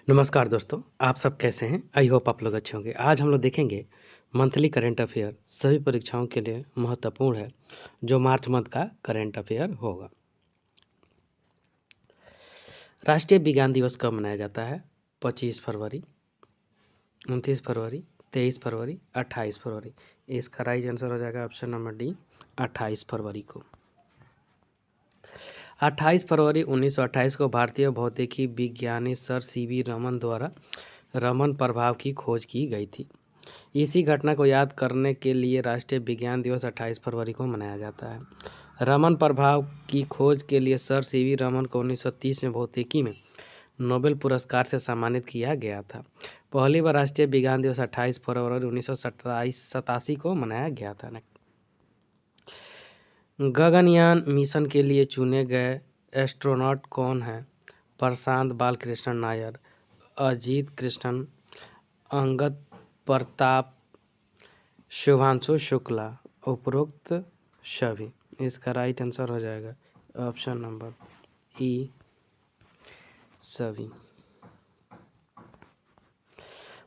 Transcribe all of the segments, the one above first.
नमस्कार दोस्तों, आप सब कैसे हैं? आई होप आप लोग अच्छे होंगे। आज हम लोग देखेंगे मंथली करंट अफेयर सभी परीक्षाओं के लिए महत्वपूर्ण है, जो मार्च मंथ का करंट अफेयर होगा। राष्ट्रीय विज्ञान दिवस कब मनाया जाता है? 25 फरवरी, 29 फरवरी, 23 फरवरी, 28 फरवरी। इसका राइट आंसर हो जाएगा ऑप्शन नंबर डी, 28 फरवरी को। 28 फरवरी 1928 को भारतीय भौतिकी विज्ञानी सर सीवी रमन द्वारा रमन प्रभाव की खोज की गई थी। इसी घटना को याद करने के लिए राष्ट्रीय विज्ञान दिवस 28 फरवरी को मनाया जाता है। रमन प्रभाव की खोज के लिए सर सीवी रमन को 1930 में भौतिकी में नोबेल पुरस्कार से सम्मानित किया गया था। पहली बार राष्ट्रीय विज्ञान दिवस 28 फरवरी 1987 को मनाया गया था। गगनयान मिशन के लिए चुने गए एस्ट्रोनॉट कौन हैं? प्रशांत बालकृष्ण नायर, अजीत कृष्णन, अंगद प्रताप, शुभांशु शुक्ला, उपरोक्त सभी। इसका राइट आंसर हो जाएगा ऑप्शन नंबर ई, सभी।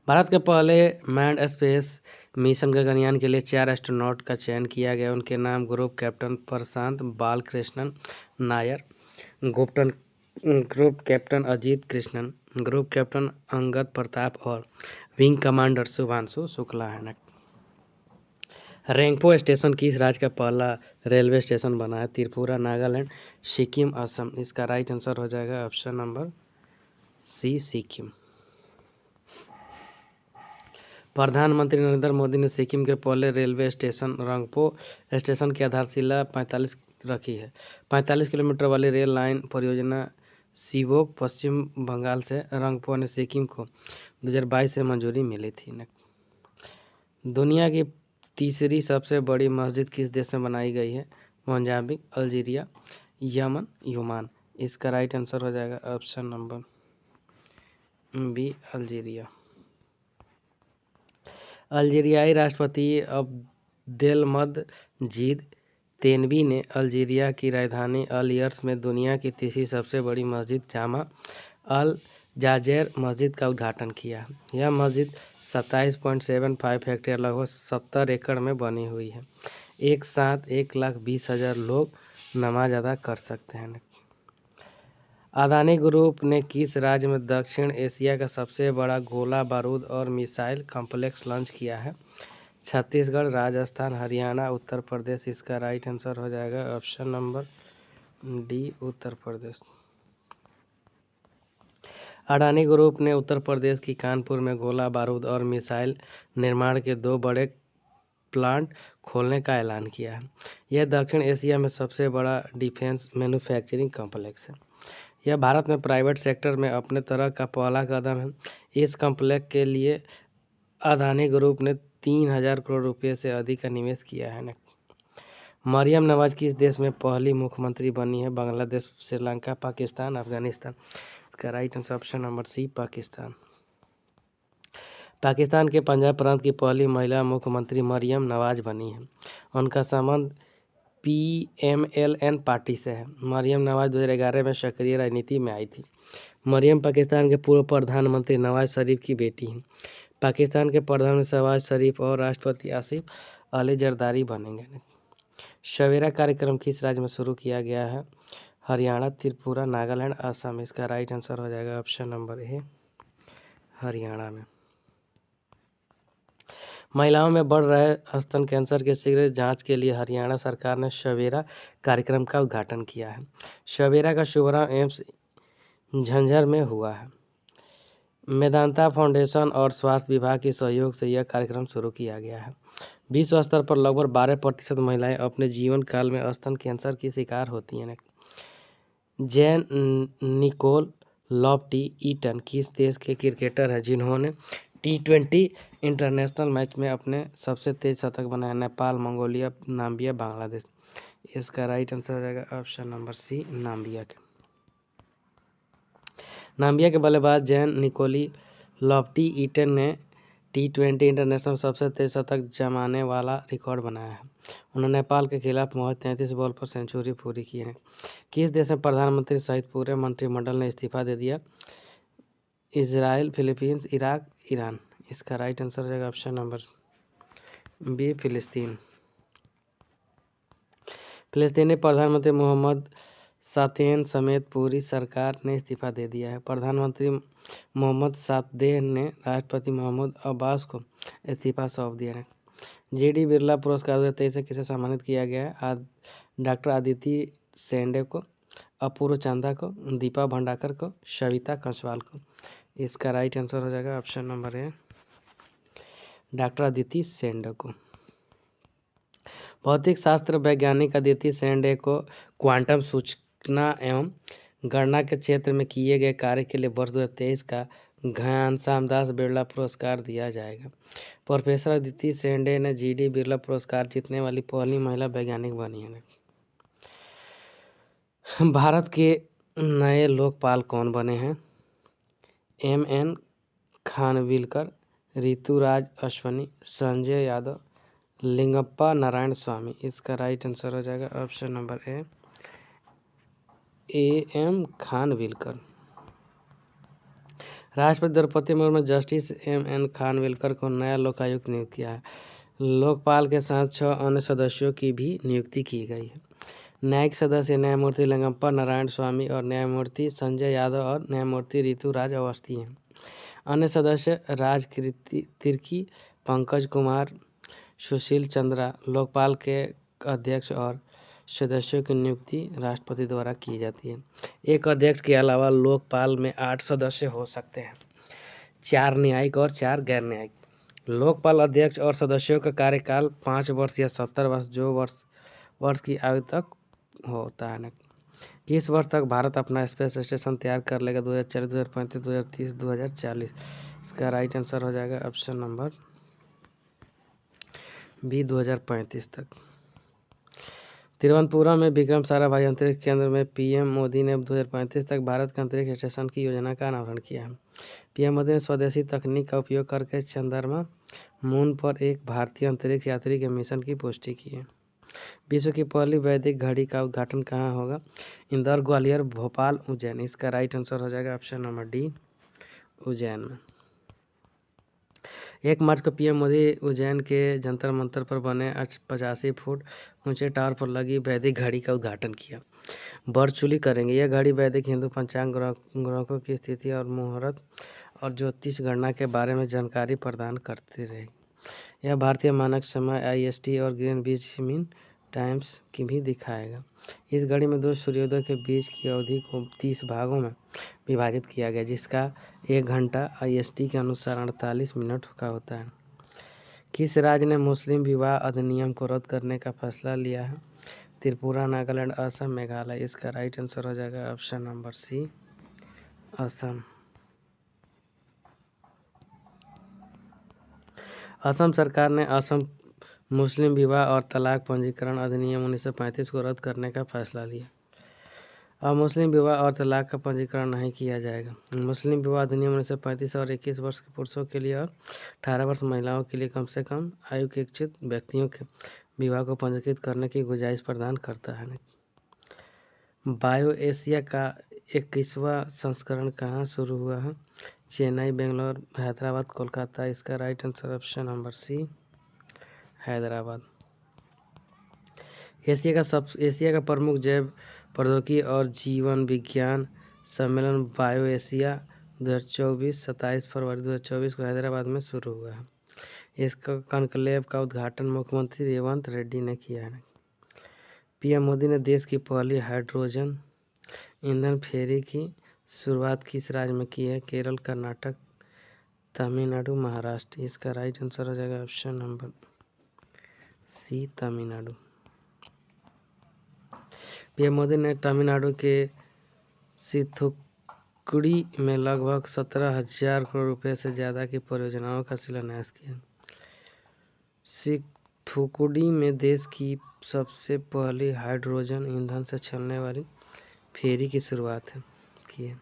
भारत के पहले मैन्ड स्पेस मिशन गगनयान के लिए 4 एस्ट्रोनॉट का चयन किया गया। उनके नाम group captain Prashant Balakrishnan Nair, group captain Ajit Krishnan, group captain Angad Pratap और विंग कमांडर शुभांशु शुक्ला है। रेंगपो स्टेशन किस राज्य का पहला रेलवे स्टेशन बना है? त्रिपुरा, नागालैंड, सिक्किम, असम। इसका राइट आंसर हो जाएगा ऑप्शन नंबर सी, सिक्किम। प्रधानमंत्री नरेंद्र मोदी ने सिक्किम के पहले रेलवे स्टेशन रेंगपो स्टेशन की आधारशिला 45 रखी है। 45 किलोमीटर वाली रेल लाइन परियोजना सिवोक पश्चिम बंगाल से रेंगपो ने सिक्किम को 2022 से मंजूरी मिली थी। दुनिया की तीसरी सबसे बड़ी मस्जिद किस देश में बनाई गई है? Mozambique, Algeria, Yemen, Oman. इसका राइट आंसर हो जाएगा ऑप्शन नंबर बी, अल्जीरिया। अल्जीरियाई राष्ट्रपति अब्देलमजीद तेनवी ने अल्जीरिया की राजधानी अलियर्स में दुनिया की तीसरी सबसे बड़ी मस्जिद जामा अल जाजेर मस्जिद का उद्घाटन किया। यह मस्जिद 27.75 हेक्टेयर लगभग 70 एकड़ में बनी हुई है। एक साथ 1,20,000 लोग नमाज अदा कर सकते हैं। अदानी ग्रुप ने किस राज्य में दक्षिण एशिया का सबसे बड़ा गोला बारूद और मिसाइल कॉम्प्लेक्स लॉन्च किया है? छत्तीसगढ़, राजस्थान, हरियाणा, उत्तर प्रदेश। इसका राइट आंसर हो जाएगा option number D, Uttar Pradesh. Adani group ने उत्तर प्रदेश की कानपुर में गोला बारूद और मिसाइल निर्माण के 2 बड़े प्लांट खोलने का ऐलान किया है। यह दक्षिण एशिया में सबसे बड़ा डिफेंस मैन्युफैक्चरिंग कॉम्प्लेक्स है। यह भारत में प्राइवेट सेक्टर में अपने तरह का पहला कदम है। इस कॉम्प्लेक्स के लिए अदानी ग्रुप ने 3,000 करोड़ रुपये से अधिक का निवेश किया है। मरियम नवाज किस देश में पहली मुख्यमंत्री बनी है? बांग्लादेश, श्रीलंका, पाकिस्तान, अफगानिस्तान। इसका right answer option number C, Pakistan. Pakistan के पंजाब प्रांत की पहली महिला मुख्यमंत्री मरियम नवाज बनी है। उनका संबंध PMLN पार्टी से है। मरियम नवाज 2011 में सक्रिय राजनीति में आई थी। मरियम पाकिस्तान के पूर्व प्रधानमंत्री नवाज शरीफ की बेटी हैं। पाकिस्तान के प्रधानमंत्री शहबाज शरीफ और राष्ट्रपति आसिफ अली जरदारी बनेंगे। सवेरा कार्यक्रम किस राज्य में शुरू किया गया है? हरियाणा, त्रिपुरा, नागालैंड, असम। इसका राइट आंसर हो जाएगा ऑप्शन नंबर ए, हरियाणा में। महिलाओं में बढ़ रहे स्तन कैंसर के शीघ्र जांच के लिए हरियाणा सरकार ने सवेरा कार्यक्रम का उद्घाटन किया है। सवेरा का शुभारंभ एम्स झज्जर में हुआ है। मेदांता फाउंडेशन और स्वास्थ्य विभाग के सहयोग से यह कार्यक्रम शुरू किया गया है। विश्व स्तर पर लगभग 12% महिलाएं अपने जीवन काल में स्तन कैंसर की शिकार होती हैं। जैन निकोल लॉफ्टी ईटन किस देश के क्रिकेटर हैं जिन्होंने T20 इंटरनेशनल मैच में अपने सबसे तेज शतक बनाया? Nepal, Mongolia, Namibia, Bangladesh. इसका राइट आंसर हो जाएगा ऑप्शन नंबर सी, नाम्बिया के। नाम्बिया के बल्लेबाज जैन निकोली लॉफ्टी ईटन ने T20 इंटरनेशनल सबसे तेज शतक जमाने वाला रिकॉर्ड बनाया है। उन्होंने नेपाल के खिलाफ महज 33 बॉल पर सेंचुरी पूरी की है। किस देश में प्रधानमंत्री सहित पूरे मंत्रिमंडल ने इस्तीफा दे दिया? Israel, Philippines, Iraq, Iran. इसका राइट आंसर हो जाएगा ऑप्शन नंबर बी, फिलिस्तीन। फिलिस्तीनी प्रधानमंत्री मोहम्मद सातेन समेत पूरी सरकार ने इस्तीफा दे दिया है। प्रधानमंत्री मोहम्मद सातेन ने राष्ट्रपति महमूद अब्बास को इस्तीफा सौंप दिया है। जी.डी. बिरला पुरस्कार 2023 से किसे सम्मानित किया गया है? डॉक्टर अदिति शेंडे को, अपूर्व चंदा को, दीपा भंडाकर को, सविता कंसवाल को। इसका राइट आंसर हो जाएगा ऑप्शन नंबर ए, डॉक्टर अदिति शेंडे को। भौतिक शास्त्र वैज्ञानिक अदिति शेंडे को क्वांटम सूचना एवं गणना के क्षेत्र में किए गए कार्य के लिए वर्ष 2023 का घनश्याम दास बिरला पुरस्कार दिया जाएगा। प्रोफेसर अदिति शेंडे ने जी.डी. बिरला पुरस्कार जीतने वाली पहली महिला वैज्ञानिक बनी है। भारत के नए लोकपाल कौन बने हैं? M.N. खानविलकर, ऋतुराज अश्वनी, संजय यादव, लिंगप्पा नारायण स्वामी। इसका राइट आंसर हो जाएगा ऑप्शन नंबर ए, A.M. खानविलकर। राष्ट्रपति द्रौपदी मुर्मू ने जस्टिस M.N. खानविलकर को नया लोकायुक्त नियुक्त किया है। लोकपाल के साथ 6 अन्य सदस्यों की भी नियुक्ति की गई है। न्यायिक सदस्य न्यायमूर्ति लिंगप्पा नारायण स्वामी और न्यायमूर्ति संजय यादव और न्यायमूर्ति ऋतुराज अवस्थी हैं। अन्य सदस्य राज तिर्की, पंकज कुमार, सुशील चंद्रा। लोकपाल के अध्यक्ष और सदस्यों की नियुक्ति राष्ट्रपति द्वारा की जाती है। एक अध्यक्ष के अलावा लोकपाल में 8 सदस्य हो सकते हैं, 4 न्यायिक और 4 गैर न्यायिक। लोकपाल अध्यक्ष और सदस्यों का कार्यकाल 5 वर्ष या 70 वर्ष जो वर्ष की आयु तक होता है। किस वर्ष तक भारत अपना स्पेस स्टेशन तैयार कर लेगा? 2040, 2035, 2030, 2040। इसका राइट आंसर हो जाएगा ऑप्शन नंबर बी, 2035 तक। तिरुवनंतपुरम में विक्रम साराभाई अंतरिक्ष केंद्र में पीएम मोदी ने 2035 तक भारत के अंतरिक्ष स्टेशन की योजना का अनावरण किया है। पीएम मोदी ने स्वदेशी तकनीक का उपयोग करके चंद्रमा मून पर एक भारतीय अंतरिक्ष यात्री के मिशन की पुष्टि की है। विश्व की पहली वैदिक घड़ी का उद्घाटन कहाँ होगा? इंदौर, ग्वालियर, भोपाल, उज्जैन। इसका राइट आंसर हो जाएगा ऑप्शन नंबर डी, उज्जैन में। 1 मार्च को पीएम मोदी उज्जैन के जंतर मंतर पर बने 85 फुट ऊंचे टावर पर लगी वैदिक घड़ी का उद्घाटन किया। वर्चुअली करेंगे। यह घड़ी वैदिक हिंदू पंचांग ग्रहों की स्थिति और मुहूर्त और ज्योतिष गणना के बारे में जानकारी प्रदान करती रहेगी। यह भारतीय मानक समय IST और ग्रीनविच मीन टाइम्स की भी दिखाएगा। इस घड़ी में 2 सूर्योदय के बीच की अवधि को 30 भागों में विभाजित किया गया, जिसका 1 घंटा IST के अनुसार 48 मिनट का होता है। किस राज्य ने मुस्लिम विवाह अधिनियम को रद्द करने का फैसला लिया है? त्रिपुरा, नागालैंड, असम, मेघालय। इसका राइट आंसर हो जाएगा option number C, Assam. Assam सरकार ने असम मुस्लिम विवाह और तलाक पंजीकरण अधिनियम 1935 को रद्द करने का फैसला लिया। अब मुस्लिम विवाह और तलाक का पंजीकरण नहीं किया जाएगा। मुस्लिम विवाह अधिनियम 1935 और 21 वर्ष के पुरुषों के लिए और 18 वर्ष महिलाओं के लिए कम से कम आयु के इच्छुक व्यक्तियों के विवाह को पंजीकृत करने की गुंजाइश प्रदान करता है। बायो एशिया का 21वां संस्करण कहाँ शुरू हुआ है? चेन्नई, बेंगलोर, हैदराबाद, कोलकाता। इसका right answer option number C, Hyderabad. Asia का प्रमुख जैव प्रौद्योगिकी और जीवन विज्ञान सम्मेलन बायो एशिया 2024 27 फरवरी 2024 को हैदराबाद में शुरू हुआ है। इसका कॉन्क्लेव का उद्घाटन मुख्यमंत्री रेवंत रेड्डी ने किया है। पीएम मोदी ने देश की पहली हाइड्रोजन ईंधन फेरी की शुरुआत किस राज्य में की है? केरल, कर्नाटक, तमिलनाडु, महाराष्ट्र। इसका राइट आंसर हो जाएगा option number C, Tamil Nadu. PM Modi ने तमिलनाडु के सिथुकुडी में लगभग 17,000 करोड़ रुपए से ज़्यादा की परियोजनाओं का शिलान्यास किया। सिथुकुडी में देश की सबसे पहली हाइड्रोजन ईंधन से चलने वाली फेरी की शुरुआत की है।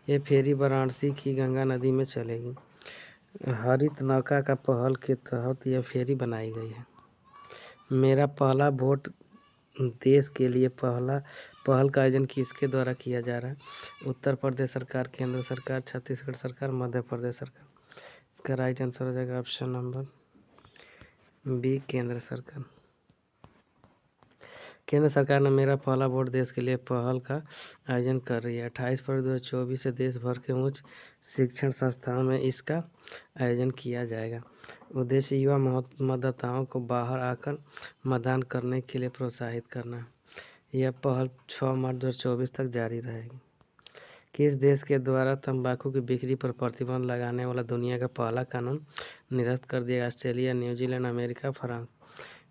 यह फेरी वाराणसी की गंगा नदी में चलेगी। हरित नौका का पहल के तहत यह फेरी बनाई गई है। मेरा पहला वोट देश के लिए पहल का आयोजन किसके द्वारा किया जा रहा है? उत्तर प्रदेश सरकार, केंद्र सरकार, छत्तीसगढ़ सरकार, मध्य प्रदेश सरकार। इसका राइट आंसर हो जाएगा ऑप्शन नंबर बी, केंद्र सरकार। केंद्र सरकार ने मेरा पहला वोट देश के लिए पहल का आयोजन कर रही है। 28 फरवरी 2024 से देश भर के उच्च शिक्षण संस्थानों में इसका आयोजन किया जाएगा। उद्देश्य युवा मतदाताओं को बाहर आकर मतदान करने के लिए प्रोत्साहित करना है। यह पहल 6 मार्च 2024 तक जारी रहेगी। किस देश के द्वारा तंबाकू की बिक्री पर प्रतिबंध लगाने वाला दुनिया का पहला कानून निरस्त कर दिया? Australia, New Zealand, America, France.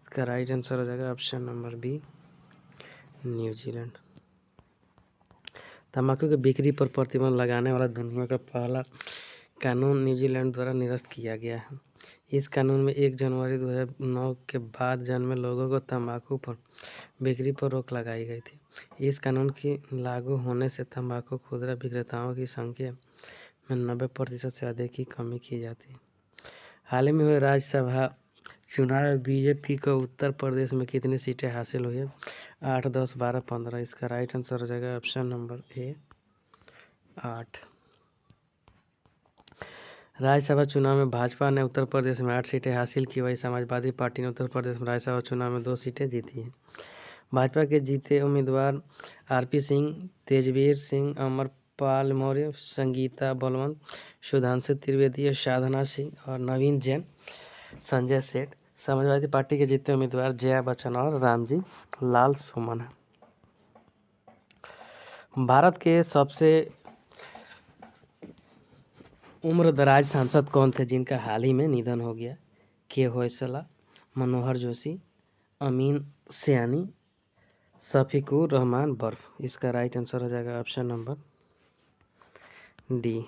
इसका राइट आंसर हो जाएगा ऑप्शन नंबर बी, न्यूजीलैंड। तंबाकू की बिक्री पर प्रतिबंध लगाने वाला दुनिया का पहला कानून न्यूजीलैंड द्वारा निरस्त किया गया है। इस कानून में 1 जनवरी 2009 के बाद जन्मे लोगों को तंबाकू पर बिक्री पर रोक लगाई गई थी। इस कानून की लागू होने से तंबाकू खुदरा विक्रेताओं की संख्या में 90% से अधिक की कमी की जाती है। हाल ही में हुए राज्यसभा चुनाव में बीजेपी को उत्तर प्रदेश में कितनी सीटें हासिल हुई है? 8, 10, 12, 15। इसका राइट आंसर हो जाएगा ऑप्शन नंबर ए, 8। राज्यसभा चुनाव में भाजपा ने उत्तर प्रदेश में 8 सीटें हासिल की। वही समाजवादी पार्टी ने उत्तर प्रदेश में राज्यसभा चुनाव में 2 सीटें जीती हैं। भाजपा के जीते उम्मीदवार आरपी सिंह, तेजवीर सिंह, अमरपाल मौर्य, संगीता बलवंत, सुधांशु त्रिवेदी, साधना सिंह और नवीन जैन, संजय सेठ। समाजवादी पार्टी के जीते उम्मीदवार जया बच्चन और रामजी लाल सुमन है। भारत के सबसे उम्रदराज सांसद कौन थे जिनका हाल ही में निधन हो गया? के होयसला, मनोहर जोशी, अमीन सयानी, शफीकुर रहमान बर्फ। इसका राइट आंसर हो जाएगा option number D,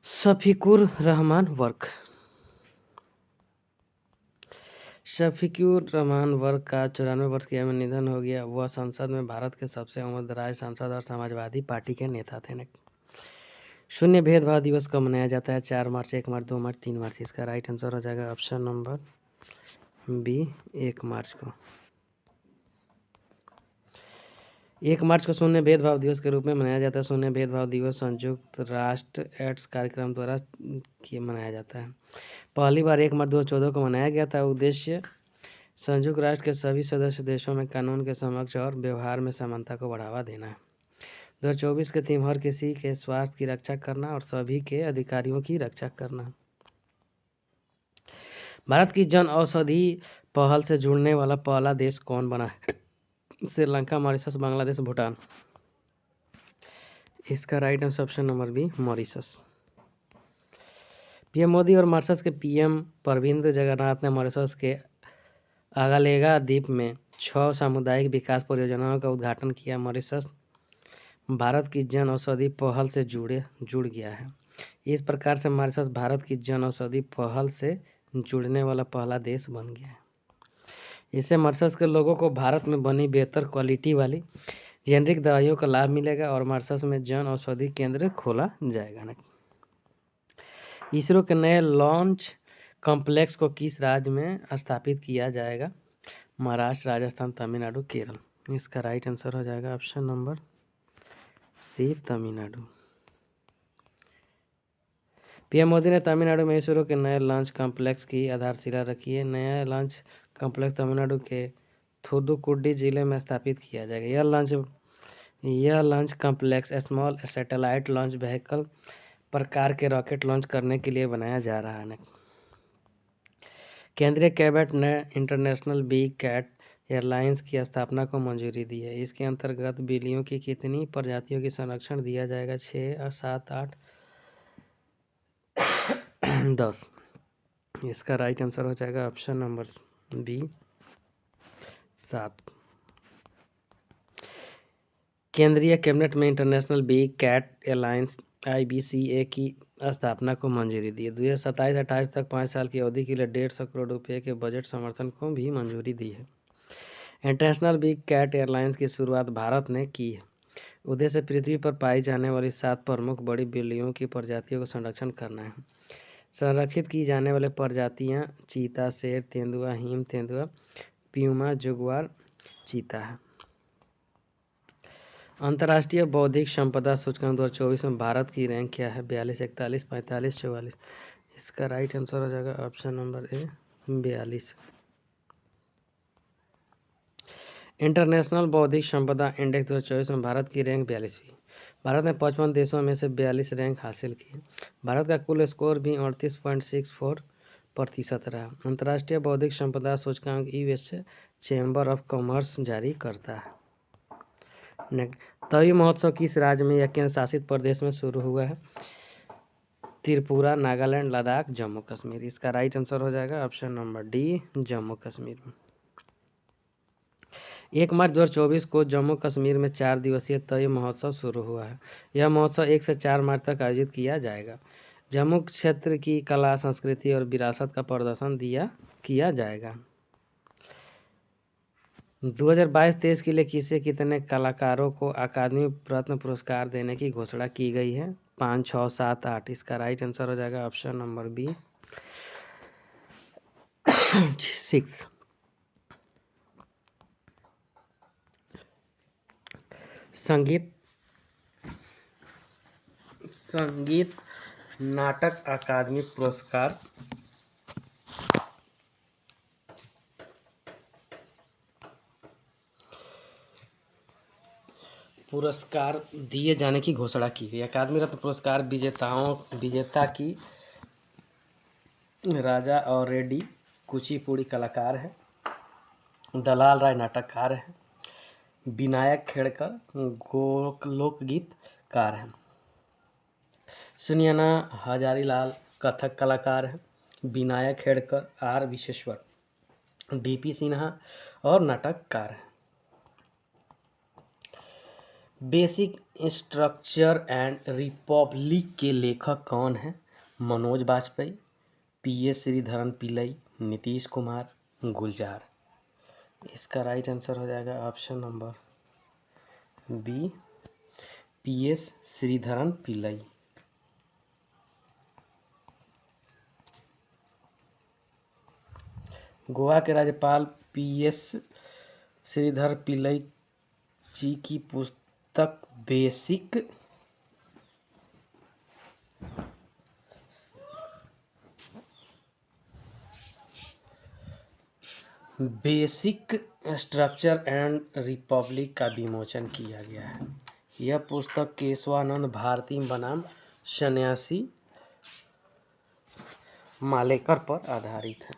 Shafiqur Rahman work. Shafiqur Rahman work का 94 वर्ष की आयु में निधन हो गया। वह संसद में भारत के सबसे उम्रदराज सांसद और समाजवादी पार्टी के नेता थे। शून्य भेदभाव दिवस कब मनाया जाता है? 4 मार्च, 1 मार्च, 2 मार्च, 3 मार्च। इसका राइट आंसर हो जाएगा ऑप्शन नंबर बी, 1 मार्च को। 1 मार्च को शून्य भेदभाव दिवस के रूप में मनाया जाता है। शून्य भेदभाव दिवस संयुक्त राष्ट्र एड्स कार्यक्रम द्वारा मनाया जाता है। पहली बार 1 मार्च 2014 को मनाया गया था। उद्देश्य संयुक्त राष्ट्र के सभी सदस्य देशों में कानून के समक्ष और व्यवहार में समानता को बढ़ावा देना है। 2024 के थीम हर किसी के स्वास्थ्य की रक्षा करना और सभी के अधिकारियों की रक्षा करना। भारत की जन औषधि पहल से जुड़ने वाला पहला देश कौन बना है? श्रीलंका, मॉरिशस, बांग्लादेश, भूटान। इसका right answer option number B, Mauritius. PM Modi और मॉरिशस के पीएम प्रविंद जगन्नाथ ने मॉरिशस के अगालेगा द्वीप में 6 सामुदायिक विकास परियोजनाओं का उद्घाटन किया। मॉरिशस भारत की जन औषधि पहल से जुड़ गया है। इस प्रकार से मॉरिशस भारत की जन औषधि पहल से जुड़ने वाला पहला देश बन गया है। इससे मॉरिशस के लोगों को भारत में बनी बेहतर क्वालिटी वाली जेनरिक दवाइयों का लाभ मिलेगा और मॉरिशस में जन औषधि केंद्र खोला जाएगा। इसरो के नए लॉन्च कॉम्प्लेक्स को किस राज्य में स्थापित किया जाएगा? महाराष्ट्र, राजस्थान, तमिलनाडु, केरल। इसका राइट आंसर हो जाएगा option number C, Tamil Nadu. PM Modi ने तमिलनाडु में इसरो के नए लॉन्च कॉम्प्लेक्स की आधारशिला रखी है। नया लॉन्च कॉम्प्लेक्स तमिलनाडु के थूथुकुडी जिले में स्थापित किया जाएगा। यह launch complex small satellite launch vehicle प्रकार के रॉकेट लॉन्च करने के लिए बनाया जा रहा है। केंद्रीय कैबिनेट ने इंटरनेशनल बिग कैट एयरलाइंस की स्थापना को मंजूरी दी है। इसके अंतर्गत बिल्लियों की कितनी प्रजातियों की संरक्षण दिया जाएगा? 6, 7, 8, 10। इसका राइट आंसर हो जाएगा ऑप्शन नंबर बी, 7। केंद्रीय कैबिनेट में international big cat alliance IBCA की स्थापना को मंजूरी दी है। 2027-28 तक 5 साल की अवधि के लिए 150 करोड़ रुपए के बजट समर्थन को भी मंजूरी दी है। इंटरनेशनल बिग कैट एयरलाइंस की शुरुआत भारत ने की है। उद्देश्य पृथ्वी पर पाई जाने वाली 7 प्रमुख बड़ी बिल्लियों की प्रजातियों का संरक्षण करना है। संरक्षित की जाने वाली प्रजातियां चीता, शेर, तेंदुआ, हिम तेंदुआ, प्यूमा, जगुआर, चीता है। अंतर्राष्ट्रीय बौद्धिक संपदा सूचकांक 2024 में भारत की रैंक क्या है? 42, 41, 45, 44। इसका राइट आंसर हो जाएगा ऑप्शन नंबर ए 42। इंटरनेशनल बौद्धिक संपदा इंडेक्स 2024 में भारत की रैंक 42वीं। भारत ने 55 देशों में से 42 रैंक हासिल की। भारत का कुल स्कोर भी 38.64% रहा। अंतर्राष्ट्रीय बौद्धिक संपदा सूचकांक यूएस चैम्बर ऑफ कॉमर्स जारी करता है। तभी महोत्सव किस राज्य में या केंद्र शासित प्रदेश में शुरू हुआ है? त्रिपुरा, नागालैंड, लद्दाख, जम्मू कश्मीर। इसका राइट आंसर हो जाएगा option number D Jammu Kashmir में। 1 मार्च 2024 को जम्मू कश्मीर में 4 दिवसीय तय महोत्सव शुरू हुआ है। यह महोत्सव 1 से 4 मार्च तक आयोजित किया जाएगा। जम्मू क्षेत्र की कला, संस्कृति और विरासत का प्रदर्शन किया जाएगा। 2022-23 के लिए किसे कितने कलाकारों को अकादमी रत्न पुरस्कार देने की घोषणा की गई है? 5, 6, 7, 8। इसका राइट आंसर हो जाएगा ऑप्शन नंबर बी 6। संगीत नाटक अकादमी पुरस्कार दिए जाने की घोषणा की गई। अकादमी रत्न पुरस्कार विजेता की राजा और रेड्डी कुचिपुड़ी कलाकार है, दलाल राय नाटककार है, विनायक खेड़कर लोकगीतकार है, सुनियाना हजारीलाल कथक कलाकार है, विनायक खेड़कर आर विश्वेश्वर डीपी सिन्हा और नाटककार है। बेसिक स्ट्रक्चर एंड रिपब्लिक के लेखक कौन हैं? मनोज बाजपेयी, पीएस श्रीधरन पिल्लई, नीतीश कुमार, गुलजार। इसका राइट आंसर हो जाएगा option number B PS Sreedharan Pillai. Goa के राज्यपाल पीएस श्रीधर पिल्लई जी की पुस्तक बेसिक स्ट्रक्चर एंड रिपब्लिक का विमोचन किया गया है। यह पुस्तक केशवानंद भारती बनाम सन्यासी मालेकर पर आधारित है।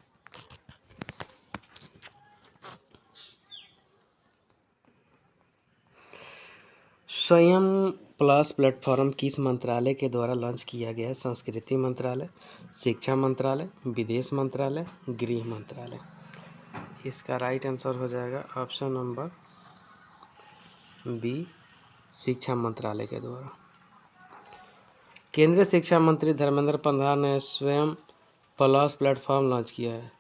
स्वयं प्लस प्लेटफॉर्म किस मंत्रालय के द्वारा लॉन्च किया गया है? संस्कृति मंत्रालय, शिक्षा मंत्रालय, विदेश मंत्रालय, गृह मंत्रालय। इसका राइट आंसर हो जाएगा ऑप्शन नंबर बी शिक्षा मंत्रालय के द्वारा। केंद्रीय शिक्षा मंत्री धर्मेंद्र प्रधान ने स्वयं प्लस प्लेटफॉर्म लॉन्च किया है।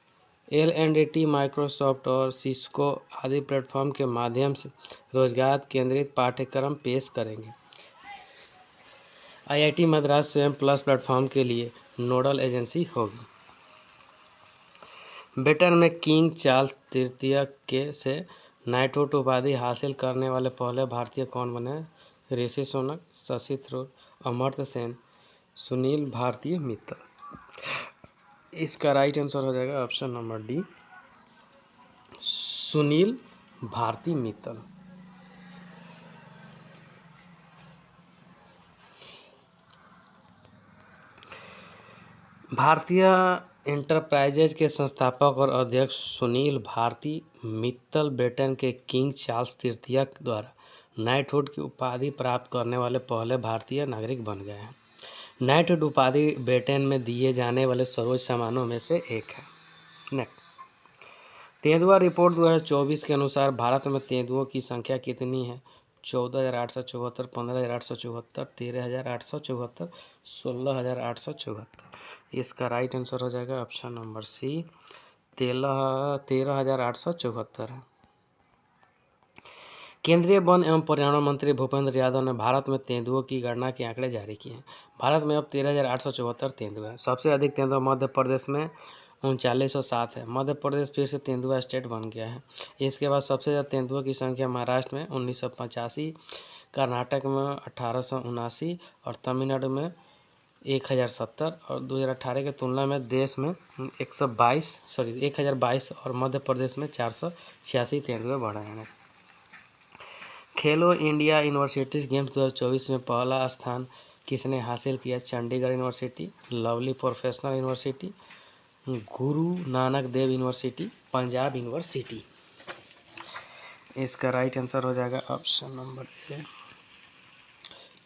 L&T, माइक्रोसॉफ्ट और सिस्को आदि प्लेटफॉर्म के माध्यम से रोजगार केंद्रित पाठ्यक्रम पेश करेंगे। IIT मद्रास स्वयं प्लस प्लेटफॉर्म के लिए नोडल एजेंसी होगी। ब्रिटेन में किंग चार्ल्स तृतीय से नाइटहुड उपाधि हासिल करने वाले पहले भारतीय कौन बने? ऋषि सुनक, शशि थरूर, अमर्त्य सेन, सुनील भारती मित्तल। इसका राइट आंसर हो जाएगा option number D Sunil Bharti Mittal. भारतीय इंटरप्राइजेज के संस्थापक और अध्यक्ष सुनील भारती मित्तल ब्रिटेन के किंग चार्ल्स तृतीय द्वारा नाइटहुड की उपाधि प्राप्त करने वाले पहले भारतीय नागरिक बन गए हैं। नाइटहुड उपाधि ब्रिटेन में दिए जाने वाले सर्वोच्च सम्मानों में से एक है। नेक्स्ट, तेंदुआ रिपोर्ट 2024 के अनुसार भारत में तेंदुओं की संख्या कितनी है? 14,874, 15,874, 13,874, 16,874। इसका राइट आंसर हो जाएगा ऑप्शन नंबर सी 13,874 है। केंद्रीय वन एवं पर्यावरण मंत्री भूपेंद्र यादव ने भारत में तेंदुओं की गणना के आंकड़े जारी किए हैं। भारत में अब 13,874 तेंदुए हैं। सबसे अधिक तेंदुआ मध्य प्रदेश में 3907 है। मध्य प्रदेश फिर से तेंदुआ स्टेट बन गया है। इसके बाद सबसे ज़्यादा तेंदुआ की संख्या महाराष्ट्र में 1985, कर्नाटक में 1879 और तमिलनाडु में 1070 और 2018 की तुलना में देश में 1022 और मध्य प्रदेश में 486 तेंदुए बढ़े हैं। खेलो इंडिया यूनिवर्सिटीज गेम्स 2024 में पहला स्थान किसने हासिल किया? Chandigarh university, lovely professional university, Guru Nanak Dev university, Punjab university. इसका राइट आंसर हो जाएगा ऑप्शन नंबर ए,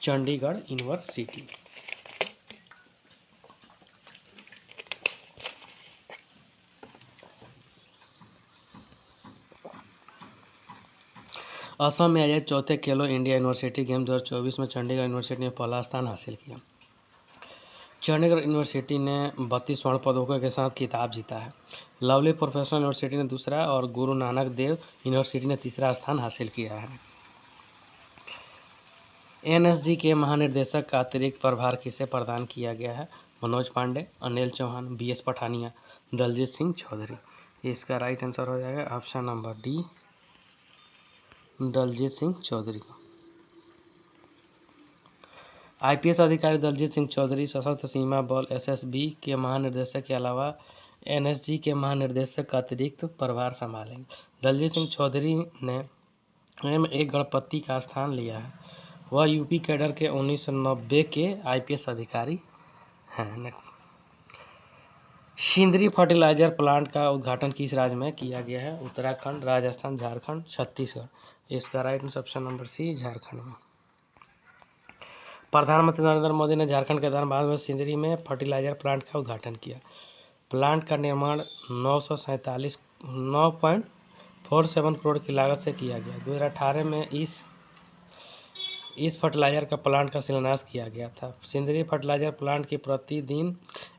चंडीगढ़ यूनिवर्सिटी। असम में आयोजित चौथे खेलो इंडिया यूनिवर्सिटी गेम 2024 में चंडीगढ़ यूनिवर्सिटी ने पहला स्थान हासिल किया। चंडीगढ़ यूनिवर्सिटी ने 32 स्वर्ण पदकों के साथ खिताब जीता है। लवली प्रोफेशनल यूनिवर्सिटी ने दूसरा और गुरु नानक देव यूनिवर्सिटी ने तीसरा स्थान हासिल किया है। एनएसजी के महानिदेशक का अतिरिक्त प्रभार किसे प्रदान किया गया है? मनोज पांडे, अनिल चौहान, बीएस पठानिया, दलजीत सिंह चौधरी। इसका राइट आंसर हो जाएगा option number D, Daljit Singh Chaudhary. IPS अधिकारी दलजीत सिंह चौधरी सशस्त्र सीमा बल एसएसबी के महानिदेशक के अलावा एनएसजी के महानिदेशक का अतिरिक्त प्रभार संभालेंगे। दलजीत सिंह चौधरी ने एक गणपति का स्थान लिया है। वह यूपी कैडर के 1990 के आईपीएस अधिकारी हैं। सिंदरी फर्टिलाइजर प्लांट का उद्घाटन किस राज्य में किया गया है? उत्तराखंड, राजस्थान, झारखंड, छत्तीसगढ़। इसका right option number C, Jharkhand में। प्रधानमंत्री नरेंद्र मोदी ने झारखंड के धनबाद में सिंदरी में फर्टिलाइजर प्लांट का उद्घाटन किया। प्लांट का निर्माण 9.47 करोड़ की लागत से किया गया। 2018 में इस फर्टिलाइजर का प्लांट का शिलान्यास किया गया था। सिंदरी फर्टिलाइजर प्लांट की प्रतिदिन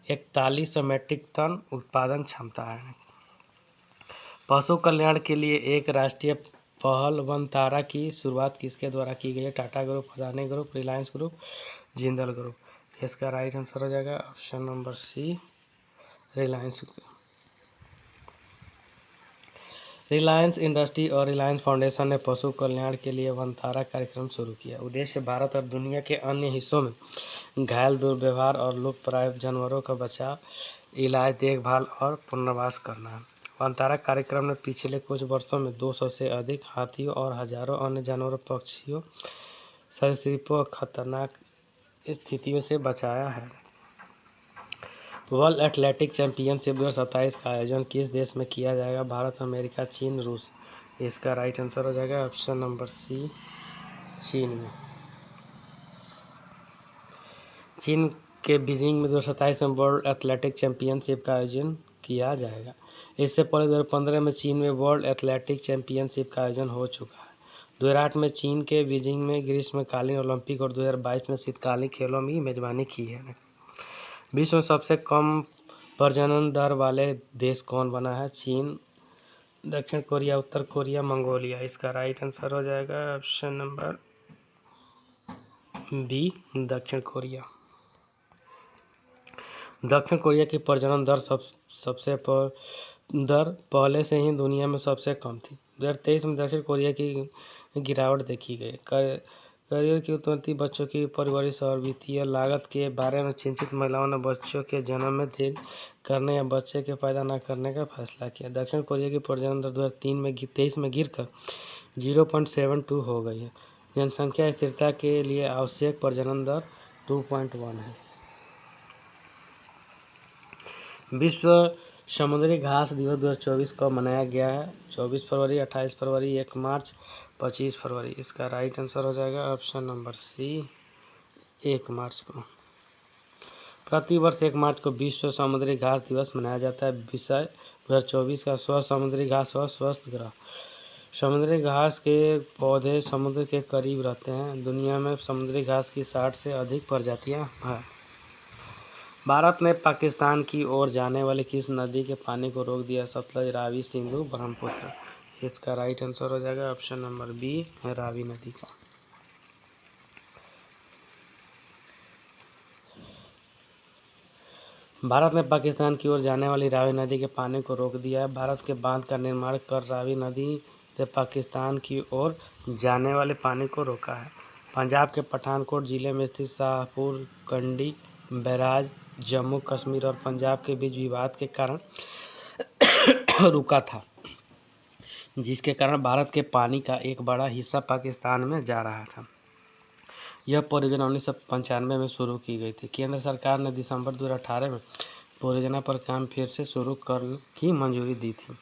4100 मीट्रिक टन उत्पादन क्षमता है। पशु कल्याण के लिए एक राष्ट्रीय पहल वनतारा की शुरुआत किसके द्वारा की गई है? Tata group, Adani group, Reliance group, Jindal group. इसका राइट आंसर हो जाएगा option number C, Reliance. Reliance industry और रिलायंस फाउंडेशन ने पशु कल्याण के लिए वनतारा कार्यक्रम शुरू किया। उद्देश्य भारत और दुनिया के अन्य हिस्सों में घायल, दुर्व्यवहार और लुप्तप्राय जानवरों का बचाव, इलाज, देखभाल और पुनर्वास करना है। वनतारा कार्यक्रम ने पिछले कुछ वर्षों में 200 से अधिक हाथियों और हजारों अन्य जानवरों, पक्षियों, सरीसृपों को खतरनाक स्थितियों से बचाया है। वर्ल्ड एथलेटिक चैंपियनशिप 2027 का आयोजन किस देश में किया जाएगा? भारत, अमेरिका, चीन, रूस। इसका राइट आंसर हो जाएगा ऑप्शन नंबर सी, चीन में। चीन के बीजिंग में 2027 में वर्ल्ड एथलेटिक चैंपियनशिप का आयोजन किया जाएगा। इससे पहले 2015 में चीन में वर्ल्ड एथलेटिक चैंपियनशिप का आयोजन हो चुका है। 2008 में चीन के बीजिंग में ग्रीष्मकालीन ओलंपिक और 2022 में शीतकालीन खेलों में मेजबानी की है। विश्व में सबसे कम प्रजनन दर वाले देश कौन बना है? चीन, दक्षिण कोरिया, उत्तर कोरिया, मंगोलिया। इसका राइट आंसर हो जाएगा ऑप्शन नंबर बी, दक्षिण कोरिया। दक्षिण कोरिया की प्रजनन दर पहले से ही दुनिया में सबसे कम थी। 2023 में दक्षिण कोरिया की गिरावट देखी गई। करियर की उत्पत्ति, बच्चों की परवरिश और वित्तीय लागत के बारे में चिंतित महिलाओं ने बच्चों के जन्म में देरी करने या बच्चे के पैदा न करने का फैसला किया। दक्षिण कोरिया की प्रजनन दर 2023 में गिरकर 0.72 हो गई है। जनसंख्या स्थिरता के लिए आवश्यक प्रजनन दर 2.1 है। विश्व समुद्री घास दिवस 2024 को मनाया गया है? 24 फरवरी, 28 फरवरी, 1 मार्च, 25 फरवरी। इसका राइट आंसर हो जाएगा ऑप्शन नंबर सी, 1 मार्च को। प्रतिवर्ष 1 मार्च को विश्व समुद्री घास दिवस मनाया जाता है। विषय 2024 का स्वस्थ समुद्री घास और स्वस्थ ग्रह। समुद्री घास के पौधे समुद्र के करीब रहते हैं। दुनिया में समुद्री घास की 60 से अधिक प्रजातियां हैं। भारत ने पाकिस्तान की ओर जाने वाली किस नदी के पानी को रोक दिया? सतलज, रावी, सिंधु, ब्रह्मपुत्र। इसका राइट आंसर हो जाएगा ऑप्शन नंबर बी, रावी नदी का। भारत ने पाकिस्तान की ओर जाने वाली रावी नदी के पानी को रोक दिया है। भारत के बांध का निर्माण कर रावी नदी से पाकिस्तान की ओर जाने वाले पानी को रोका है। पंजाब के पठानकोट जिले में स्थित शाहपुर कंडी बैराज जम्मू कश्मीर और पंजाब के बीच विवाद के कारण रुका था, जिसके कारण भारत के पानी का एक बड़ा हिस्सा पाकिस्तान में जा रहा था। यह परियोजना 1995 में शुरू की गई थी। केंद्र सरकार ने दिसंबर 2018 में परियोजना पर काम फिर से शुरू करने की मंजूरी दी थी।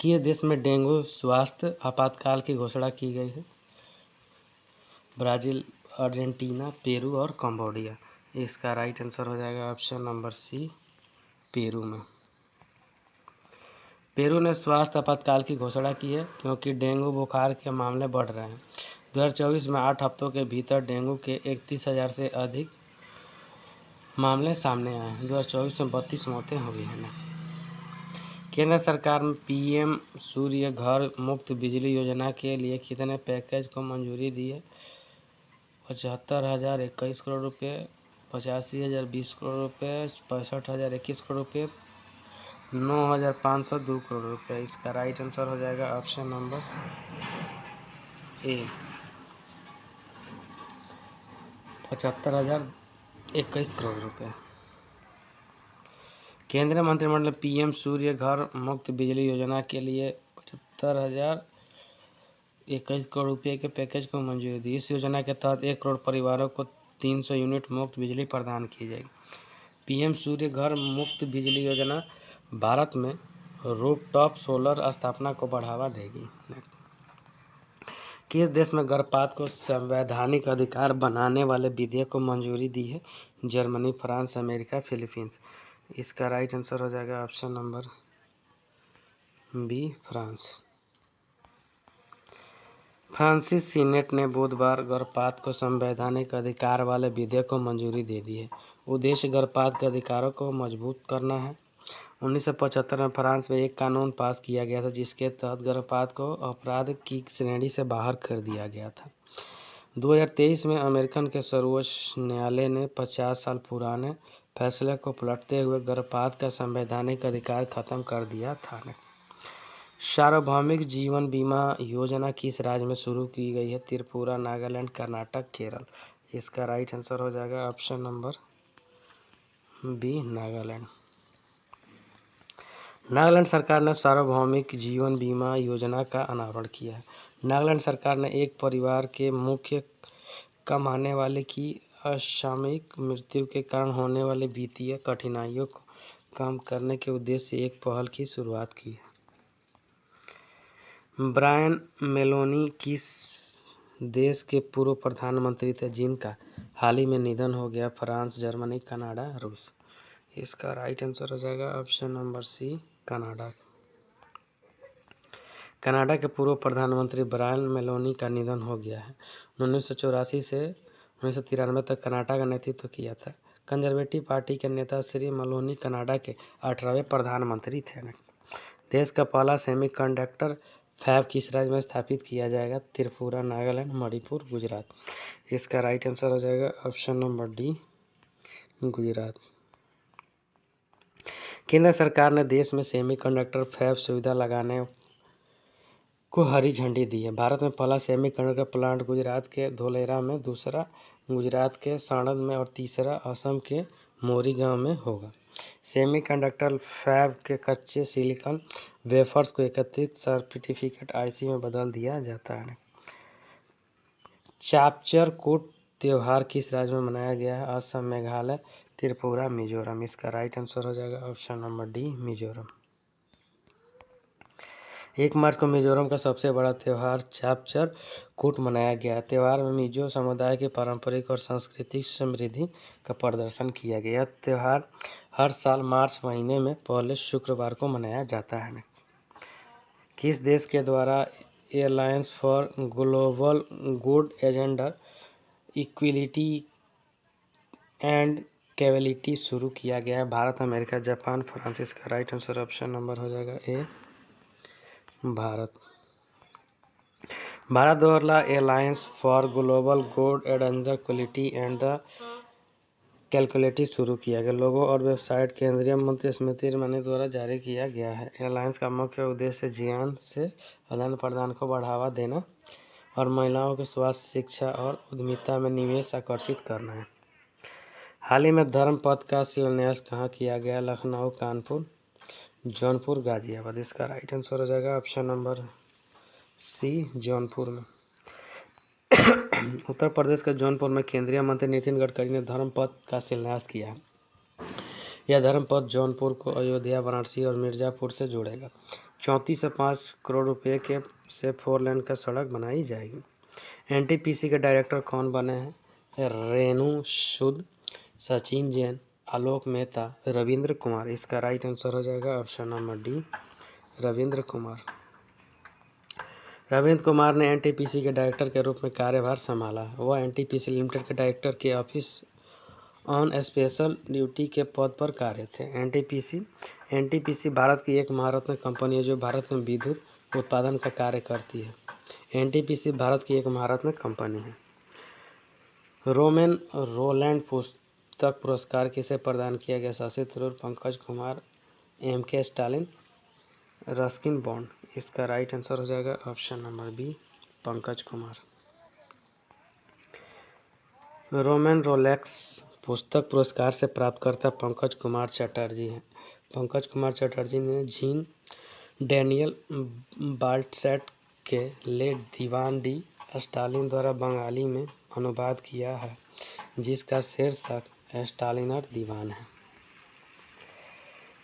किस देश में डेंगू स्वास्थ्य आपातकाल की घोषणा की गई है? ब्राज़ील, अर्जेंटीना, पेरू और कंबोडिया। इसका राइट आंसर हो जाएगा ऑप्शन नंबर सी, पेरू में। पेरू ने स्वास्थ्य आपातकाल की घोषणा की है क्योंकि डेंगू बुखार के मामले बढ़ रहे हैं। 2024 में 8 हफ्तों के भीतर डेंगू के 31,000 से अधिक मामले सामने आए हैं। 2024 में 32 मौतें हुई हैं। केंद्र सरकार में पीएम सूर्य घर मुफ्त बिजली योजना के लिए कितने पैकेज को मंजूरी दी है? 75,000 21 करोड़ रुपये, 85,000 20 करोड़ रुपये, 65,000 21 करोड़ रुपये, 9,500 2 करोड़ रुपये। इसका राइट आंसर हो जाएगा ऑप्शन नंबर ए, 75,021 करोड़ रुपये। केंद्रीय मंत्रिमंडल ने पीएम सूर्य घर मुफ्त बिजली योजना के लिए 75,021 करोड़ रुपये के पैकेज को मंजूरी दी। इस योजना के तहत 1 करोड़ परिवारों को 300 यूनिट मुफ्त बिजली प्रदान की जाएगी। पीएम सूर्य घर मुफ्त बिजली योजना भारत में रूफटॉप सोलर स्थापना को बढ़ावा देगी। किस देश में गर्भपात को संवैधानिक अधिकार बनाने वाले विधेयक को मंजूरी दी है? Germany, France, America, Philippines. इसका राइट आंसर हो जाएगा ऑप्शन नंबर बी, फ्रांस। फ्रांसीसी सीनेट ने बुधवार गर्भपात को संवैधानिक अधिकार वाले विधेयक को मंजूरी दे दी है। उद्देश्य गर्भपात के अधिकारों को मजबूत करना है। 1975 में फ्रांस में एक कानून पास किया गया था जिसके तहत गर्भपात को अपराध की श्रेणी से बाहर कर दिया गया था। 2023 में अमेरिकन के सर्वोच्च न्यायालय ने 50 साल पुराने फैसले को पलटते हुए गर्भपात का संवैधानिक अधिकार खत्म कर दिया था। सार्वभौमिक जीवन बीमा योजना किस राज्य में शुरू की गई है? त्रिपुरा, नागालैंड, कर्नाटक, केरल। इसका राइट आंसर हो जाएगा option number B, Nagaland. Nagaland सरकार ने सार्वभौमिक जीवन बीमा योजना का अनावरण किया है। नागालैंड सरकार ने एक परिवार के मुख्य कमाने वाले की असामयिक मृत्यु के कारण होने वाली वित्तीय कठिनाइयों को कम करने के उद्देश्य से एक पहल की शुरुआत की है। ब्रायन मेलोनी किस देश के पूर्व प्रधानमंत्री थे जिनका हाल ही में निधन हो गया? फ्रांस, जर्मनी, कनाडा, रूस। इसका राइट आंसर हो जाएगा option number C, Canada. Canada के पूर्व प्रधानमंत्री ब्रायन मेलोनी का निधन हो गया है। 1984 से 1993 तक कनाडा का नेतृत्व किया था। कंजर्वेटिव पार्टी के नेता श्री मेलोनी कनाडा के 18वें प्रधानमंत्री थे। देश का पहला सेमीकंडक्टर फैब किस राज्य में स्थापित किया जाएगा? त्रिपुरा, नागालैंड, मणिपुर, गुजरात। इसका राइट आंसर हो जाएगा ऑप्शन नंबर डी, गुजरात। केंद्र सरकार ने देश में सेमीकंडक्टर फैब सुविधा लगाने को हरी झंडी दी है। भारत में पहला सेमीकंडक्टर प्लांट गुजरात के धोलेरा में, दूसरा गुजरात के साणंद में और तीसरा असम के मोरीगांव में होगा। सेमीकंडक्टर फैब के कच्चे सिलिकॉन वेफर्स को एकत्रित सर्टिफिकेट आईसी में बदल दिया जाता है। चापचर कूट त्यौहार किस राज्य में मनाया गया है? असम, मेघालय, त्रिपुरा, मिजोरम। इसका राइट आंसर हो जाएगा ऑप्शन नंबर डी, मिजोरम। 1 मार्च को मिजोरम का सबसे बड़ा त्यौहार चापचर कूट मनाया गया। त्यौहार में मिजो समुदाय की पारंपरिक और सांस्कृतिक समृद्धि का प्रदर्शन किया गया। यह त्यौहार हर साल मार्च महीने में पहले शुक्रवार को मनाया जाता है। किस देश के द्वारा alliance for global good agender equality and capability शुरू किया गया है? Bharat, America, Japan, France. इसका राइट आंसर ऑप्शन नंबर हो जाएगा ए, भारत। भारत द्वारा alliance for global good agender equality and the calculator शुरू किया गया। लोगो और वेबसाइट केंद्रीय मंत्री स्मृति ईरानी द्वारा जारी किया गया है। एयरलाइंस का मुख्य उद्देश्य जियान से आदान प्रदान को बढ़ावा देना और महिलाओं के स्वास्थ्य, शिक्षा और उद्यमिता में निवेश आकर्षित करना है। हाल ही में धर्म पथ का शिलान्यास कहाँ किया गया? लखनऊ, कानपुर, जौनपुर, गाजियाबाद। इसका राइट आंसर हो जाएगा ऑप्शन नंबर सी, जौनपुर में। उत्तर प्रदेश के जौनपुर में केंद्रीय मंत्री नितिन गडकरी ने धर्म पथ का शिलान्यास किया। यह धर्म पथ जौनपुर को अयोध्या, वाराणसी और मिर्जापुर से जोड़ेगा। 34 से 5 करोड़ रुपए के से 4 लेन का सड़क बनाई जाएगी। एनटीपीसी के डायरेक्टर कौन बने हैं? रेणु सूद, सचिन जैन, आलोक मेहता, रविंद्र कुमार। इसका राइट आंसर हो जाएगा option number D, Ravindra Kumar. Ravindra Kumar ने एनटीपीसी के डायरेक्टर के रूप में कार्यभार संभाला। वह एनटीपीसी लिमिटेड के डायरेक्टर के ऑफिस ऑन स्पेशल ड्यूटी के पद पर कार्य थे। एनटीपीसी भारत की एक महारत्न कंपनी है जो भारत में विद्युत उत्पादन का कार्य करती है। एनटीपीसी भारत की एक महारत्न कंपनी है। रोलैंड पुस्तक पुरस्कार किसे प्रदान किया गया? Shashi Tharoor, Pankaj Kumar, M K. Stalin, Ruskin Bond. इसका राइट आंसर हो जाएगा option number B, Pankaj Kumar. Rolex पुस्तक पुरस्कार से प्राप्तकर्ता पंकज कुमार चटर्जी हैं। पंकज कुमार चटर्जी ने जीन डैनियल बाल्टसेट के ले दीवान डी स्टालिन द्वारा बंगाली में अनुवाद किया है, जिसका शीर्षक स्टालिनर दीवान है।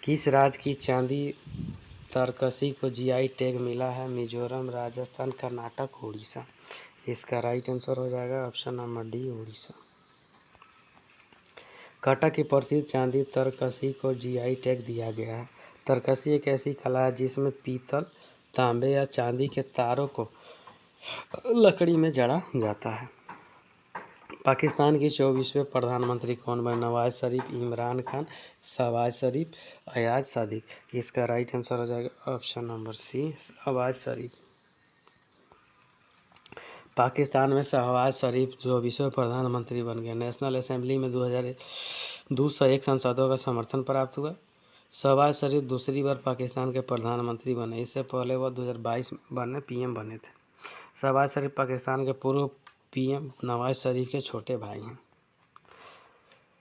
किस राज्य की चांदी तरकसी को जीआई टैग मिला है? मिजोरम, राजस्थान, कर्नाटक, उड़ीसा। इसका राइट आंसर हो जाएगा option number D, Orissa. Cuttack की प्रसिद्ध चांदी तरकसी को जीआई टैग दिया गया है। तरकसी एक ऐसी कला है जिसमें पीतल, तांबे या चांदी के तारों को लकड़ी में जड़ा जाता है। पाकिस्तान की 24वें प्रधानमंत्री कौन बने? नवाज शरीफ, इमरान खान, शहबाज शरीफ, अयाज सादिक। इसका राइट आंसर हो जाएगा ऑप्शन नंबर सी, शहबाज शरीफ। पाकिस्तान में शहबाज शरीफ 24वें प्रधानमंत्री बन गए। नेशनल असेंबली में 201 सांसदों का समर्थन प्राप्त हुआ। शहबाज शरीफ दूसरी बार पाकिस्तान के प्रधानमंत्री बने। इससे पहले वह 2022 में पीएम बने थे। शहबाज शरीफ पाकिस्तान के पूर्व पीएम नवाज शरीफ के छोटे भाई हैं।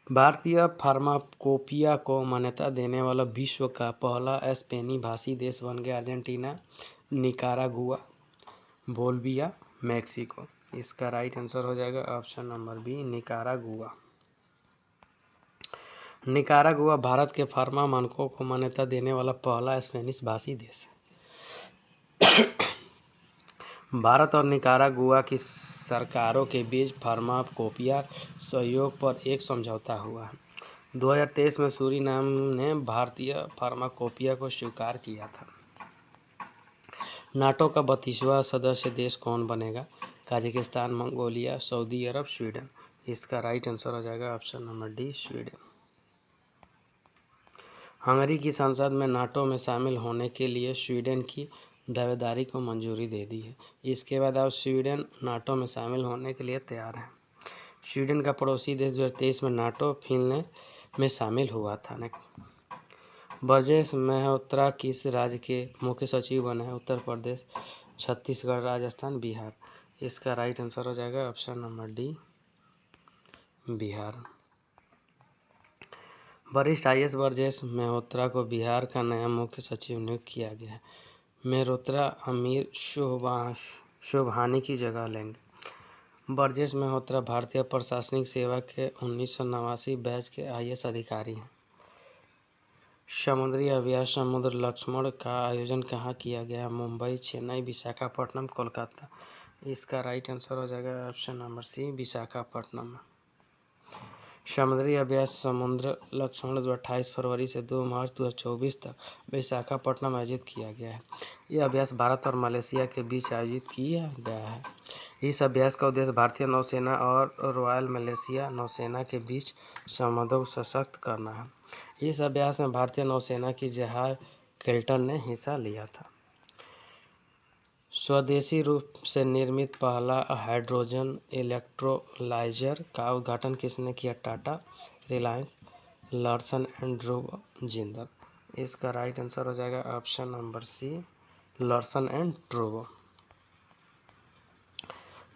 भारतीय फार्माकोपिया को मान्यता देने वाला विश्व का पहला स्पेनी भाषी देश बन गया। Argentina, Nicaragua, Bolivia, Mexico. इसका राइट आंसर हो जाएगा option number B, Nicaragua. Nicaragua Bharat के फार्मा मानकों को मान्यता देने वाला पहला स्पेनिश भाषी देश है। भारत और निकारागुआ की सरकारों के बीच फार्माकोपिया सहयोग पर एक समझौता हुआ है। 2023 में सूरीनाम ने भारतीय फार्माकोपिया को स्वीकार किया था। नाटो का 32वां सदस्य देश कौन बनेगा? कजाकिस्तान, मंगोलिया, सऊदी अरब, स्वीडन। इसका राइट आंसर हो जाएगा option number D, Sweden. Hungary की संसद में नाटो में शामिल होने के लिए स्वीडन की दावेदारी को मंजूरी दे दी है। इसके बाद अब स्वीडन नाटो में शामिल होने के लिए तैयार है। स्वीडन का पड़ोसी देश 2023 में नाटो फिनलैंड में शामिल हुआ था। ब्रजेश मेहरोत्रा किस राज्य के मुख्य सचिव बने हैं? उत्तर प्रदेश, छत्तीसगढ़, राजस्थान, बिहार। इसका राइट आंसर हो जाएगा ऑप्शन नंबर डी, बिहार। वरिष्ठ आईएएस ब्रजेश मेहरोत्रा को बिहार का नया मुख्य सचिव नियुक्त किया गया है। मेहरोत्रा अमीर शोभानी की जगह लेंगे। ब्रजेश मेहरोत्रा भारतीय प्रशासनिक सेवा के 1989 बैच के आईएएस अधिकारी हैं। समुद्री अभ्यास समुद्र लक्ष्मण का आयोजन कहाँ किया गया? मुंबई, चेन्नई, विशाखापट्टनम, कोलकाता। इसका राइट आंसर हो जाएगा ऑप्शन नंबर सी, विशाखापट्टनम। समुद्री अभ्यास समुद्र लक्ष्मण 28 फरवरी से 2 मार्च 2024 तक विशाखापट्टनम आयोजित किया गया है। यह अभ्यास भारत और मलेशिया के बीच आयोजित किया गया है। इस अभ्यास का उद्देश्य भारतीय नौसेना और रॉयल मलेशिया नौसेना के बीच संबंधों को सशक्त करना है। इस अभ्यास में भारतीय नौसेना की जहाज केल्टन ने हिस्सा लिया था। स्वदेशी रूप से निर्मित पहला हाइड्रोजन इलेक्ट्रोलाइजर का उद्घाटन किसने किया? Tata, Reliance, Larsen and Toubro, Jindal. इसका राइट आंसर हो जाएगा option number C, Larsen and Toubro.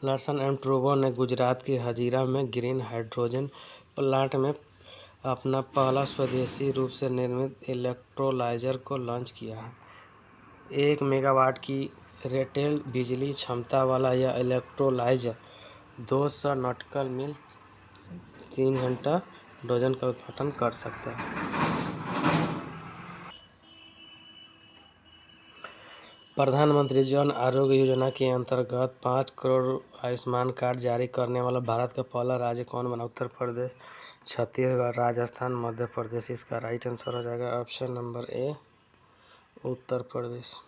Larsen and Toubro ने गुजरात के हजीरा में ग्रीन हाइड्रोजन प्लांट में अपना पहला स्वदेशी रूप से निर्मित इलेक्ट्रोलाइजर को लॉन्च किया है। 1 मेगावाट की रेटेल बिजली क्षमता वाला यह इलेक्ट्रोलाइजर 200 नॉटिकल मील 3 घंटा डोजन का उत्पादन कर सकता है। प्रधानमंत्री जन आरोग्य योजना के अंतर्गत 5 करोड़ आयुष्मान कार्ड जारी करने वाला भारत का पहला राज्य कौन बना? उत्तर प्रदेश, छत्तीसगढ़, राजस्थान, मध्य प्रदेश। इसका राइट आंसर हो जाएगा ऑप्शन नंबर ए, उत्तर प्रदेश।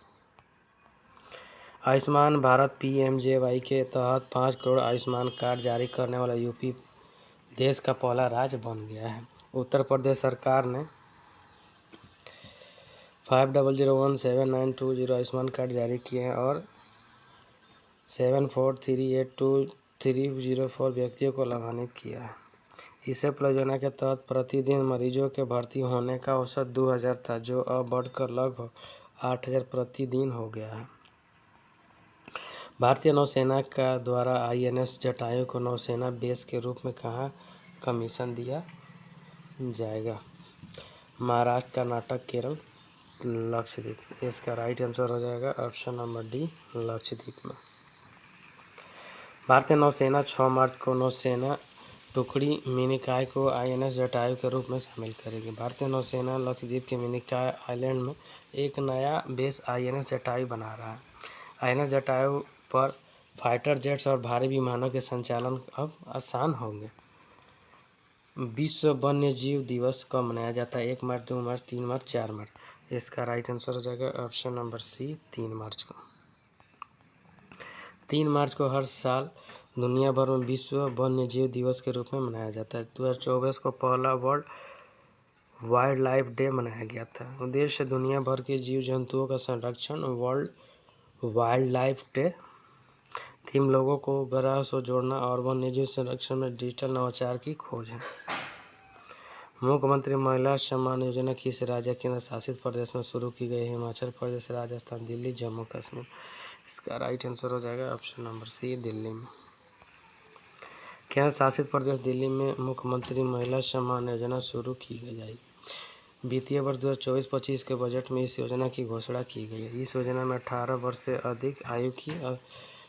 आयुष्मान भारत PMJY के तहत 5 करोड़ आयुष्मान कार्ड जारी करने वाला यूपी देश का पहला राज्य बन गया है। उत्तर प्रदेश सरकार ने 50017920 आयुष्मान कार्ड जारी किए हैं और 74382304 व्यक्तियों को लाभान्वित किया है। इसे परियोजना के तहत प्रतिदिन मरीजों के भर्ती होने का औसत 2000 था, जो अब बढ़कर लगभग 8000 प्रतिदिन हो गया है। भारतीय नौसेना का द्वारा INS जटायु को नौसेना बेस के रूप में कहाँ कमीशन दिया जाएगा? महाराष्ट्र, कर्नाटक, केरल, लक्षद्वीप। इसका राइट आंसर हो जाएगा ऑप्शन नंबर डी, लक्षद्वीप में। भारतीय नौसेना 6 मार्च को नौसेना टुकड़ी मिनिकॉय को INS जटायु के रूप में शामिल करेगी। भारतीय नौसेना लक्षद्वीप के मिनिकॉय आइलैंड में एक नया बेस INS जटायु बना रहा है। INS जटायु पर फाइटर जेट्स और भारी विमानों के संचालन अब आसान होंगे। विश्व वन्य जीव दिवस कब मनाया जाता है? 1 मार्च, 2 मार्च, 3 मार्च, 4 मार्च। इसका राइट आंसर हो जाएगा ऑप्शन नंबर सी, 3 मार्च को। 3 मार्च को हर साल दुनिया भर में विश्व वन्य जीव दिवस के रूप में मनाया जाता है। 2024 को पहला वर्ल्ड वाइल्ड लाइफ डे मनाया गया था। उद्देश्य दुनिया भर के जीव जंतुओं का संरक्षण। World wild life day theme लोगों को ग्रह से जोड़ना और वन्यजीव संरक्षण में डिजिटल नवाचार की खोज है। मुख्यमंत्री महिला सम्मान योजना किस राज्य केंद्र शासित प्रदेश में शुरू की गई? हिमाचल प्रदेश, राजस्थान, दिल्ली, जम्मू कश्मीर। इसका राइट आंसर हो जाएगा ऑप्शन नंबर सी, दिल्ली में। केंद्र शासित प्रदेश दिल्ली में मुख्यमंत्री महिला सम्मान योजना शुरू की जाएगी। वित्तीय वर्ष 2024-25 के बजट में इस योजना की घोषणा की गई है। इस योजना में 18 वर्ष से अधिक आयु की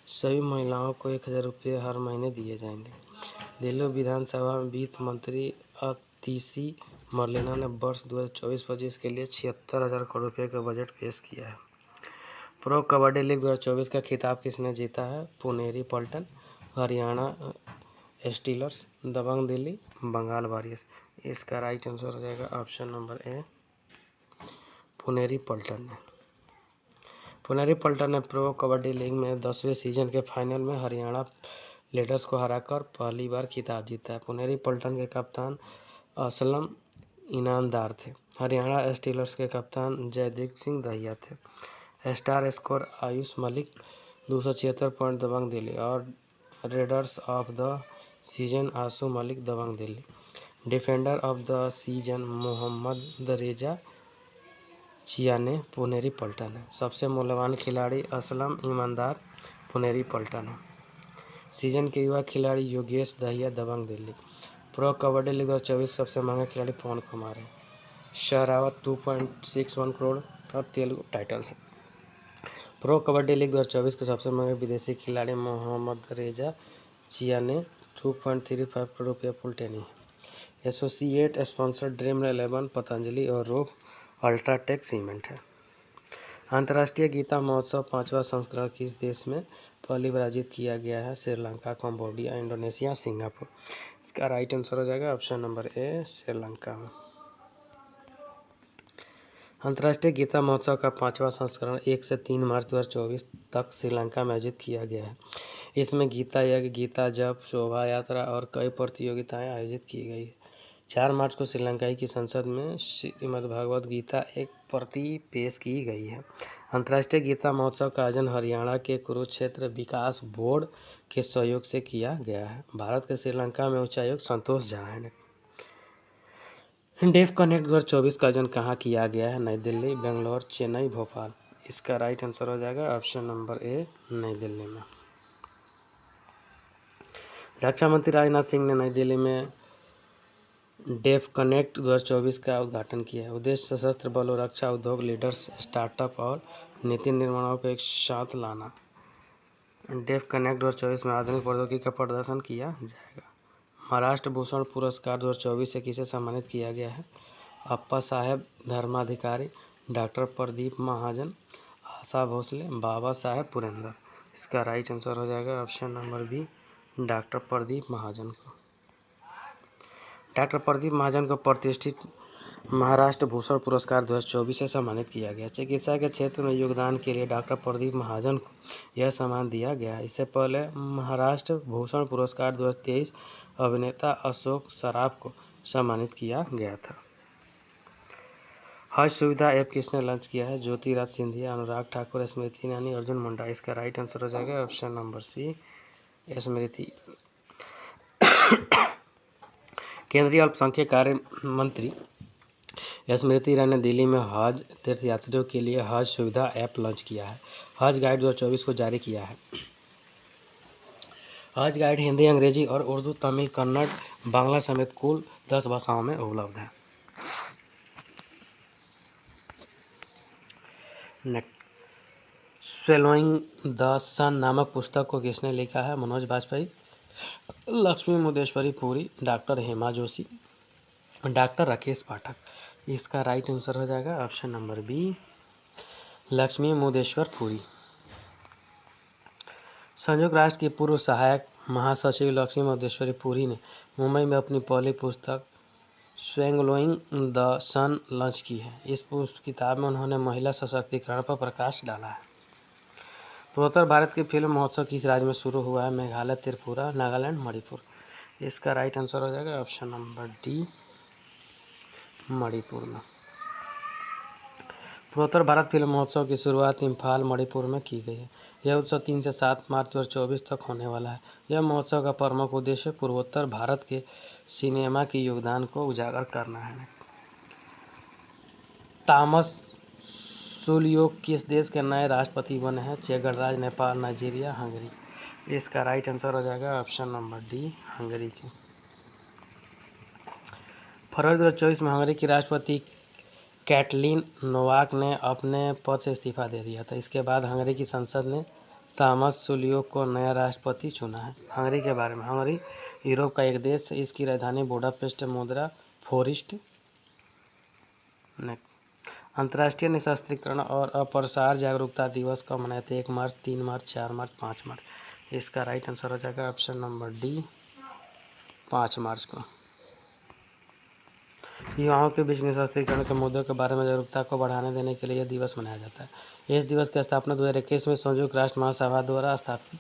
सभी महिलाओं को 1000 रुपये हर महीने दिए जाएंगे। दिल्ली विधानसभा में वित्त मंत्री अतिशी मरलेना ने वर्ष 2024-25 के लिए 76,000 करोड़ रुपये का बजट पेश किया है। प्रो कबड्डी लीग 2024 का खिताब किसने जीता है? पुनेरी पल्टन, हरियाणा स्टीलर्स, दबंग दिल्ली, बंगाल वॉरियर्स। इसका राइट आंसर हो जाएगा ऑप्शन नंबर ए, पुनेरी पल्टन ने। पुनेरी पल्टन ने प्रो कबड्डी लीग में 10वें सीजन के फाइनल में हरियाणा लेडर्स को हराकर पहली बार खिताब जीता है। पुनेरी पल्टन के कप्तान असलम इनामदार थे। हरियाणा स्टीलर्स के कप्तान जयदीप सिंह दहिया थे। Star score Ayush Malik 276 point, Dabang Delhi. और raiders of the season Ashu Malik, Dabang Delhi. Defender of the season Mohammad Reza Chiyaneh, Puneri पल्टन है। सबसे मूल्यवान खिलाड़ी असलम ईमानदार, पुनेरी पल्टन है। सीजन के युवा खिलाड़ी योगेश दहिया, दबंग दिल्ली। प्रो कबड्डी लीग 2024 सबसे महंगे खिलाड़ी पवन कुमार है। शहरावत 2.61 करोड़ और Telugu titles. Pro kabaddi league 2024 के सबसे महंगे विदेशी खिलाड़ी मोहम्मद रेजा चियाने 2.35 करोड़ रुपये फुल टेनी है। एसोसिएट स्पॉन्सर ड्रीम 11, पतंजलि और रूफ अल्ट्राटेक सीमेंट है। अंतर्राष्ट्रीय गीता महोत्सव 5वां संस्करण किस देश में पहली बार आयोजित किया गया है? Sri Lanka, Cambodia, Indonesia, Singapore. इसका राइट आंसर हो जाएगा ऑप्शन नंबर ए, श्रीलंका में। अंतर्राष्ट्रीय गीता महोत्सव का 5वां संस्करण 1 से 3 मार्च 2024 तक श्रीलंका में आयोजित किया गया है। इसमें गीता यज्ञ, गीता जप, शोभा यात्रा और कई प्रतियोगिताएं आयोजित की गई है। 4 मार्च को श्रीलंकाई की संसद में श्रीमद्भागवत गीता एक प्रति पेश की गई है। अंतर्राष्ट्रीय गीता महोत्सव का आयोजन हरियाणा के कुरुक्षेत्र विकास बोर्ड के सहयोग से किया गया है। भारत के श्रीलंका में उच्चायुक्त संतोष झा है। डेफ कनेक्ट 2024 का आयोजन कहाँ किया गया है? नई दिल्ली, बेंगलोर, चेन्नई, भोपाल। इसका राइट आंसर हो जाएगा ऑप्शन नंबर ए, नई दिल्ली में। रक्षा मंत्री राजनाथ सिंह ने नई दिल्ली में डेफ कनेक्ट 2024 का उद्घाटन किया है। उद्देश्य सशस्त्र बलों, रक्षा उद्योग, लीडर्स, स्टार्टअप और नीति निर्माणों को एक साथ लाना। डेफ कनेक्ट 2024 में आधुनिक प्रौद्योगिकी का प्रदर्शन किया जाएगा। महाराष्ट्र भूषण पुरस्कार 2024 से किसे सम्मानित किया गया है? अप्पा साहेब धर्माधिकारी, डॉक्टर प्रदीप महाजन, आशा भोसले, बाबा साहेब पुरंदर। इसका राइट आंसर हो जाएगा option number B, doctor Pradeep Mahajan को। डॉक्टर प्रदीप महाजन को प्रतिष्ठित महाराष्ट्र भूषण पुरस्कार 2024 से सम्मानित किया गया। चिकित्सा के क्षेत्र में योगदान के लिए डॉक्टर प्रदीप महाजन को यह सम्मान दिया गया। इससे पहले महाराष्ट्र भूषण पुरस्कार 2023 अभिनेता अशोक सराफ को सम्मानित किया गया था। हज सुविधा ऐप किसने लॉन्च किया है? ज्योतिराज सिंधिया, अनुराग ठाकुर, स्मृति ईरानी, अर्जुन मुंडा। इसका राइट आंसर हो जाएगा ऑप्शन नंबर सी, स्मृति। केंद्रीय अल्पसंख्यक कार्य मंत्री स्मृति ईरानी ने दिल्ली में हज तीर्थयात्रियों के लिए हज सुविधा ऐप लॉन्च किया है। हज गाइड 2024 को जारी किया है। हज गाइड हिंदी, अंग्रेजी और उर्दू, तमिल, कन्नड़, बांग्ला समेत कुल 10 भाषाओं में उपलब्ध है। नेक्स्ट, स्वैलोइंग द सन नामक पुस्तक को किसने लिखा है? Manoj Bajpayee, Lakshmi Mudeshwari Puri, doctor Hema Joshi, doctor Rakesh Pathak. इसका राइट आंसर हो जाएगा option number B, Lakshmi Mudeshwar Puri. संयुक्त राष्ट्र की पूर्व सहायक महासचिव लक्ष्मी मुदेश्वरी पुरी ने मुंबई में अपनी पहली पुस्तक स्वैलोइंग द सन लॉन्च की है। इस किताब में उन्होंने महिला सशक्तिकरण पर प्रकाश डाला है। पूर्वोत्तर भारत के फिल्म महोत्सव किस राज्य में शुरू हुआ है? मेघालय, त्रिपुरा, नागालैंड, मणिपुर। इसका राइट आंसर हो जाएगा ऑप्शन नंबर डी, मणिपुर में। पूर्वोत्तर भारत फिल्म महोत्सव की शुरुआत इम्फाल, मणिपुर में की गई है। यह उत्सव 3 से 7 मार्च 2024 तक होने वाला है। यह महोत्सव का प्रमुख उद्देश्य पूर्वोत्तर भारत के सिनेमा के योगदान को उजागर करना है। तामस सुलियोक किस देश के नए राष्ट्रपति बने हैं? चेक गणराज्य, नेपाल, नाइजीरिया, हंगरी। इसका राइट आंसर हो जाएगा ऑप्शन नंबर डी, हंगरी की। फरवरी 2024 में हंगरी की राष्ट्रपति कैटलीन नोवाक ने अपने पद से इस्तीफा दे दिया था। इसके बाद हंगरी की संसद ने तामस सुलियोक को नया राष्ट्रपति चुना है। हंगरी के बारे में, हंगरी यूरोप का एक देश है। इसकी राजधानी बुडापेस्ट, मुद्रा फोरिस्ट। अंतर्राष्ट्रीय निशस्त्रीकरण और अप्रसार जागरूकता दिवस कब मनाते हैं? 1 मार्च, 3 मार्च, 4 मार्च, 5 मार्च। इसका राइट आंसर हो जाएगा ऑप्शन नंबर डी, 5 मार्च को। युवाओं के बीच निशस्त्रीकरण के मुद्दों के बारे में जागरूकता को बढ़ाने देने के लिए यह दिवस मनाया जाता है। इस दिवस की स्थापना 2021 में संयुक्त राष्ट्र महासभा द्वारा स्थापित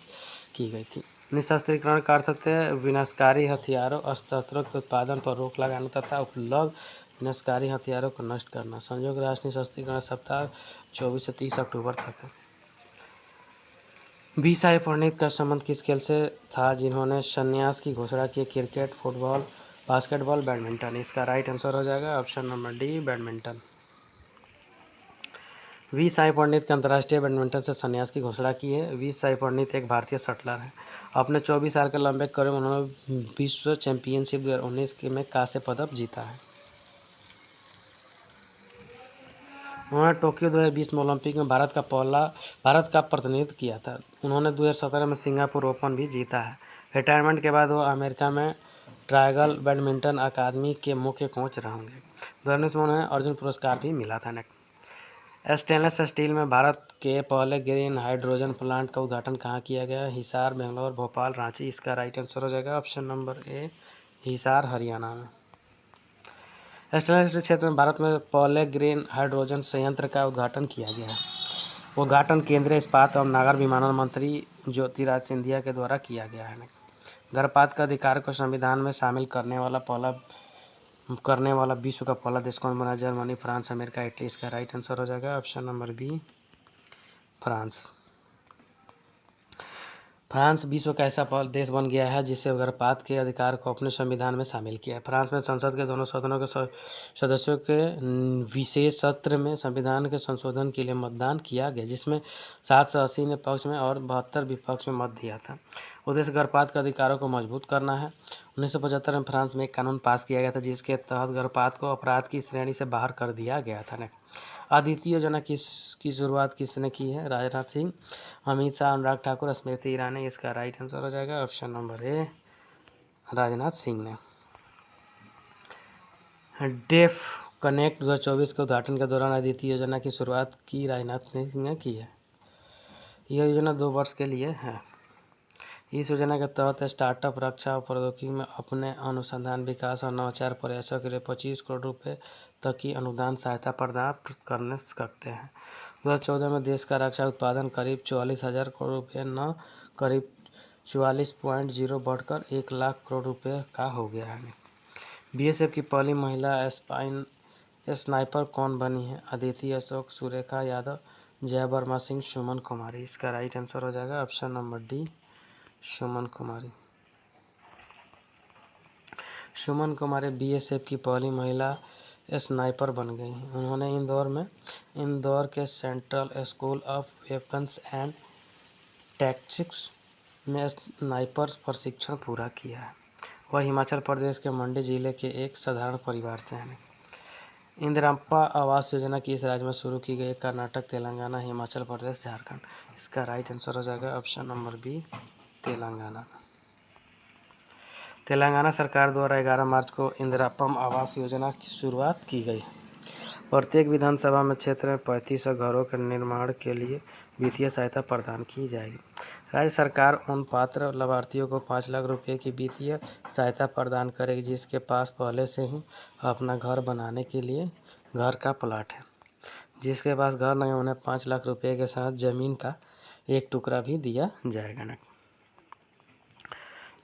की गई थी। निशस्त्रीकरण का अर्थ है विनाशकारी हथियारों, शस्त्रों के उत्पादन पर रोक लगाना तथा उपलब्ध विनाशकारी हथियारों को नष्ट करना। संयुक्त राष्ट्र निशस्त्रीकरण सप्ताह 24 से 30 अक्टूबर तक है। बी साई प्रणीत का संबंध किस खेल से था जिन्होंने संन्यास की घोषणा की? Cricket, football, basketball, badminton. इसका राइट आंसर हो जाएगा option number D, badminton. V Sai Praneeth के अंतर्राष्ट्रीय बैडमिंटन से संन्यास की घोषणा की है। वी साई प्रणीत एक भारतीय शटलर है। अपने 24 साल के लंबे करियर में उन्होंने विश्व चैंपियनशिप 2019 में कांस्य पदक जीता है। उन्होंने टोक्यो 2020 में ओलंपिक में भारत का प्रतिनिधित्व किया था। उन्होंने 2017 में सिंगापुर ओपन भी जीता है। रिटायरमेंट के बाद वो अमेरिका में ट्राइगल बैडमिंटन अकादमी के मुख्य कोच रहेंगे। 2019 में उन्हें अर्जुन पुरस्कार भी मिला था। स्टेनलेस स्टील में भारत के पहले ग्रीन हाइड्रोजन प्लांट का उद्घाटन कहाँ किया गया? हिसार, बेंगलोर, भोपाल, रांची। इसका राइट आंसर हो जाएगा option number A, Hisar, Haryana में। स्टेनलेस स्टील क्षेत्र में भारत में पहले ग्रीन हाइड्रोजन संयंत्र का उद्घाटन किया गया है। उद्घाटन केंद्रीय इस्पात एवं नागर विमानन मंत्री ज्योतिराज सिंधिया के द्वारा किया गया है। गर्भपात का अधिकार को संविधान में शामिल करने वाला पहला करने वाला विश्व का पहला देश कौन बना? Germany, France, America, Italy. इसका राइट आंसर हो जाएगा option number B, France. France विश्व का ऐसा देश बन गया है जिससे गर्भपात के अधिकार को अपने संविधान में शामिल किया है। फ्रांस में संसद के दोनों सदनों के सदस्यों के विशेष सत्र में संविधान के संशोधन के लिए मतदान किया गया, जिसमें 780 ने पक्ष में और 72 विपक्ष में मत दिया था। उद्देश्य गर्भपात के अधिकारों को मजबूत करना है। 1975 में फ्रांस में एक कानून पास किया गया था जिसके तहत गर्भपात को अपराध की श्रेणी से बाहर कर दिया गया था। अदिति योजना की शुरुआत किसने की है? राजनाथ सिंह, अमित शाह, अनुराग ठाकुर, स्मृति ईरानी। इसका राइट आंसर हो जाएगा option number A, Rajnath Singh ने। डेफ कनेक्ट 2024 के उद्घाटन के दौरान अदिति योजना की शुरुआत की राजनाथ सिंह ने की है। यह योजना 2 वर्ष के लिए है। इस योजना के तहत स्टार्टअप, रक्षा और प्रौद्योगिकी में अपने अनुसंधान, विकास और नवाचार प्रयासों के लिए 25 करोड़ रुपए तक की अनुदान सहायता प्रदान कर सकते हैं। 2014 में देश का रक्षा उत्पादन करीब 44,000 करोड़ रुपये न करीब 44.0 बढ़कर 1 लाख करोड़ रुपये का हो गया है। बीएसएफ की पहली महिला स्नाइपर कौन बनी है? अदिति, अशोक, सुरेखा यादव, जय वर्मा सिंह, सुमन कुमारी। इसका राइट आंसर हो जाएगा ऑप्शन नंबर डी, सुमन कुमारी। सुमन कुमारी बीएसएफ की पहली महिला स्नाइपर बन गई हैं। उन्होंने इंदौर के central school of weapons and tactics में स्नाइपर प्रशिक्षण पूरा किया है। वह हिमाचल प्रदेश के मंडी जिले के एक साधारण परिवार से हैं। इंदिरप्पा आवास योजना किस राज्य में शुरू की गई? कर्नाटक, तेलंगाना, हिमाचल प्रदेश, झारखंड। इसका राइट आंसर हो जाएगा option number B, Telangana. Telangana सरकार द्वारा 11 मार्च को इंदिरप्पा आवास योजना की शुरुआत की गई। प्रत्येक विधानसभा में क्षेत्र में 3500 घरों के निर्माण के लिए वित्तीय सहायता प्रदान की जाएगी। राज्य सरकार उन पात्र लाभार्थियों को 5 लाख रुपए की वित्तीय सहायता प्रदान करेगी जिसके पास पहले से ही अपना घर बनाने के लिए घर का प्लाट है। जिसके पास घर नहीं, उन्हें 5 लाख रुपए के साथ जमीन का एक टुकड़ा भी दिया जाएगा।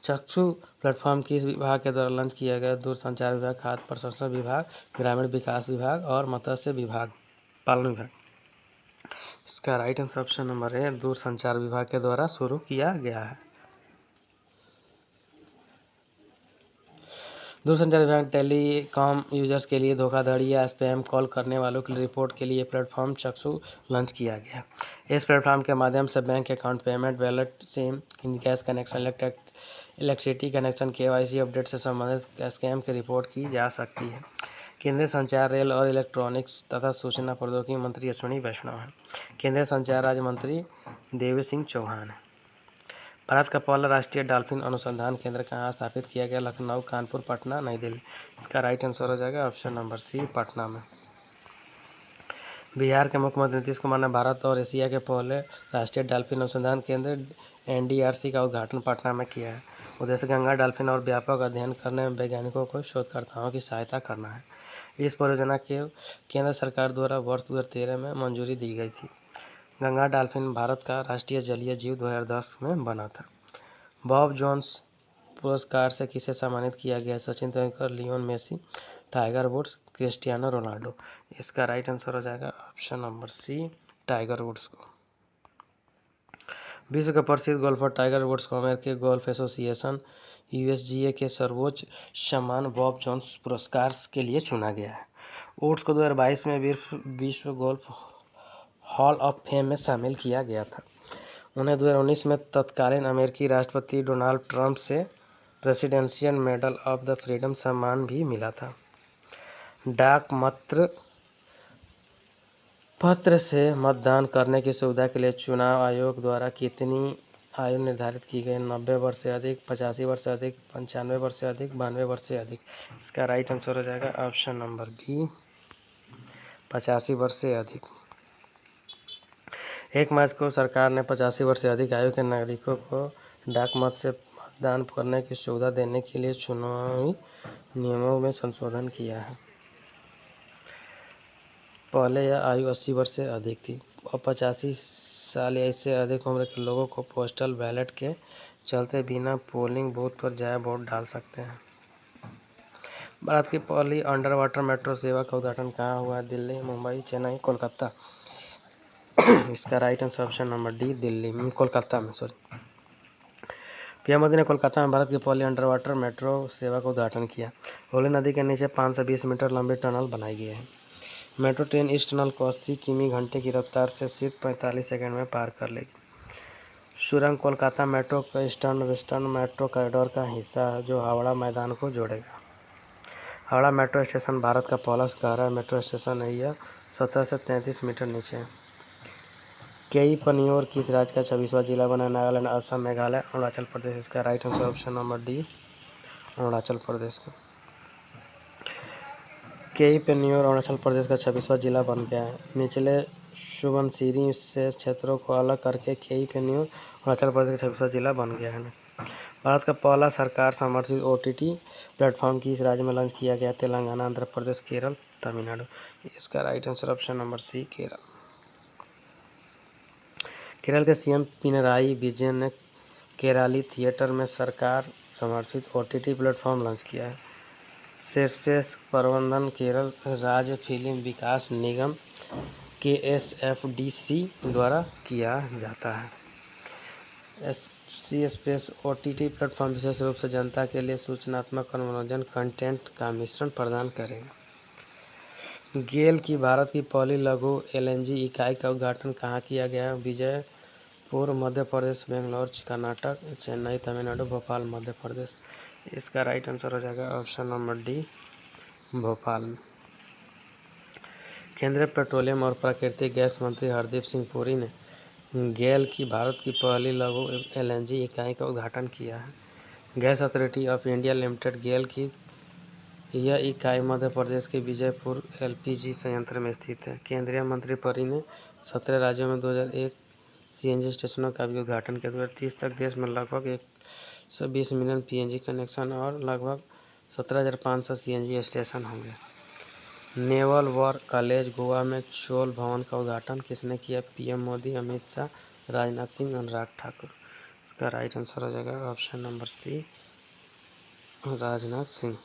चक्षु प्लेटफॉर्म किस विभाग के द्वारा लॉन्च किया गया? दूरसंचार विभाग, खाद्य प्रसंस्करण विभाग, ग्रामीण विकास विभाग और मत्स्य विभाग, पालन विभाग। इसका राइट आंसर ऑप्शन नंबर है, दूरसंचार विभाग के द्वारा शुरू किया गया है। दूरसंचार विभाग टेलीकॉम यूजर्स के लिए धोखाधड़ी या स्पैम कॉल करने वालों की रिपोर्ट के लिए प्लेटफॉर्म चक्षु लॉन्च किया गया। इस प्लेटफॉर्म के माध्यम से bank account, payment, wallet, SIM, gas connection, electricity connection, KYC update से संबंधित स्कैम की रिपोर्ट की जा सकती है। केंद्रीय संचार, रेल और इलेक्ट्रॉनिक्स तथा सूचना प्रौद्योगिकी मंत्री अश्विनी वैष्णव हैं। केंद्रीय संचार राज्य मंत्री देवेंद्र सिंह चौहान हैं। भारत का पहला राष्ट्रीय डॉल्फिन अनुसंधान केंद्र कहाँ स्थापित किया गया? लखनऊ, कानपुर, पटना, नई दिल्ली। इसका राइट आंसर हो जाएगा ऑप्शन नंबर सी, पटना में। बिहार के मुख्यमंत्री नीतीश कुमार ने भारत और एशिया के पहले राष्ट्रीय डॉल्फिन अनुसंधान केंद्र एनडीआरसी का उद्घाटन पटना में किया है। उद्देश्य गंगा डॉल्फिन और व्यापक अध्ययन करने में वैज्ञानिकों को शोधकर्ताओं की सहायता करना है। इस परियोजना के केंद्र सरकार द्वारा वर्ष 2013 में मंजूरी दी गई थी। गंगा डॉल्फिन भारत का राष्ट्रीय जलीय जीव 2010 में बना था। बॉब जोन्स पुरस्कार से किसे सम्मानित किया गया? Sachin Tendulkar, Lionel Messi, Tiger Woods, Cristiano Ronaldo. इसका राइट आंसर हो जाएगा option number C, Tiger Woods को। विश्व के प्रसिद्ध गोल्फर टाइगर वुड्स को अमेरिकी गोल्फ एसोसिएशन यूएसजीए के सर्वोच्च सम्मान बॉब जोन्स पुरस्कार के लिए चुना गया है। वुड्स को 2022 में विश्व गोल्फ हॉल ऑफ फेम में शामिल किया गया था। उन्हें 2019 में तत्कालीन अमेरिकी राष्ट्रपति डोनाल्ड ट्रंप से presidential medal of the freedom सम्मान भी मिला था। डाक पत्र से मतदान करने की सुविधा के लिए चुनाव आयोग द्वारा कितनी आयु निर्धारित की गई? 90 वर्ष से अधिक, 85 वर्ष से अधिक, 95 वर्ष से अधिक, 92 वर्ष से अधिक। इसका राइट आंसर हो जाएगा ऑप्शन नंबर बी, 85 वर्ष से अधिक। 1 मार्च को सरकार ने 85 वर्ष से अधिक आयु के नागरिकों को डाक मत से मतदान करने की सुविधा देने के लिए चुनावी नियमों में संशोधन किया है। पहले यह आयु 80 वर्ष से अधिक थी और 85 साल या इससे अधिक उम्र के लोगों को पोस्टल बैलेट के चलते बिना पोलिंग बूथ पर जाए वोट डाल सकते हैं। भारत की पहली अंडर वाटर मेट्रो सेवा का उद्घाटन कहाँ हुआ है? दिल्ली, मुंबई, चेन्नई, कोलकाता। इसका right answer option number D, Delhi में, कोलकाता में, सॉरी। पीएम मोदी ने कोलकाता में भारत की पहली अंडर वाटर मेट्रो सेवा का उद्घाटन किया। होली नदी के नीचे 520 मीटर लंबी टनल बनाई गई है। मेट्रो ट्रेन इस टनल को 80 किमी घंटे की रफ्तार से सिर्फ 45 सेकंड में पार कर लेगी। सुरंग कोलकाता मेट्रो का ईस्टर्न वेस्टर्न मेट्रो कॉरिडोर का हिस्सा है जो हावड़ा मैदान को जोड़ेगा। हावड़ा मेट्रो स्टेशन भारत का पहला गहरा मेट्रो स्टेशन है। यह 17 से 33 मीटर नीचे है। केई पनियोर किस राज्य का 26वां जिला बना? नागालैंड, असम, मेघालय, अरुणाचल प्रदेश। इसका right answer option number D, Arunachal Pradesh का। केई पनियोर अरुणाचल प्रदेश का 26वां जिला बन गया है। निचले सुबनसिरी से क्षेत्रों को अलग करके केई पनियोर अरुणाचल प्रदेश का 26वां जिला बन गया है। भारत का पहला सरकार समर्थित OTT प्लेटफॉर्म किस राज्य में लॉन्च किया गया? तेलंगाना, आंध्र प्रदेश, केरल, तमिलनाडु। इसका right answer option number C, Kerala. Kerala के CM पिनराई विजयन ने केराली थिएटर में सरकार समर्थित OTT प्लेटफॉर्म लॉन्च किया है। शेयरस्पेस प्रबंधन केरल राज्य फिल्म विकास निगम KSFDC द्वारा किया जाता है। शेयरस्पेस OTT प्लेटफॉर्म विशेष रूप से जनता के लिए सूचनात्मक और मनोरंजन कंटेंट का मिश्रण प्रदान करेगा। गेल की भारत की पहली लघु LNG इकाई का उद्घाटन कहाँ किया गया? विजयपुर मध्य प्रदेश, बेंगलोर कर्नाटक, चेन्नई तमिलनाडु, भोपाल मध्य प्रदेश। इसका राइट आंसर हो जाएगा ऑप्शन नंबर डी, भोपाल। केंद्रीय पेट्रोलियम और प्राकृतिक गैस मंत्री हरदीप सिंह पुरी ने गेल की भारत की पहली लघु LNG इकाई का उद्घाटन किया है। Gas authority of India limited GAIL की यह इकाई मध्य प्रदेश के विजयपुर LPG संयंत्र में स्थित है। केंद्रीय मंत्री परी ने 17 राज्यों में 2001 CNG स्टेशनों का भी उद्घाटन किया। 2030 तक देश में लगभग 120 मिलियन PNG कनेक्शन और लगभग 17,500 CNG स्टेशन होंगे। नेवल वॉर कॉलेज गोवा में चोल भवन का उद्घाटन किसने किया? PM मोदी, अमित शाह, राजनाथ सिंह, अनुराग ठाकुर। इसका राइट आंसर हो जाएगा option number C, Rajnath Singh.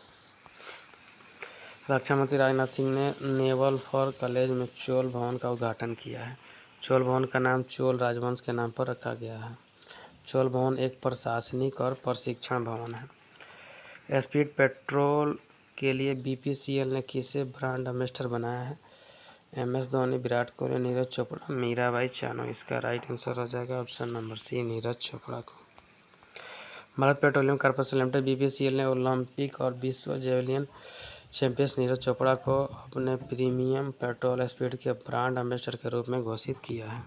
रक्षा मंत्री राजनाथ सिंह ने नेवल फॉर कॉलेज में चोल भवन का उद्घाटन किया है। चोल भवन का नाम चोल राजवंश के नाम पर रखा गया है। चोल भवन एक प्रशासनिक और प्रशिक्षण भवन है। स्पीड पेट्रोल के लिए BPCL ने किसे ब्रांड एम्बेसडर बनाया है? MS धोनी, विराट कोहली, नीरज चोपड़ा, मीराबाई चानू। इसका राइट आंसर हो जाएगा option number C, Neeraj Chopra को। Bharat petroleum corporation limited BPCL ने ओलंपिक और विश्व जेवलिन चैंपियन नीरज चोपड़ा को अपने प्रीमियम पेट्रोल स्पीड के ब्रांड एम्बेसडर के रूप में घोषित किया है।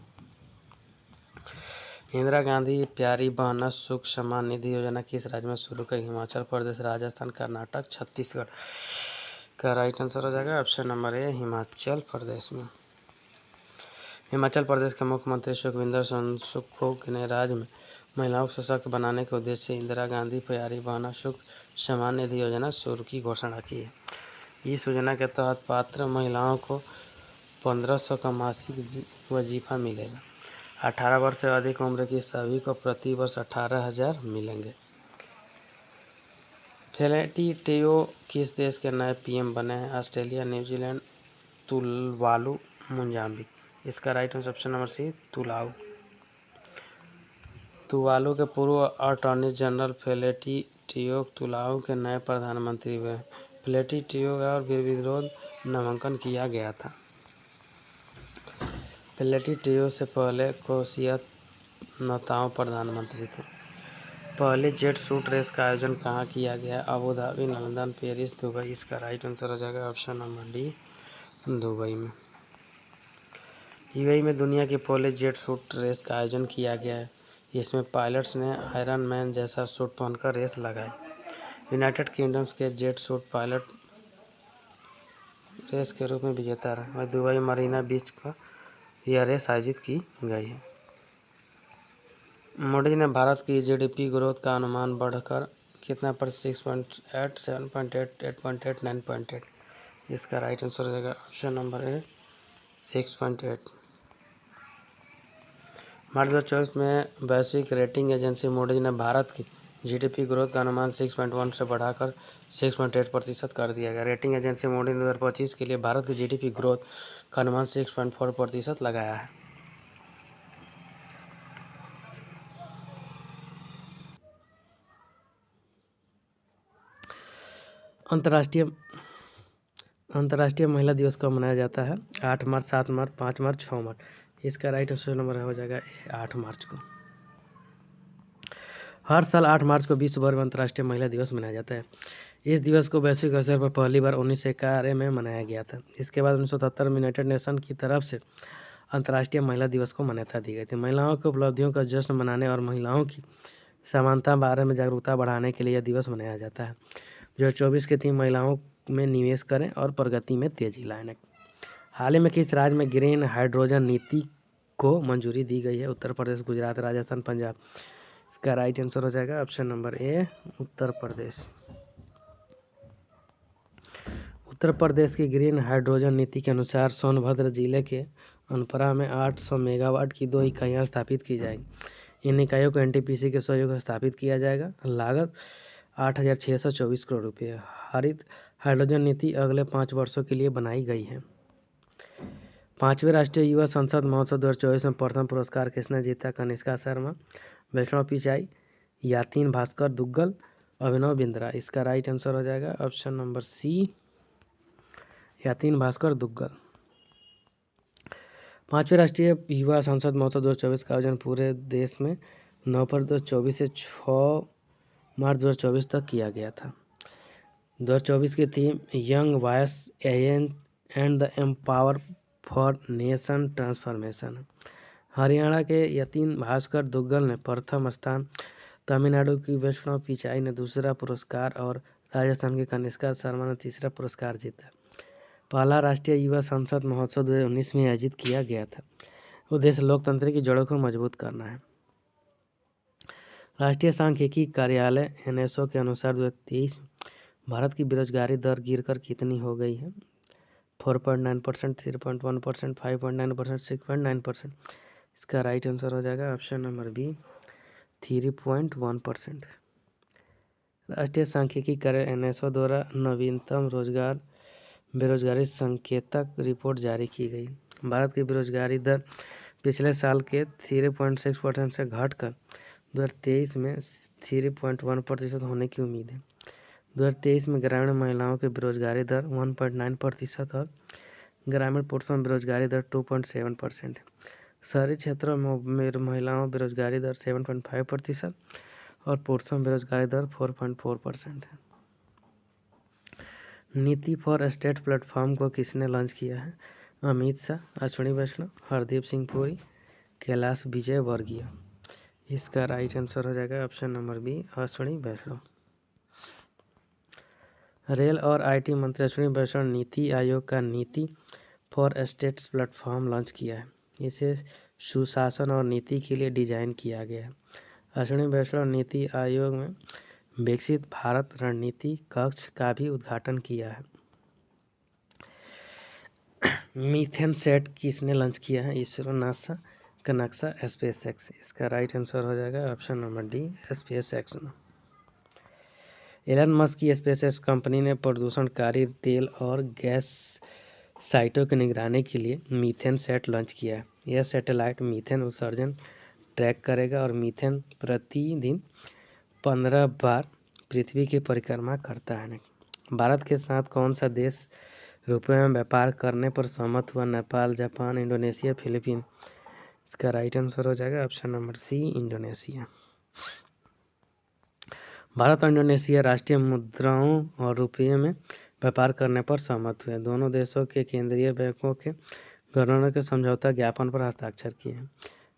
इंदिरा गांधी प्यारी बहना सुख सम्मान निधि योजना किस राज्य में शुरू की? हिमाचल प्रदेश, राजस्थान, कर्नाटक, छत्तीसगढ़। का राइट आंसर हो जाएगा ऑप्शन नंबर ए, हिमाचल प्रदेश में। हिमाचल प्रदेश के मुख्यमंत्री सुखविंदर सिंह सुक्खू ने राज्य में महिलाओं को सशक्त बनाने के उद्देश्य से इंदिरा गांधी प्यारी बहना सुख सम्मान निधि योजना शुरू की घोषणा की है। इस योजना के तहत पात्र महिलाओं को 1500 का मासिक वजीफा मिलेगा। 18 वर्ष से अधिक उम्र की सभी को प्रति वर्ष 18,000 मिलेंगे। फेलिसिटी टेयो किस देश के नए PM बने हैं? Australia, New Zealand, Tuvalu, Mozambique. इसका right answer option number C, Tuvalu के पूर्व attorney general Felicity Teo Tuvalu के नए प्रधानमंत्री हुए। फेलिसिटी टेयो और निर्विरोध नामांकन किया गया था। फेलिसिटी टेयो से पहले कोशिया नताओ प्रधानमंत्री थे। पहली जेट सूट रेस का आयोजन कहाँ किया गया? Abu Dhabi, London, Paris, Dubai. इसका राइट आंसर हो जाएगा ऑप्शन नंबर डी, दुबई में। UAE में दुनिया की पहली जेट सूट रेस का आयोजन किया गया है। इसमें पायलट्स ने आयरन मैन जैसा सूट पहनकर रेस लगाई। यूनाइटेड किंगडम्स के जेट सूट पायलट रेस के रूप में विजेता रहे। वह दुबई मरीना बीच पर यह रेस आयोजित की गई है। मोदी ने भारत की GDP ग्रोथ का अनुमान बढ़कर कितना पर? 6.8, 7.8, 8.8, 9.8। इसका राइट आंसर हो जाएगा ऑप्शन नंबर ए, 6.8। मार्च 2024 में वैश्विक रेटिंग एजेंसी मूडीज ने भारत की जीडीपी ग्रोथ का अनुमान 6.1 से बढ़ाकर 6.8% कर दिया गया। रेटिंग एजेंसी मूडी ने 2025 के लिए भारत की जीडीपी ग्रोथ का अनुमान 6.4% लगाया है। अंतर्राष्ट्रीय महिला दिवस कब मनाया जाता है? 8 मार्च, 7 मार्च, 5 मार्च, 6 मार्च। इसका राइट आंसर नंबर हो जाएगा 8 मार्च को। हर साल 8 मार्च को विश्व भर में अंतर्राष्ट्रीय महिला दिवस मनाया जाता है। इस दिवस को वैश्विक स्तर पर पहली बार 1991 में मनाया गया था। इसके बाद 1977 में यूनाइटेड नेशन की तरफ से अंतर्राष्ट्रीय महिला दिवस को मान्यता दी गई थी। महिलाओं की उपलब्धियों का जश्न मनाने और महिलाओं की समानता बारे में जागरूकता बढ़ाने के लिए यह दिवस मनाया जाता है। 2024 की थीम महिलाओं में निवेश करें और प्रगति में तेजी लाएं। हाल ही में किस राज्य में ग्रीन हाइड्रोजन नीति को मंजूरी दी गई है? उत्तर प्रदेश, गुजरात, राजस्थान, पंजाब। इसका राइट आंसर हो जाएगा ऑप्शन नंबर ए, उत्तर प्रदेश। उत्तर प्रदेश की ग्रीन हाइड्रोजन नीति के अनुसार सोनभद्र जिले के अनपरा में 800 मेगावाट की 2 इकाइयाँ स्थापित की जाएगी। इन इकाइयों को एनटीपीसी के सहयोग से स्थापित किया जाएगा। लागत 8,624 करोड़ रुपये। हरित हाइड्रोजन नीति अगले 5 वर्षों के लिए बनाई गई है। 5वें राष्ट्रीय युवा संसद महोत्सव 2024 में प्रथम पुरस्कार किसने जीता? कनिष्का शर्मा, वैष्णव पिचाई, यातीन भास्कर दुग्गल, अभिनव बिंद्रा। इसका राइट आंसर हो जाएगा option number C, Yatin Bhaskar Duggal. 5वें राष्ट्रीय युवा संसद महोत्सव 2024 का आयोजन पूरे देश में 9 फरवरी 2024 से 6 मार्च 2024 तक किया गया था। 2024 की theme young voice and the empower for nation transformation. Haryana के यतीन भास्कर दुग्गल ने प्रथम स्थान, तमिलनाडु की वैष्णव पिचाई ने दूसरा पुरस्कार और राजस्थान की कनिष्का शर्मा ने तीसरा पुरस्कार जीता। पहला राष्ट्रीय युवा संसद महोत्सव 2019 में आयोजित किया गया था। उद्देश्य लोकतंत्र की जड़ों को मजबूत करना है। राष्ट्रीय सांख्यिकी कार्यालय एनएसओ के अनुसार 2023 भारत की बेरोजगारी दर गिरकर कितनी हो गई है? 4.9%, 3.1%, 5.9%, 6.9%। इसका राइट आंसर हो जाएगा ऑप्शन नंबर बी, 3.1%। राष्ट्रीय सांख्यिकी कार्यालय एनएसओ द्वारा नवीनतम बेरोजगारी संकेतक रिपोर्ट जारी की गई। भारत की बेरोजगारी दर पिछले साल के 3.6% से घटकर 2023 में 3.1% होने की उम्मीद है। 2023 में ग्रामीण महिलाओं की बेरोजगारी दर 1.9% और ग्रामीण पुरुषों में बेरोजगारी दर 2.7% है। शहरी क्षेत्रों में महिलाओं बेरोजगारी दर 7.5% और पुरुषों में बेरोजगारी दर 4.4% है। नीति फॉर स्टेट प्लेटफॉर्म को किसने लॉन्च किया है? अमित शाह, अश्विनी वैष्णव, हरदीप सिंह पुरी, कैलाश विजयवर्गीय। इसका राइट आंसर हो जाएगा ऑप्शन नंबर बी, अश्विनी वैष्णव। रेल और आईटी मंत्री अश्विनी वैष्णव नीति आयोग का नीति फॉर स्टेट्स प्लेटफॉर्म लॉन्च किया है। इसे सुशासन और नीति के लिए डिजाइन किया गया है। अश्विनी वैष्णव नीति आयोग में विकसित भारत रणनीति कक्ष का भी उद्घाटन किया है। मीथेन सेट किसने लॉन्च किया है? ISRO, NASA, CNSA, SpaceX. इसका राइट आंसर हो जाएगा option number D, SpaceX. Elon Musk की स्पेस एक्स कंपनी ने प्रदूषणकारी तेल और गैस साइटों की निगरानी के लिए मीथेन सेट लॉन्च किया है। यह सैटेलाइट मीथेन उत्सर्जन ट्रैक करेगा और मीथेन प्रतिदिन 15 बार पृथ्वी की परिक्रमा करता है। भारत के साथ कौन सा देश रुपये में व्यापार करने पर सहमत हुआ? Nepal, Japan, Indonesia, Philippine. इसका राइट आंसर हो जाएगा option number C, Indonesia. Bharat और इंडोनेशिया राष्ट्रीय मुद्राओं और रुपये में व्यापार करने पर सहमत हुए। दोनों देशों के केंद्रीय बैंकों के गवर्नरों के समझौता ज्ञापन पर हस्ताक्षर किए हैं।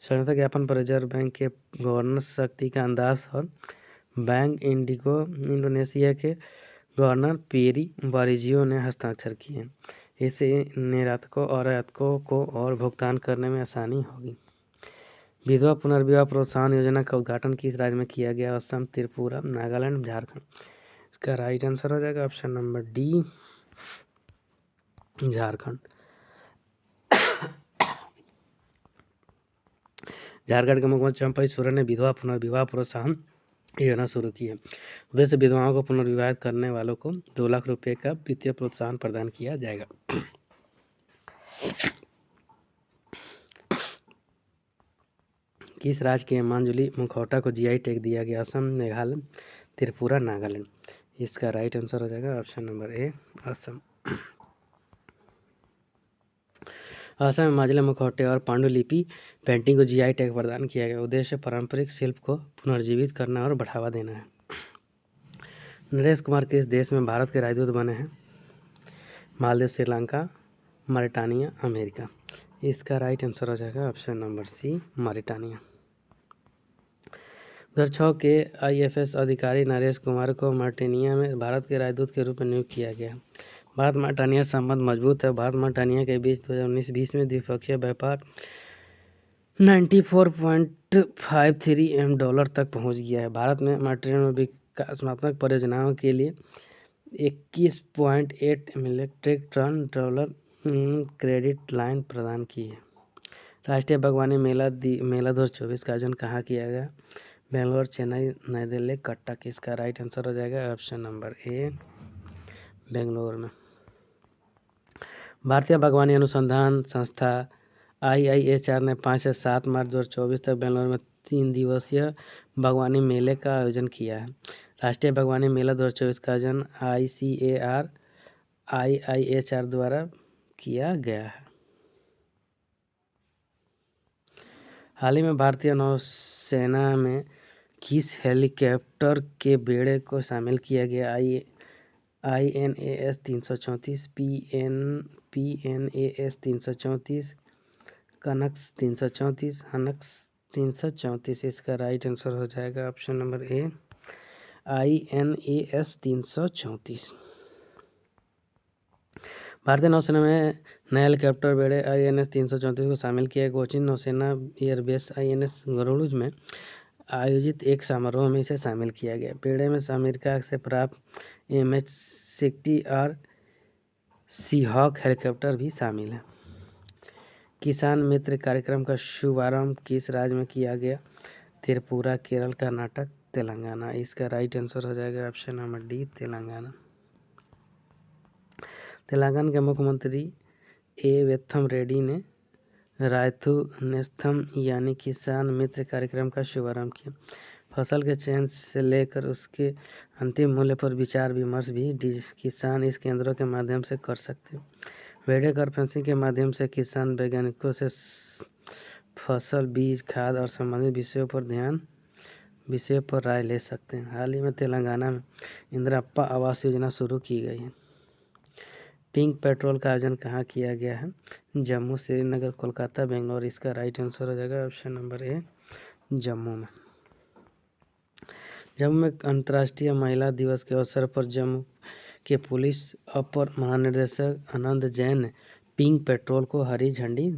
समझौता ज्ञापन पर रिजर्व बैंक के गवर्नर शक्तिकांत दास और बैंक इंडोनेशिया के गवर्नर पेरी वारिजियो ने हस्ताक्षर किए हैं। इससे निर्यातकों और आयातकों को और भुगतान करने में आसानी होगी। विधवा पुनर्विवाह प्रोत्साहन योजना का उद्घाटन किस राज्य में किया गया? असम, त्रिपुरा, नागालैंड, झारखंड। इसका राइट आंसर हो जाएगा option number D, Jharkhand. Jharkhand के मुख्यमंत्री चंपई सोरेन ने विधवा पुनर्विवाह प्रोत्साहन योजना शुरू की है। उद्देश्य विधवाओं को पुनर्विवाह करने वालों को 2 लाख रुपये का वित्तीय प्रोत्साहन प्रदान किया जाएगा। किस राज्य के मांजुली मुखौटा को जीआई टैग दिया गया? असम, मेघालय, त्रिपुरा, नागालैंड। इसका राइट आंसर हो जाएगा ऑप्शन नंबर ए, असम। असम में मांजुली मुखौटे और पांडुलिपि पेंटिंग को जीआई टैग प्रदान किया गया। उद्देश्य पारंपरिक शिल्प को पुनर्जीवित करना और बढ़ावा देना है। नरेश कुमार किस देश में भारत के राजदूत बने हैं? Maldives, Sri Lanka, Mauritania, America. इसका राइट आंसर हो जाएगा ऑप्शन नंबर सी, मॉरिटानिया। 2006 के आईएफएस अधिकारी नरेश कुमार को मॉरिटानिया में भारत के राजदूत के रूप में नियुक्त किया गया। भारत मॉरिटानिया संबंध मजबूत है। भारत मॉरिटानिया के बीच 2019-20 में द्विपक्षीय व्यापार 94.53 एम डॉलर तक पहुंच गया है। भारत ने मॉरिटानिया में विकासात्मक परियोजनाओं के लिए 21.8 metric ton dollar credit line प्रदान की है। राष्ट्रीय बागवानी मेला 2024 का आयोजन कहाँ किया गया? बेंगलोर, चेन्नई, नई दिल्ली, कटक। इसका राइट आंसर हो जाएगा ऑप्शन नंबर ए, बेंगलोर में। भारतीय बागवानी अनुसंधान संस्था IIHR ने 5 से 7 मार्च 2024 तक बेंगलोर में 3 दिवसीय बागवानी मेले का आयोजन किया है। राष्ट्रीय बागवानी मेला 2024 का आयोजन ICAR IIHR द्वारा किया गया है। हाल ही में भारतीय नौसेना में किस हेलीकॉप्टर के बेड़े को शामिल किया गया? INAS 334, PNAS 334, Kanak's 334, हनक्स 334। इसका राइट आंसर हो जाएगा ऑप्शन नंबर ए, INAS 334। भारतीय नौसेना में नए हेलीकॉप्टर बेड़े INS 334 को शामिल किया गया। कोचीन नौसेना एयरबेस INS गरुड़ में आयोजित एक समारोह में इसे शामिल किया गया। बेड़े में अमेरिका से प्राप्त MH-60R सीहॉक हेलीकॉप्टर भी शामिल है। किसान मित्र कार्यक्रम का शुभारंभ किस राज्य में किया गया? त्रिपुरा, केरल, कर्नाटक, तेलंगाना। इसका राइट आंसर हो जाएगा option number D, Telangana. Telangana के मुख्यमंत्री वेथम रेड्डी ने रायथू नेस्तम यानी किसान मित्र कार्यक्रम का शुभारंभ किया। फसल के चयन से लेकर उसके अंतिम मूल्य पर विचार विमर्श भी किसान इस केंद्रों के माध्यम से कर सकते हैं। वीडियो कॉन्फ्रेंसिंग के माध्यम से किसान वैज्ञानिकों से फसल, बीज, खाद और संबंधित विषयों पर राय ले सकते हैं। हाल ही में तेलंगाना में इंदिरप्पा आवास योजना शुरू की गई है। पिंक पेट्रोल का आयोजन कहाँ किया गया है? जम्मू, श्रीनगर, कोलकाता, बेंगलोर। इसका राइट आंसर हो जाएगा ऑप्शन नंबर ए, जम्मू में। जम्मू में अंतर्राष्ट्रीय महिला दिवस के अवसर पर जम्मू के पुलिस अपर महानिदेशक आनंद जैन ने पिंक पेट्रोल को हरी झंडी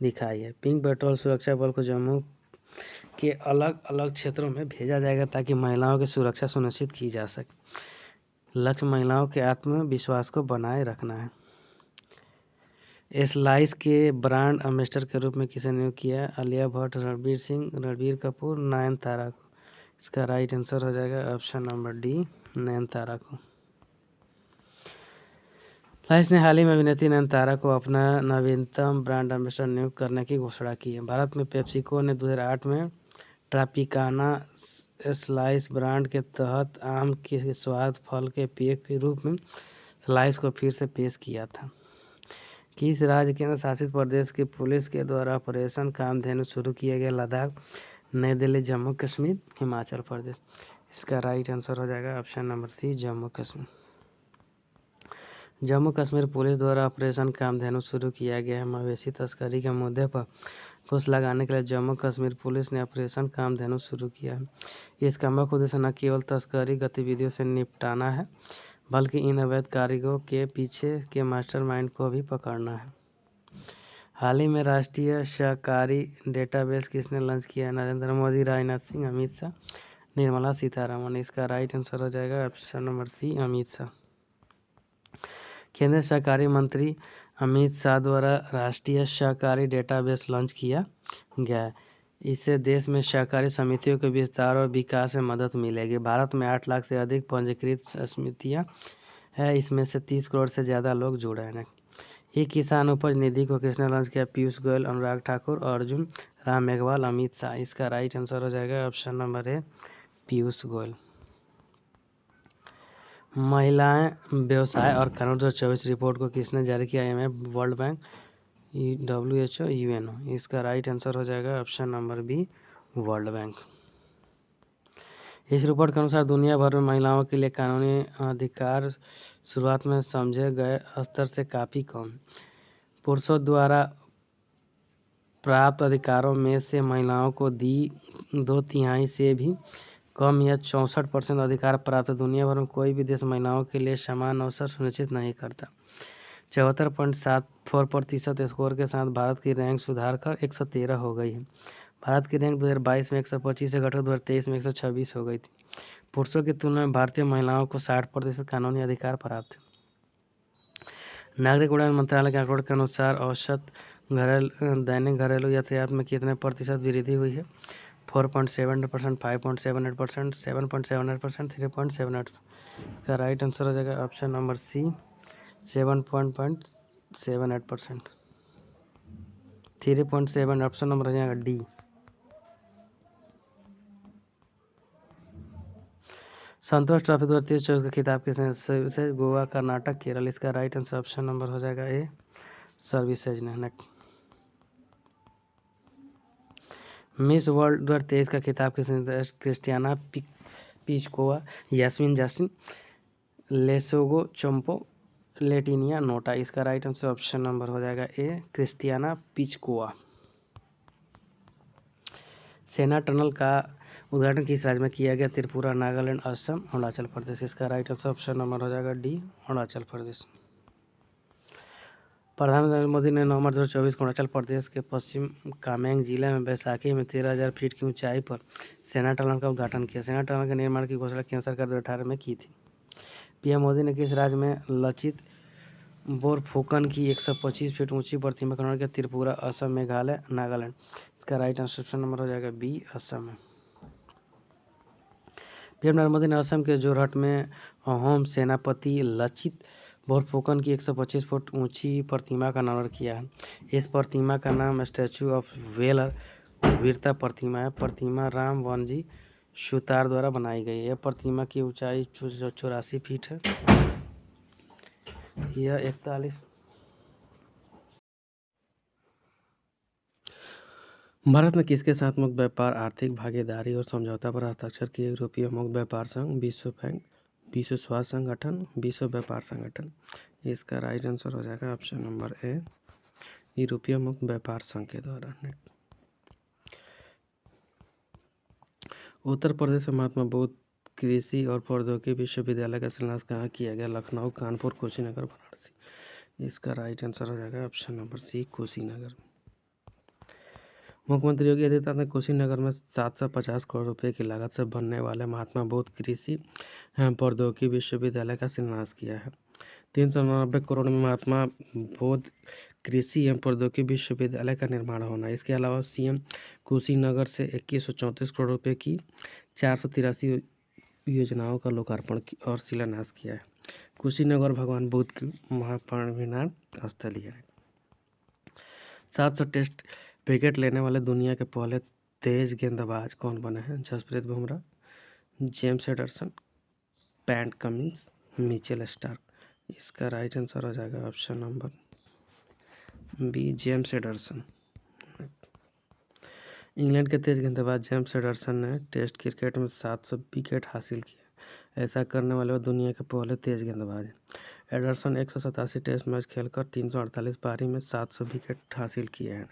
दिखाई है। पिंक पेट्रोल सुरक्षा बल को जम्मू के अलग अलग क्षेत्रों में भेजा जाएगा ताकि महिलाओं की सुरक्षा सुनिश्चित की जा सके। लक्ष्य महिलाओं के आत्मविश्वास को बनाए रखना है। एस्लाइस के ब्रांड एम्बेसडर के रूप में किसे नियुक्त किया है? आलिया भट्ट, रणबीर सिंह, रणबीर कपूर, नयनतारा को। इसका राइट आंसर हो जाएगा ऑप्शन नंबर डी, नयनतारा को। एस्लाइस ने हाल ही में अभिनेत्री नयनतारा को अपना नवीनतम ब्रांड एम्बेसडर नियुक्त करने की घोषणा की है। भारत में पेप्सिको ने 2008 में ट्रॉपिकाना स्लाइस ब्रांड के तहत आम के स्वाद फल के पेय के रूप में स्लाइस को फिर से पेश किया था। किस राज्य केंद्र शासित प्रदेश की पुलिस के द्वारा ऑपरेशन कामधेनु शुरू किया गया? लद्दाख, नई दिल्ली, जम्मू कश्मीर, हिमाचल प्रदेश। इसका राइट आंसर हो जाएगा option number C, Jammu Kashmir. Jammu Kashmir police द्वारा ऑपरेशन कामधेनु शुरू किया गया है। मवेशी तस्करी के मुद्दे पर अंकुश लगाने के लिए जम्मू कश्मीर पुलिस ने ऑपरेशन कामधेनु शुरू किया है। इसका मुख्य उद्देश्य न केवल तस्करी गतिविधियों से निपटाना है बल्कि इन अवैध कारों के पीछे के मास्टरमाइंड को भी पकड़ना है। हाल ही में राष्ट्रीय सहकारी डेटाबेस किसने लॉन्च किया है? नरेंद्र मोदी, राजनाथ सिंह, अमित शाह, निर्मला सीतारमण। इसका राइट आंसर हो जाएगा option number C, Amit Shah. केंद्रीय सहकारी मंत्री अमित शाह द्वारा राष्ट्रीय सहकारी डेटाबेस लॉन्च किया गया है। इससे देश में सहकारी समितियों के विस्तार और विकास में मदद मिलेगी। भारत में 8 लाख से अधिक पंजीकृत समितियां हैं, इसमें से 30 करोड़ से ज़्यादा लोग जुड़े हैं। ई किसान उपज निधि को किसने लॉन्च किया? पीयूष गोयल, अनुराग ठाकुर, अर्जुन राम मेघवाल, अमित शाह। इसका राइट आंसर हो जाएगा ऑप्शन नंबर ए, पीयूष गोयल। महिलाएं, व्यवसाय और कानून 2024 रिपोर्ट को किसने जारी किया? IMF, World Bank, WHO, UNO। इसका राइट आंसर हो जाएगा option number B, World Bank. इस रिपोर्ट के अनुसार दुनिया भर में महिलाओं के लिए कानूनी अधिकार शुरुआत में समझे गए स्तर से काफ़ी कम। पुरुषों द्वारा प्राप्त अधिकारों में से महिलाओं को 2/3 से भी कम या 64% अधिकार प्राप्त। दुनिया भर में कोई भी देश महिलाओं के लिए समान अवसर सुनिश्चित नहीं करता। 74.74% स्कोर के साथ भारत की रैंक सुधार कर 113 हो गई है। भारत की रैंक 2022 में 125 से घटकर 2023 में 126 हो गई थी। पुरुषों की तुलना में भारतीय महिलाओं को 60% कानूनी अधिकार प्राप्त है। नागरिक उड्डयन मंत्रालय के आंकड़ों के अनुसार औसत दैनिक घरेलू यातायात में कितने प्रतिशत वृद्धि हुई है? 4.7%, 5.78%, 7.78%, 3.78%। का राइट आंसर हो जाएगा option number C, 7.78%। 3.7 option number हो जाएगा डी। संतोष ट्रॉफी 2023 का खिताब किसने? सर्विसेज, गोवा, कर्नाटक, केरल। इसका राइट आंसर ऑप्शन नंबर हो जाएगा ए, सर्विसेज ने। मिस वर्ल्ड 2023 का खिताब किसने? Krystyna Pyszkova, Yasmin Jasin, Lesego Chombo, Letinia Nota. इसका राइट आंसर ऑप्शन नंबर हो जाएगा ए, क्रिस्टियाना पिचकोवा। सेना टनल का उद्घाटन किस राज्य में किया गया? त्रिपुरा, नागालैंड, असम, अरुणाचल प्रदेश। इसका राइट आंसर ऑप्शन नंबर हो जाएगा डी, अरुणाचल प्रदेश। प्रधानमंत्री नरेंद्र मोदी ने नवंबर 2024 को अरुणाचल प्रदेश के पश्चिम कामेंग जिले में बैसाखी में 13,000 फीट की ऊंचाई पर सेना टनल का उद्घाटन किया। सेना टनल के निर्माण की घोषणा केंद्र सरकार 2018 में की थी। पीएम मोदी ने किस राज्य में लचित बोरफुकन की 125 फीट ऊंची प्रतिमा का निर्माण किया? त्रिपुरा, असम, मेघालय, नागालैंड। इसका राइट आंसर ऑप्शन नंबर हो जाएगा बी, असम में। पीएम नरेंद्र मोदी ने असम के जोरहट में अहोम सेनापति लचित बोरफुकन की 125 फुट ऊंची प्रतिमा का अनावरण किया है। इस प्रतिमा का नाम स्टैचू ऑफ वेलर, वीरता प्रतिमा है। प्रतिमा राम वनजी सुतार द्वारा बनाई गई है। यह प्रतिमा की ऊंचाई 84 फीट है। यह 41। भारत ने किसके साथ मुक्त व्यापार, आर्थिक भागीदारी और समझौता पर हस्ताक्षर किए? यूरोपीय मुक्त व्यापार संघ, विश्व बैंक, विश्व स्वास्थ्य संगठन, विश्व व्यापार संगठन। इसका राइट आंसर हो जाएगा ऑप्शन नंबर ए, यूरोपीय मुक्त व्यापार संघ के द्वारा। उत्तर प्रदेश में महात्मा बुद्ध कृषि और प्रौद्योगिकी विश्वविद्यालय का शिलान्यास कहाँ किया गया? लखनऊ, कानपुर, कुशीनगर, वाराणसी। इसका राइट आंसर हो जाएगा ऑप्शन नंबर सी, कुशीनगर। मुख्यमंत्री योगी आदित्यनाथ ने कुशीनगर में 750 करोड़ रुपए की लागत से बनने वाले महात्मा बुद्ध कृषि एवं प्रौद्योगिकी विश्वविद्यालय का शिलान्यास किया है। 399 करोड़ में महात्मा बुद्ध कृषि एवं प्रौद्योगिकी विश्वविद्यालय का निर्माण होना। इसके अलावा सीएम कुशीनगर से 2134 करोड़ रुपए की 483 योजनाओं का लोकार्पण और शिलान्यास किया है। कुशीनगर भगवान बुद्ध की महापरिनिर्वाण स्थल है। 700 टेस्ट विकेट लेने वाले दुनिया के पहले तेज गेंदबाज कौन बने हैं? Jasprit Bumrah, James Anderson, Pat Cummins, Mitchell Starc. इसका राइट आंसर हो जाएगा option number B, James Anderson. England के तेज गेंदबाज जेम्स एंडरसन ने टेस्ट क्रिकेट में 700 विकेट हासिल किए। ऐसा करने वाले वो दुनिया के पहले तेज गेंदबाज हैं। एंडरसन 187 टेस्ट मैच खेलकर 348 पारी में 700 विकेट हासिल किए हैं।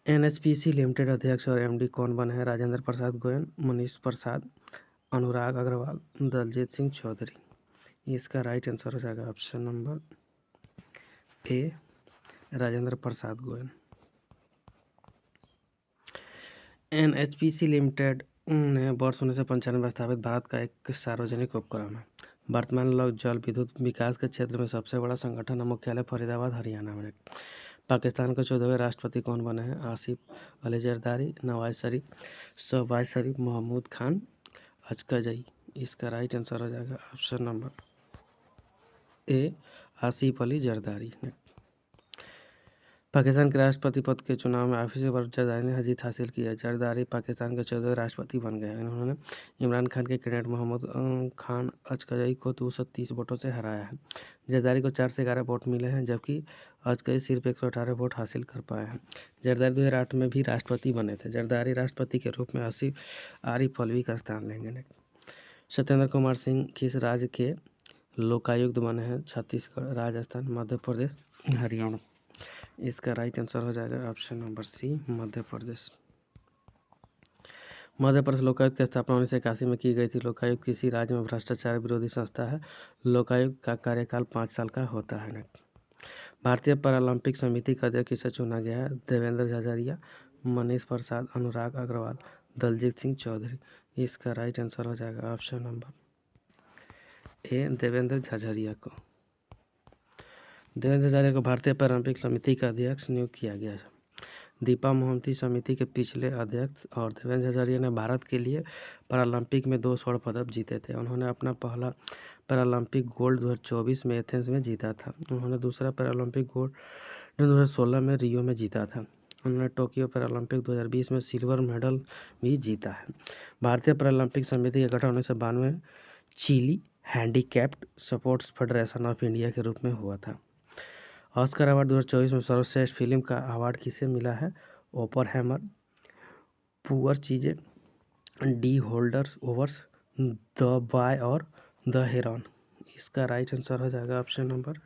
NHPC लिमिटेड अध्यक्ष और MD कौन बने हैं? राजेंद्र प्रसाद गोयल, मनीष प्रसाद, अनुराग अग्रवाल, दलजीत सिंह चौधरी। इसका राइट आंसर हो जाएगा ऑप्शन नंबर ए, राजेंद्र प्रसाद गोयल। NHPC लिमिटेड ने वर्ष 1995 में स्थापित भारत का एक सार्वजनिक उपक्रम है। वर्तमान में जल विद्युत विकास के क्षेत्र में सबसे बड़ा संगठन है। मुख्यालय फरीदाबाद, हरियाणा में। पाकिस्तान के 14वें राष्ट्रपति कौन बने हैं? आसिफ अली जरदारी, नवाज शरीफ, शहबाज शरीफ, महमूद खान अचकजई। इसका राइट आंसर हो जाएगा ऑप्शन नंबर ए, आसिफ अली जरदारी। पाकिस्तान के राष्ट्रपति पद के चुनाव में आसिफ अली जरदारी ने जीत हासिल की है। जरदारी पाकिस्तान के 14वें राष्ट्रपति बन गए हैं। इन्होंने इमरान खान के कैंडिडेट महमूद खान अचकजई को 230 वोटों से हराया है। जरदारी को 4 से 11 वोट मिले हैं, जबकि अचकजई सिर्फ 118 वोट हासिल कर पाए हैं। जरदारी 2008 में भी राष्ट्रपति बने थे। जरदारी राष्ट्रपति के रूप में आरिफ अलवी का स्थान लेंगे। सत्येंद्र कुमार सिंह किस राज्य के लोकायुक्त बने हैं? छत्तीसगढ़, राजस्थान, मध्य प्रदेश, हरियाणा। इसका राइट आंसर हो जाएगा ऑप्शन नंबर सी, मध्य प्रदेश। मध्य प्रदेश लोकायुक्त की स्थापना 1981 में की गई थी। लोकायुक्त किसी राज्य में भ्रष्टाचार विरोधी संस्था है। लोकायुक्त का कार्यकाल 5 साल का होता है। भारतीय पैरालंपिक समिति का अध्यक्ष किसे चुना गया है? देवेंद्र झाझड़िया, मनीष प्रसाद, अनुराग अग्रवाल, दलजीत सिंह चौधरी। इसका राइट आंसर हो जाएगा ऑप्शन नंबर ए, देवेंद्र झाझड़िया को। देवेंद्र झाझड़िया को भारतीय पैरालंपिक समिति का अध्यक्ष नियुक्त किया गया है। दीपा मोहंती समिति के पिछले अध्यक्ष और देवेंद्र झाझड़िया ने भारत के लिए पैरालंपिक में 2 स्वर्ण पदक जीते थे। उन्होंने अपना पहला पैरालंपिक गोल्ड 2024 में एथेंस में जीता था। उन्होंने दूसरा पैरालंपिक गोल्ड 2016 में रियो में जीता था। उन्होंने टोक्यो पैरालंपिक 2020 में सिल्वर मेडल भी जीता है। भारतीय पैरालंपिक समिति का गठन 1992 चिली handicapped sports federation of India के रूप में हुआ था। ऑस्कर अवार्ड 2024 में सर्वश्रेष्ठ फिल्म का अवार्ड किसे मिला है? ओपनहाइमर, पुअर चीजें, D holders overs, the boy और द हेरॉन। इसका राइट आंसर हो जाएगा ऑप्शन नंबर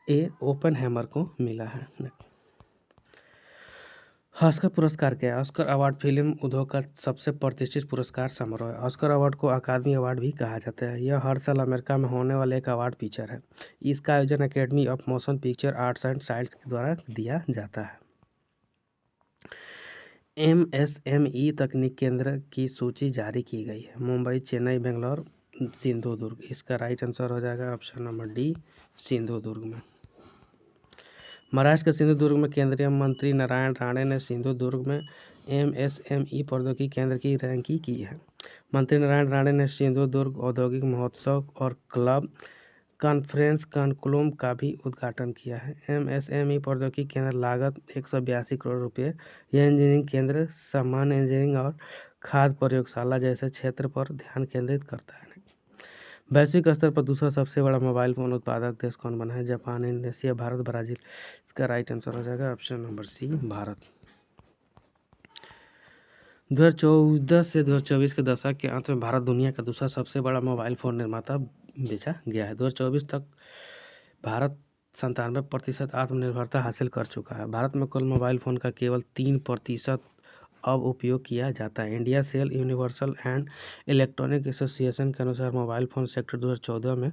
ए, ओपनहाइमर को मिला है। ऑस्कर पुरस्कार क्या है? ऑस्कर अवार्ड फिल्म उद्योग का सबसे प्रतिष्ठित पुरस्कार समारोह है। ऑस्कर अवार्ड को अकादमी अवार्ड भी कहा जाता है। यह हर साल अमेरिका में होने वाला एक अवार्ड फीचर है। इसका आयोजन academy of motion picture arts and science के द्वारा दिया जाता है। MSME तकनीक केंद्र की सूची जारी की गई है। मुंबई, चेन्नई, बेंगलोर, सिंधुदुर्ग। इसका राइट आंसर हो जाएगा ऑप्शन नंबर डी, सिंधुदुर्ग में। महाराष्ट्र के सिंधुदुर्ग में केंद्रीय मंत्री नारायण राणे ने सिंधुदुर्ग में MSME प्रौद्योगिकी केंद्र की रैंकिंग की है। मंत्री नारायण राणे ने सिंधुदुर्ग औद्योगिक महोत्सव और क्लब कॉन्फ्रेंस कॉन्क्लेव का भी उद्घाटन किया है। MSME प्रौद्योगिकी केंद्र लागत 182 करोड़ रुपये। यह इंजीनियरिंग केंद्र सामान्य इंजीनियरिंग और खाद्य प्रयोगशाला जैसे क्षेत्र पर ध्यान केंद्रित करता है। वैश्विक स्तर पर दूसरा सबसे बड़ा मोबाइल फोन उत्पादक देश कौन बना है? Japan, Indonesia, Bharat, Brazil. इसका राइट आंसर हो जाएगा ऑप्शन नंबर सी, भारत। 2014 से 2024 के दशक के अंत में भारत दुनिया का दूसरा सबसे बड़ा मोबाइल फोन निर्माता बेचा गया है। 2024 तक भारत 97% आत्मनिर्भरता हासिल कर चुका है। भारत में कुल मोबाइल फोन का केवल 3% अब उपयोग किया जाता है। India cell universal and electronic association के अनुसार मोबाइल फोन सेक्टर 2014 में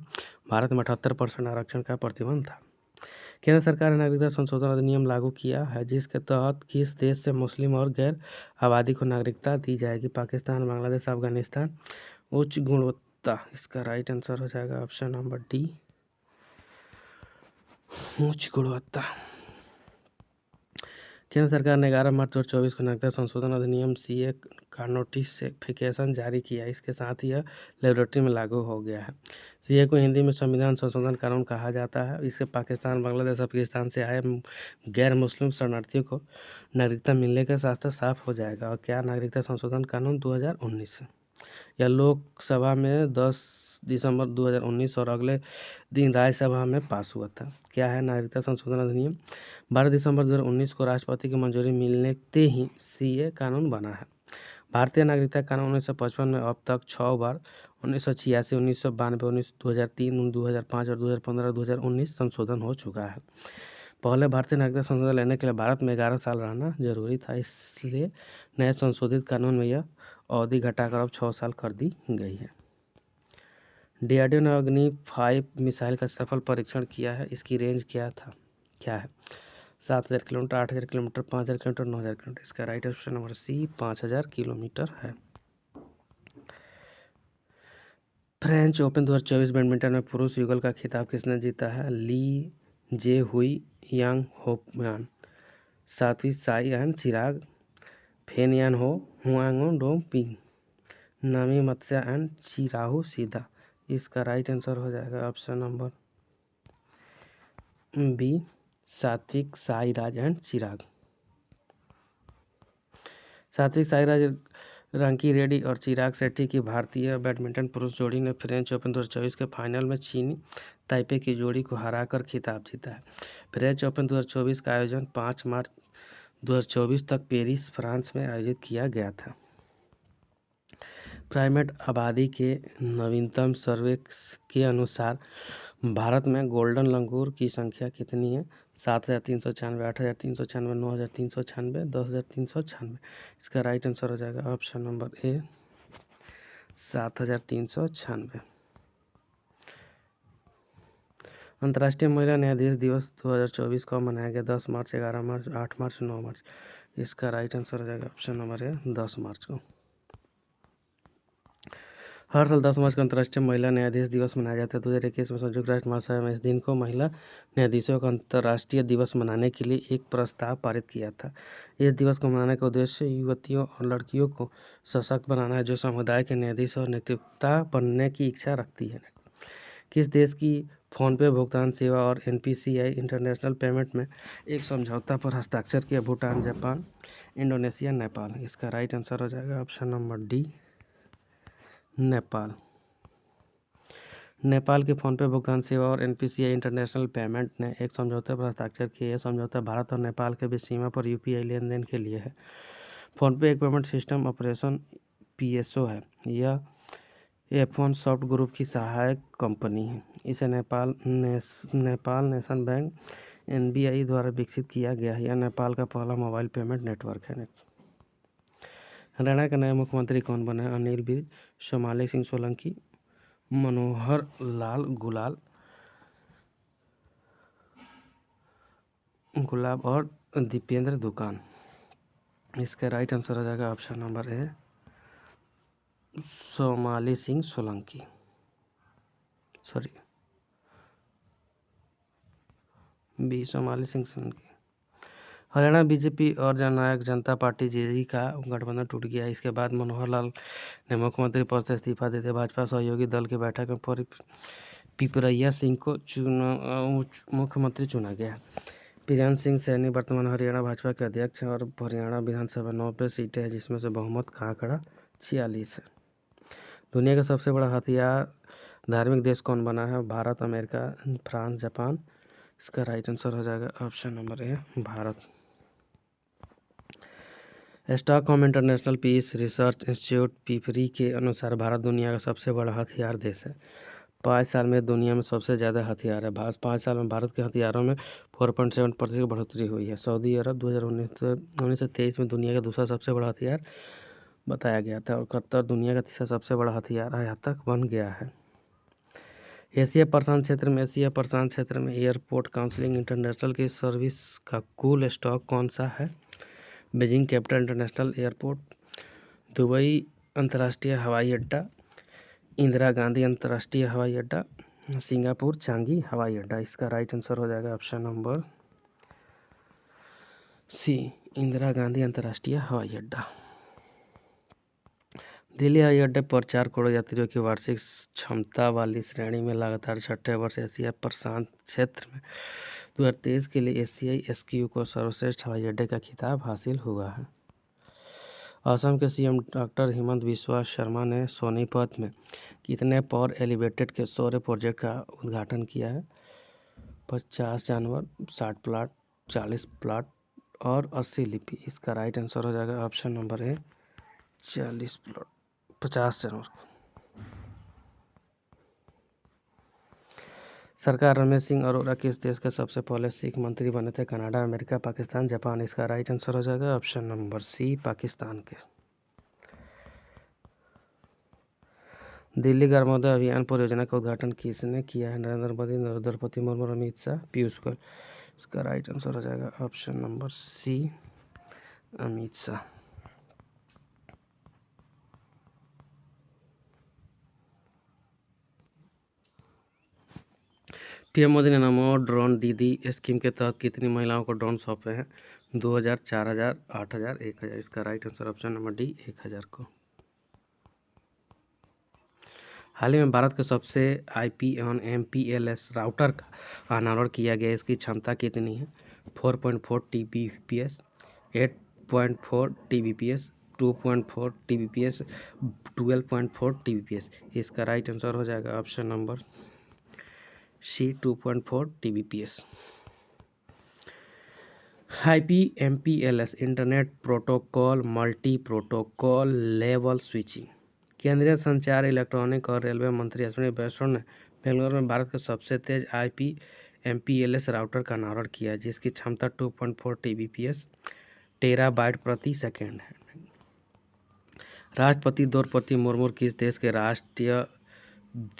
भारत में 78% आरक्षण का प्रतिबंध था। केंद्र सरकार ने नागरिकता संशोधन अधिनियम लागू किया है, जिसके तहत किस देश से मुस्लिम और गैर आबादी को नागरिकता दी जाएगी? पाकिस्तान, बांग्लादेश, अफगानिस्तान। उच्च गुणवत्ता। इसका राइट आंसर हो जाएगा ऑप्शन नंबर डी, उच्च गुणवत्ता। केंद्र सरकार ने 11 मार्च 2024 को नागरिकता संशोधन अधिनियम CA का नोटिफिकेशन जारी किया। इसके साथ ही यह लेबोरेटरी में लागू हो गया है। CA को हिंदी में संविधान संशोधन कानून कहा जाता है। इससे पाकिस्तान, बांग्लादेश, अफगानिस्तान से आए गैर मुस्लिम शरणार्थियों को नागरिकता मिलने का रास्ता साफ हो जाएगा। और क्या नागरिकता संशोधन कानून 2019 से यह लोकसभा में 10 दिसंबर 2019 और अगले दिन राज्यसभा में पास हुआ था। क्या है नागरिकता संशोधन अधिनियम? 12 दिसंबर 2019 को राष्ट्रपति की मंजूरी मिलते ही CA कानून बना है। भारतीय नागरिकता कानून 1955 में अब तक 6 बार 1986, 1992, 2003, 2005 और 2015, 2019 संशोधन हो चुका है। पहले भारतीय नागरिकता संशोधन लेने के लिए भारत में 11 साल रहना जरूरी था, इसलिए नए संशोधित कानून में यह अवधि घटाकर अब 6 साल कर दी गई है। DRDO ने अग्नि 5 मिसाइल का सफल परीक्षण किया है। इसकी रेंज क्या है? 7000 किलोमीटर, 8000 किलोमीटर, 5000 किलोमीटर, 9000 किलोमीटर। इसका right option number C, 5000 kilometre है। फ्रेंच ओपन 2024 बैडमिंटन में पुरुष युगल का खिताब किसने जीता है? ली जे हुई यांग होपयान। सातवीं साई एंड चिराग फेन यान हो हुआंगो डोम पिंग। नवी मत्स्या एंड चिराहू सीधा। इसका राइट आंसर हो जाएगा option number B, Satwik Sairaj and चिराग। सात्विक साईराज रंकी रेड्डी और चिराग शेट्टी की भारतीय बैडमिंटन पुरुष जोड़ी ने फ्रेंच ओपन 2024 के फाइनल में चीनी ताइपे की जोड़ी को हराकर खिताब जीता है। फ्रेंच ओपन 2024 का आयोजन 5 मार्च 2024 तक पेरिस, फ्रांस में आयोजित किया गया था। प्राइमेट आबादी के नवीनतम सर्वे के अनुसार भारत में गोल्डन लंगूर की संख्या कितनी है? 7,396, 8,396, 9,396, 10,396। इसका राइट आंसर हो जाएगा ऑप्शन नंबर ए, 7,396। अंतर्राष्ट्रीय महिला न्यायाधीश दिवस 2024 को मनाया गया? 10 मार्च, 11 मार्च, 8 मार्च, 9 मार्च। इसका राइट आंसर हो जाएगा ऑप्शन नंबर ए, 10 मार्च को। हर साल 10 मार्च को अंतर्राष्ट्रीय महिला न्यायाधीश दिवस मनाया जाता है। 2021 में संयुक्त राष्ट्र महासभा में इस दिन को महिला न्यायाधीशों का अंतर्राष्ट्रीय दिवस मनाने के लिए एक प्रस्ताव पारित किया था। इस दिवस को मनाने का उद्देश्य युवतियों और लड़कियों को सशक्त बनाना है जो समुदाय के न्यायाधीश और नेतृत्व बनने की इच्छा रखती है। किस देश की फोनपे भुगतान सेवा और NPCI इंटरनेशनल पेमेंट में एक समझौता पर हस्ताक्षर किया? Bhutan, Japan, Indonesia, Nepal. इसका राइट आंसर हो जाएगा option number D, Nepal. Nepal की फोनपे भुगतान सेवा और NPCI इंटरनेशनल पेमेंट ने एक समझौते पर हस्ताक्षर किए। यह समझौता भारत और नेपाल के बीच सीमा पर UPI लेन देन के लिए है। फोनपे एक पेमेंट सिस्टम ऑपरेशन PSO है। यह F1 सॉफ्ट ग्रुप की सहायक कंपनी है। इसे नेपाल नेशन बैंक NBI द्वारा विकसित किया गया है। यह नेपाल का पहला मोबाइल पेमेंट नेटवर्क है। हरियाणा के नए मुख्यमंत्री कौन बने? अनिल विज, सोमाली सिंह सोलंकी, मनोहर लाल गुलाब और दीपेंद्र दुकान। इसका राइट आंसर हो जाएगा option number A, Somali Singh Solanki, sorry B, Somali Singh Solanki. Haryana BJP और जननायक जनता पार्टी JD का गठबंधन टूट गया। इसके बाद मनोहर लाल ने मुख्यमंत्री पद से इस्तीफा देते भाजपा सहयोगी दल की बैठक में पिपरैया सिंह को मुख्यमंत्री चुना गया। बीरेंद्र सिंह सैनी वर्तमान हरियाणा भाजपा के अध्यक्ष हैं और हरियाणा विधानसभा 90 सीटें हैं जिसमें से बहुमत का आंकड़ा 46 है। दुनिया का सबसे बड़ा हथियार धार्मिक देश कौन बना है? Bharat, America, France, Japan. इसका राइट आंसर हो जाएगा option number A, Bharat. Stockholm International Peace Research Institute पिपरी के अनुसार भारत दुनिया का सबसे बड़ा हथियार देश है। 5 साल में दुनिया में सबसे ज़्यादा हथियार है। 5 साल में भारत के हथियारों में 4.7% की बढ़ोतरी हुई है। सऊदी अरब 2019 से 23 में दुनिया का दूसरा सबसे बड़ा हथियार बताया गया था और कतर दुनिया का तीसरा सबसे बड़ा हथियार आयातक बन गया है। एशिया प्रशांत क्षेत्र में एयरपोर्ट काउंसिल इंटरनेशनल की सर्विस का कुल स्टॉक कौन सा है? Beijing capital international airport, Dubai अंतर्राष्ट्रीय हवाई अड्डा, इंदिरा गांधी अंतर्राष्ट्रीय हवाई अड्डा, सिंगापुर चांगी हवाई अड्डा। इसका राइट आंसर हो जाएगा option number C, Indira Gandhi अंतर्राष्ट्रीय हवाई अड्डा। दिल्ली हवाई अड्डे पर 4 करोड़ यात्रियों की वार्षिक क्षमता वाली श्रेणी में लगातार छठे वर्ष एशिया प्रशांत क्षेत्र में 2023 के लिए एशियाई SQ को सर्वश्रेष्ठ हवाई अड्डे का खिताब हासिल हुआ है। असम के CM डॉक्टर हिमंत बिस्वा शर्मा ने सोनीपत में कितने पावर एलिवेटेड के सौर प्रोजेक्ट का उद्घाटन किया है? 50 जानवर, 60 प्लाट, 40 प्लाट और 80 लिपि। इसका राइट आंसर हो जाएगा ऑप्शन नंबर ए, 40 प्लाट, 50 जानवर। सरकार रमेश सिंह अरोड़ा किस देश के सबसे पहले सिख मंत्री बने थे? Canada, America, Pakistan, Japan. इसका राइट आंसर हो जाएगा ऑप्शन नंबर सी, पाकिस्तान के। दिल्ली ग्रामोदय अभियान परियोजना का उद्घाटन किसने किया है? नरेंद्र मोदी, द्रौपदी मुर्मू, अमित शाह, पीयूष गोयल। इसका राइट आंसर हो जाएगा option number C, Amit Shah. PM Modi ने नमो ड्रोन दीदी स्कीम के तहत कितनी महिलाओं को ड्रोन सौंपे हैं? 2000, 4000, 8000, 1000। इसका right answer option number D 1000 को। हाल ही में भारत के सबसे IP-on-MPLS राउटर का अनावरण किया गया। इसकी क्षमता कितनी है? 4.4 Tbps, 8.4 Tbps, 2.4 Tbps, 12.4 Tbps। इसका राइट आंसर हो जाएगा option number C 2.4 Tbps। IP-MPLS internet protocol multi protocol लेवल स्विचिंग। केंद्रीय संचार, इलेक्ट्रॉनिक और रेलवे मंत्री अश्विनी वैष्णव ने बेंगलुरु में भारत के सबसे तेज IP-MPLS राउटर का अनावरण किया, जिसकी क्षमता 2.4 Tbps टेराबाइट प्रति सेकेंड है। राष्ट्रपति द्रौपदी मुर्मू किस देश के राष्ट्रीय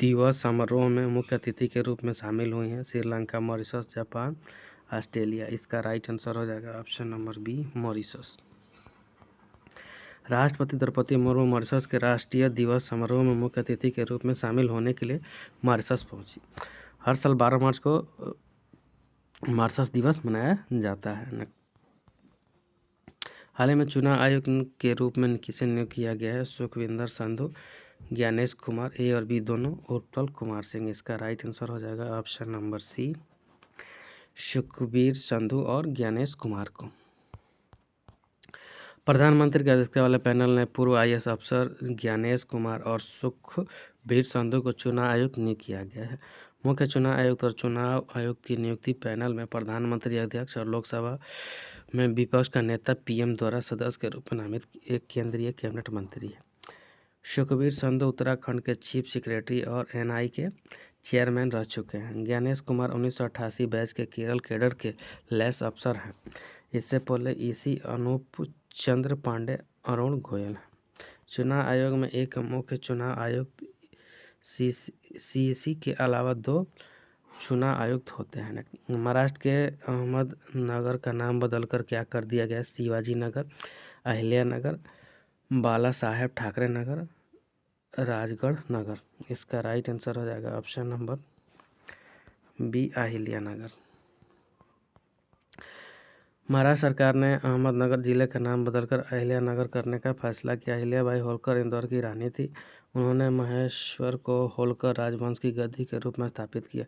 दिवस समारोह में मुख्य अतिथि के रूप में शामिल हुई हैं? Sri Lanka, Mauritius, Japan, Australia. इसका राइट आंसर हो जाएगा ऑप्शन नंबर बी मॉरिशस। राष्ट्रपति द्रौपदी मुर्मू मॉरिशस के राष्ट्रीय दिवस समारोह में मुख्य अतिथि के रूप में शामिल होने के लिए मॉरिशस पहुंची। हर साल 12 मार्च को मॉरिशस दिवस मनाया जाता है। हाल ही में चुनाव आयुक्त के रूप में किसे नियुक्त किया गया है? सुखविंदर संधू, ज्ञानेश कुमार, ए और बी दोनों, उत्पल कुमार सिंह। इसका राइट आंसर हो जाएगा option number C Sukhbir Sandhu और ज्ञानेश कुमार को। प्रधानमंत्री की अध्यक्षता वाले पैनल ने पूर्व IAS अफसर ज्ञानेश कुमार और सुखबीर संधू को चुनाव आयुक्त नियुक्त किया गया है। मुख्य चुनाव आयुक्त और चुनाव आयुक्त की नियुक्ति पैनल में प्रधानमंत्री, अध्यक्ष और लोकसभा में विपक्ष का नेता PM द्वारा सदस्य के रूप में नामित एक केंद्रीय कैबिनेट मंत्री है। सुखबीर संधू उत्तराखंड के चीफ सेक्रेटरी और NI के चेयरमैन रह चुके हैं। ज्ञानेश कुमार 1988 बैच के केरल कैडर के लैस अफसर हैं। इससे पहले EC अनूप चंद्र पांडे, अरुण गोयल हैं। चुनाव आयोग में एक मुख्य चुनाव आयुक्त CEC के अलावा 2 चुनाव आयुक्त होते हैं। महाराष्ट्र के अहमदनगर का नाम बदलकर क्या कर दिया गया? शिवाजी नगर, अहिल्या नगर, बाला साहेब ठाकरे नगर, राजगढ़ नगर। इसका राइट आंसर हो जाएगा ऑप्शन नंबर बी अहिल्या नगर। महाराष्ट्र सरकार ने अहमदनगर जिले का नाम बदलकर अहिल्या नगर करने का फैसला किया। अहिल्याबाई होलकर इंदौर की रानी थी। उन्होंने महेश्वर को होलकर राजवंश की गद्दी के रूप में स्थापित किया।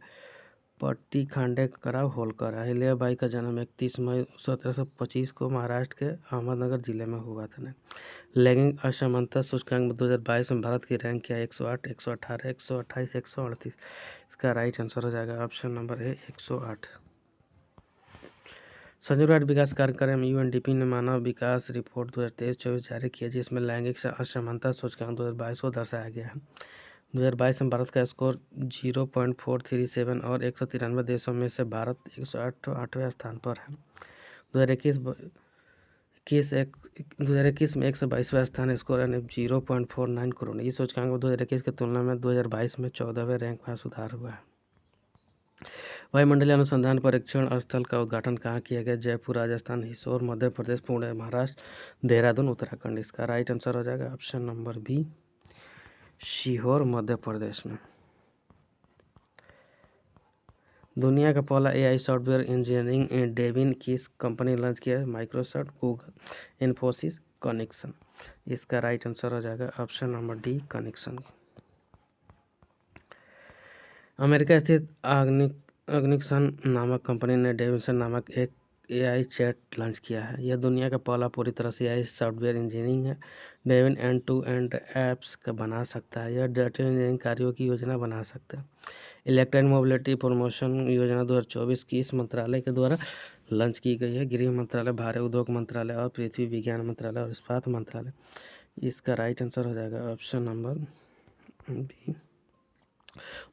पट्टी खांडेकराव होलकर। अहिल्याबाई का जन्म 31 मई 1725 को महाराष्ट्र के अहमदनगर जिले में हुआ था। लैंगिक असमानता सूचकांक 2022 में भारत की रैंक क्या है? 108, 118, 128, 138। इसका राइट आंसर हो जाएगा ऑप्शन नंबर ए 108। संयुक्त राष्ट्र विकास कार्यक्रम UNDP ने मानव विकास रिपोर्ट 2023-24 जारी किया, जिसमें लैंगिक असमानता सूचकांक 2022 को दर्शाया गया है। 2022 में भारत का स्कोर 0.437 और 193 देशों में से भारत 108वें स्थान पर है। 2021 में 122वां स्थान स्कोर यानी 0.49 करोड़। इस सूचकांक में 2021 की तुलना में 2022 में 14वें रैंक में सुधार हुआ है। वायुमंडलीय अनुसंधान परीक्षण स्थल का उद्घाटन कहाँ किया गया? जयपुर राजस्थान, हिसोर मध्य प्रदेश, पुणे महाराष्ट्र, देहरादून उत्तराखंड। इसका राइट आंसर हो जाएगा option number B Sehore Madhya Pradesh में। दुनिया का पहला AI सॉफ्टवेयर इंजीनियरिंग डेबिन किस कंपनी लॉन्च किया है? Microsoft, Google, Infosys, connection. इसका राइट आंसर हो जाएगा option number D connection. America स्थित अग्निक्सन नामक कंपनी ने डेविसन नामक एक AI चैट लॉन्च किया है। यह दुनिया का पहला पूरी तरह से AI सॉफ्टवेयर इंजीनियरिंग है। डेविन एंड-टू-एंड ऐप्स का बना सकता है। यह डेटा इंजीनियरिंग कार्यों की योजना बना सकता है। इलेक्ट्रॉनिक मोबिलिटी प्रमोशन योजना 2024 की इस मंत्रालय के द्वारा लॉन्च की गई है। गृह मंत्रालय, भारी उद्योग मंत्रालय और पृथ्वी विज्ञान मंत्रालय और इस्पात मंत्रालय। इसका राइट आंसर हो जाएगा ऑप्शन नंबर बी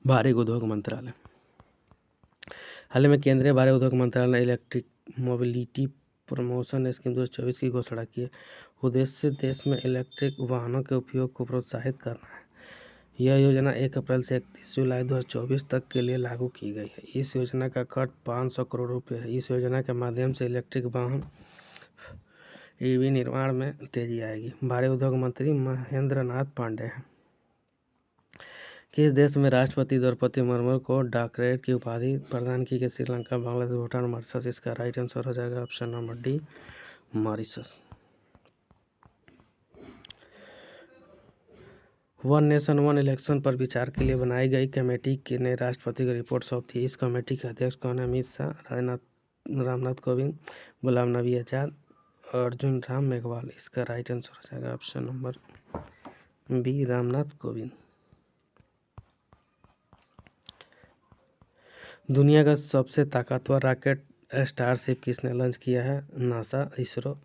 भारी उद्योग मंत्रालय। हाल ही में केंद्रीय भारी उद्योग मंत्रालय ने इलेक्ट्रिक मोबिलिटी प्रमोशन स्कीम 2024 की घोषणा की है। उद्देश्य देश में इलेक्ट्रिक वाहनों के उपयोग को प्रोत्साहित करना है। यह योजना 1 अप्रैल से 31 जुलाई 2024 तक के लिए लागू की गई है। इस योजना का खर्च 500 करोड़ रुपये है। इस योजना के माध्यम से इलेक्ट्रिक वाहन EV निर्माण में तेजी आएगी। भारी उद्योग मंत्री महेंद्र नाथ पांडे हैं। किस देश में राष्ट्रपति द्रौपदी मुर्मू को डॉक्टरेट की उपाधि प्रदान की गई? श्रीलंका, बांग्लादेश, भूटान, मॉरिशस। इसका राइट आंसर हो जाएगा option number D, Mauritius. One nation one election पर विचार के लिए बनाई गई कमेटी ने राष्ट्रपति को रिपोर्ट सौंप दी। इस कमेटी के अध्यक्ष कौन है? अमित शाह, रामनाथ कोविंद, गुलाम नबी आजाद, अर्जुन राम मेघवाल। इसका राइट आंसर हो जाएगा option number B, Ramnath Kovind. दुनिया का सबसे ताकतवर रॉकेट स्टारशिप किसने लॉन्च किया है? NASA, ISRO,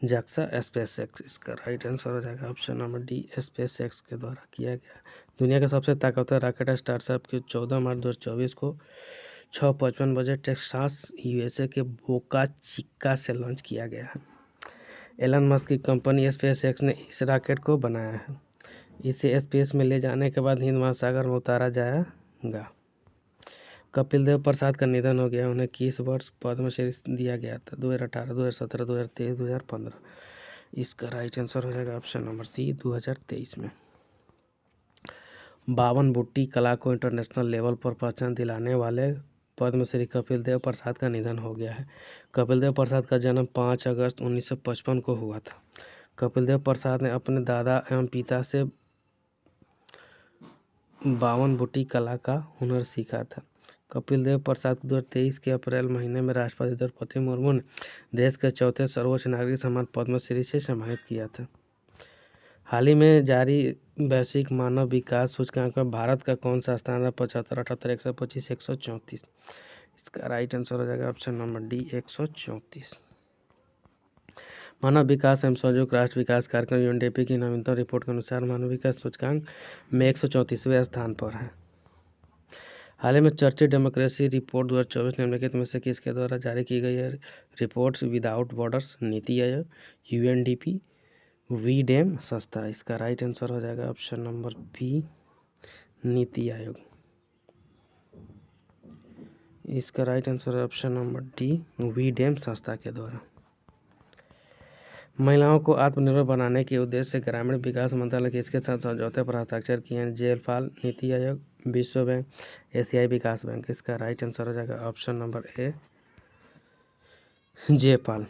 JAXA, space x. इसका राइट आंसर हो जाएगा option number D, space x के द्वारा किया गया। दुनिया का सबसे ताकतवर रॉकेट स्टारशिप की 14 मार्च 2024 को 6:55 बजे टेक्सास यूएसए के बोका चिका से लॉन्च किया गया है। एलन मस्क की कंपनी स्पेस एक्स ने इस रॉकेट को बनाया है। इसे स्पेस में ले जाने के बाद हिंद महासागर में उतारा जाएगा। कपिल देव प्रसाद का निधन हो गया। उन्हें किस वर्ष पद्मश्री दिया गया था? 2018, 2017, 2023, 2015। इसका राइट आंसर हो जाएगा ऑप्शन नंबर सी, 2023 में। बावन बुट्टी कला को इंटरनेशनल लेवल पर पहचान दिलाने वाले पद्मश्री कपिल देव प्रसाद का निधन हो गया है। कपिल देव प्रसाद का जन्म 5 अगस्त 1955 को हुआ था। कपिल देव प्रसाद ने अपने दादा एवं पिता से बावन बुट्टी कला का हुनर सीखा था। कपिल देव प्रसाद को 2023 के अप्रैल महीने में राष्ट्रपति द्रौपदी मुर्मू ने देश के चौथे सर्वोच्च नागरिक सम्मान पद्मश्री से सम्मानित किया था। हाल ही में जारी वैश्विक मानव विकास सूचकांक में भारत का कौन सा स्थान है? 75, 78, 125, 134। इसका राइट आंसर हो जाएगा ऑप्शन नंबर डी, 134। मानव विकास एवं संयुक्त राष्ट्र विकास कार्यक्रम यूएनडीपी की नवीनतम रिपोर्ट के अनुसार मानव विकास सूचकांक में 134वें स्थान पर है। हाल ही में चर्चित डेमोक्रेसी रिपोर्ट 2024 निम्नलिखित में से किसके द्वारा जारी की गई है? Reports without borders, NITI Aayog, UNDP, V-Dem संस्था। इसका राइट आंसर हो जाएगा option number B, NITI Aayog. इसका राइट आंसर है ऑप्शन नंबर डी, वीडेम संस्था के द्वारा। महिलाओं को आत्मनिर्भर बनाने के उद्देश्य से ग्रामीण विकास मंत्रालय किसके साथ समझौते पर हस्ताक्षर किए हैं? जेलपाल, नीति आयोग, विश्व बैंक, एशियाई विकास बैंक। इसका राइट आंसर हो जाएगा ऑप्शन नंबर ए, जेपाल।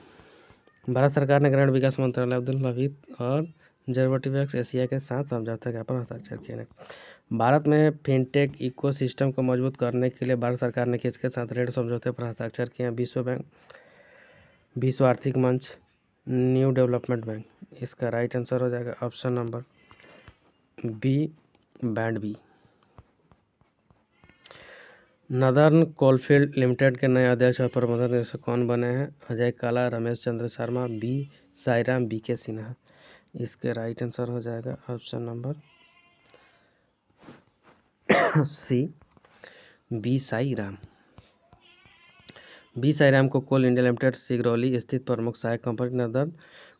भारत सरकार ने ग्रामीण विकास मंत्रालय, अब्दुल हमीद और जरबटीवर्क्स एशिया के साथ समझौते पर हस्ताक्षर किए हैं। भारत में फिनटेक इकोसिस्टम को मजबूत करने के लिए भारत सरकार ने किसके साथ ऋण समझौते पर हस्ताक्षर किए हैं? विश्व बैंक, विश्व आर्थिक मंच, न्यू डेवलपमेंट बैंक। इसका राइट आंसर हो जाएगा option number B, band B. Northern coalfield limited के नए अध्यक्ष और प्रबंधक निदेशक कौन बने हैं? Ajay Kala, Ramesh Chandra Sharma, B Sairam, B K Sinha. इसके राइट आंसर हो जाएगा option number C, B Sairam. B Sairam को कोल इंडिया लिमिटेड सिगरौली स्थित प्रमुख सहायक कंपनी नदर्न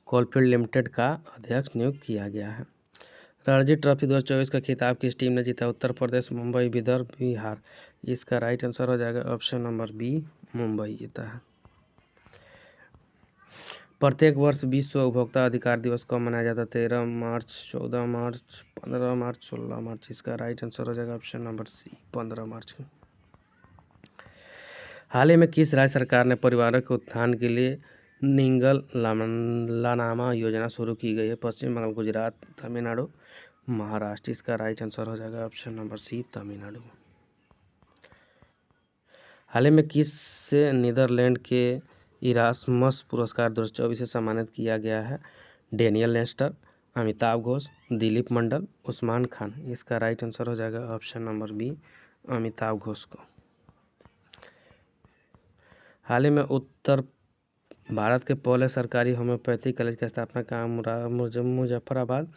कोलफील्ड लिमिटेड का अध्यक्ष नियुक्त किया गया है। रणजी ट्रॉफी 2024 का खिताब किस टीम ने जीता? उत्तर प्रदेश, मुंबई, विदर्भ, बिहार। इसका राइट आंसर हो जाएगा ऑप्शन नंबर बी, मुंबई जीता है। प्रत्येक वर्ष विश्व उपभोक्ता अधिकार दिवस कब मनाया जाता है? 13 मार्च, 14 मार्च, 15 मार्च, 16 मार्च। इसका राइट आंसर हो जाएगा ऑप्शन नंबर सी, 15 मार्च। हाल ही में किस राज्य सरकार ने परिवारों के उत्थान के लिए निंगल लानामा योजना शुरू की गई है? पश्चिम बंगाल, गुजरात, तमिलनाडु, महाराष्ट्र। इसका राइट आंसर हो जाएगा ऑप्शन नंबर सी, तमिलनाडु। हाल ही में किस से नीदरलैंड के इरास्मस पुरस्कार 2024 से सम्मानित किया गया है? Daniel Nestor, Amitabh Ghosh, Dilip Mandal, Usman Khan. इसका राइट आंसर हो जाएगा option number B, Amitabh Ghosh को। हाल ही में उत्तर भारत के पहले सरकारी होम्योपैथी कॉलेज की स्थापना कहाँ? मुजफ्फराबाद,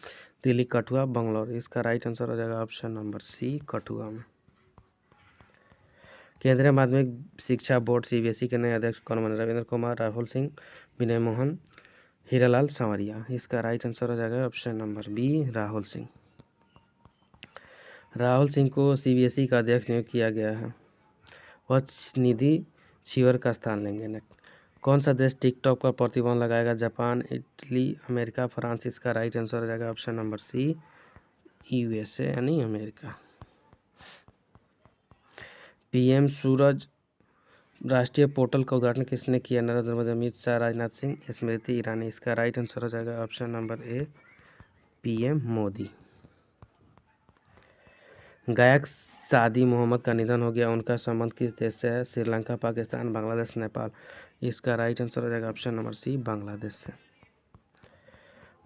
दिल्ली, कठुआ, बंगलौर। इसका राइट आंसर हो जाएगा ऑप्शन नंबर सी, कठुआ में। केंद्रीय माध्यमिक शिक्षा बोर्ड सीबीएसई के नए अध्यक्ष कौन बने? रविंद्र कुमार, राहुल सिंह, विनय मोहन, हीरालाल सांवरिया। इसका राइट आंसर हो जाएगा option number B, Rahul Singh. Rahul Singh को सीबीएसई का अध्यक्ष नियुक्त किया गया है। वह निधि छिवर का स्थान लेंगे। कौन सा देश टिकटॉक पर प्रतिबंध लगाएगा? Japan, Italy, America, France. इसका राइट आंसर हो जाएगा ऑप्शन नंबर सी, यूएसए यानी अमेरिका। पीएम सूरज राष्ट्रीय पोर्टल का उद्घाटन किसने किया? नरेंद्र मोदी, अमित शाह, राजनाथ सिंह, स्मृति ईरानी। इसका राइट आंसर हो जाएगा ऑप्शन नंबर ए, पीएम मोदी। गायक सादी मोहम्मद का निधन हो गया, उनका संबंध किस देश से है? श्रीलंका, पाकिस्तान, बांग्लादेश, नेपाल। इसका राइट आंसर हो जाएगा ऑप्शन नंबर सी, बांग्लादेश से।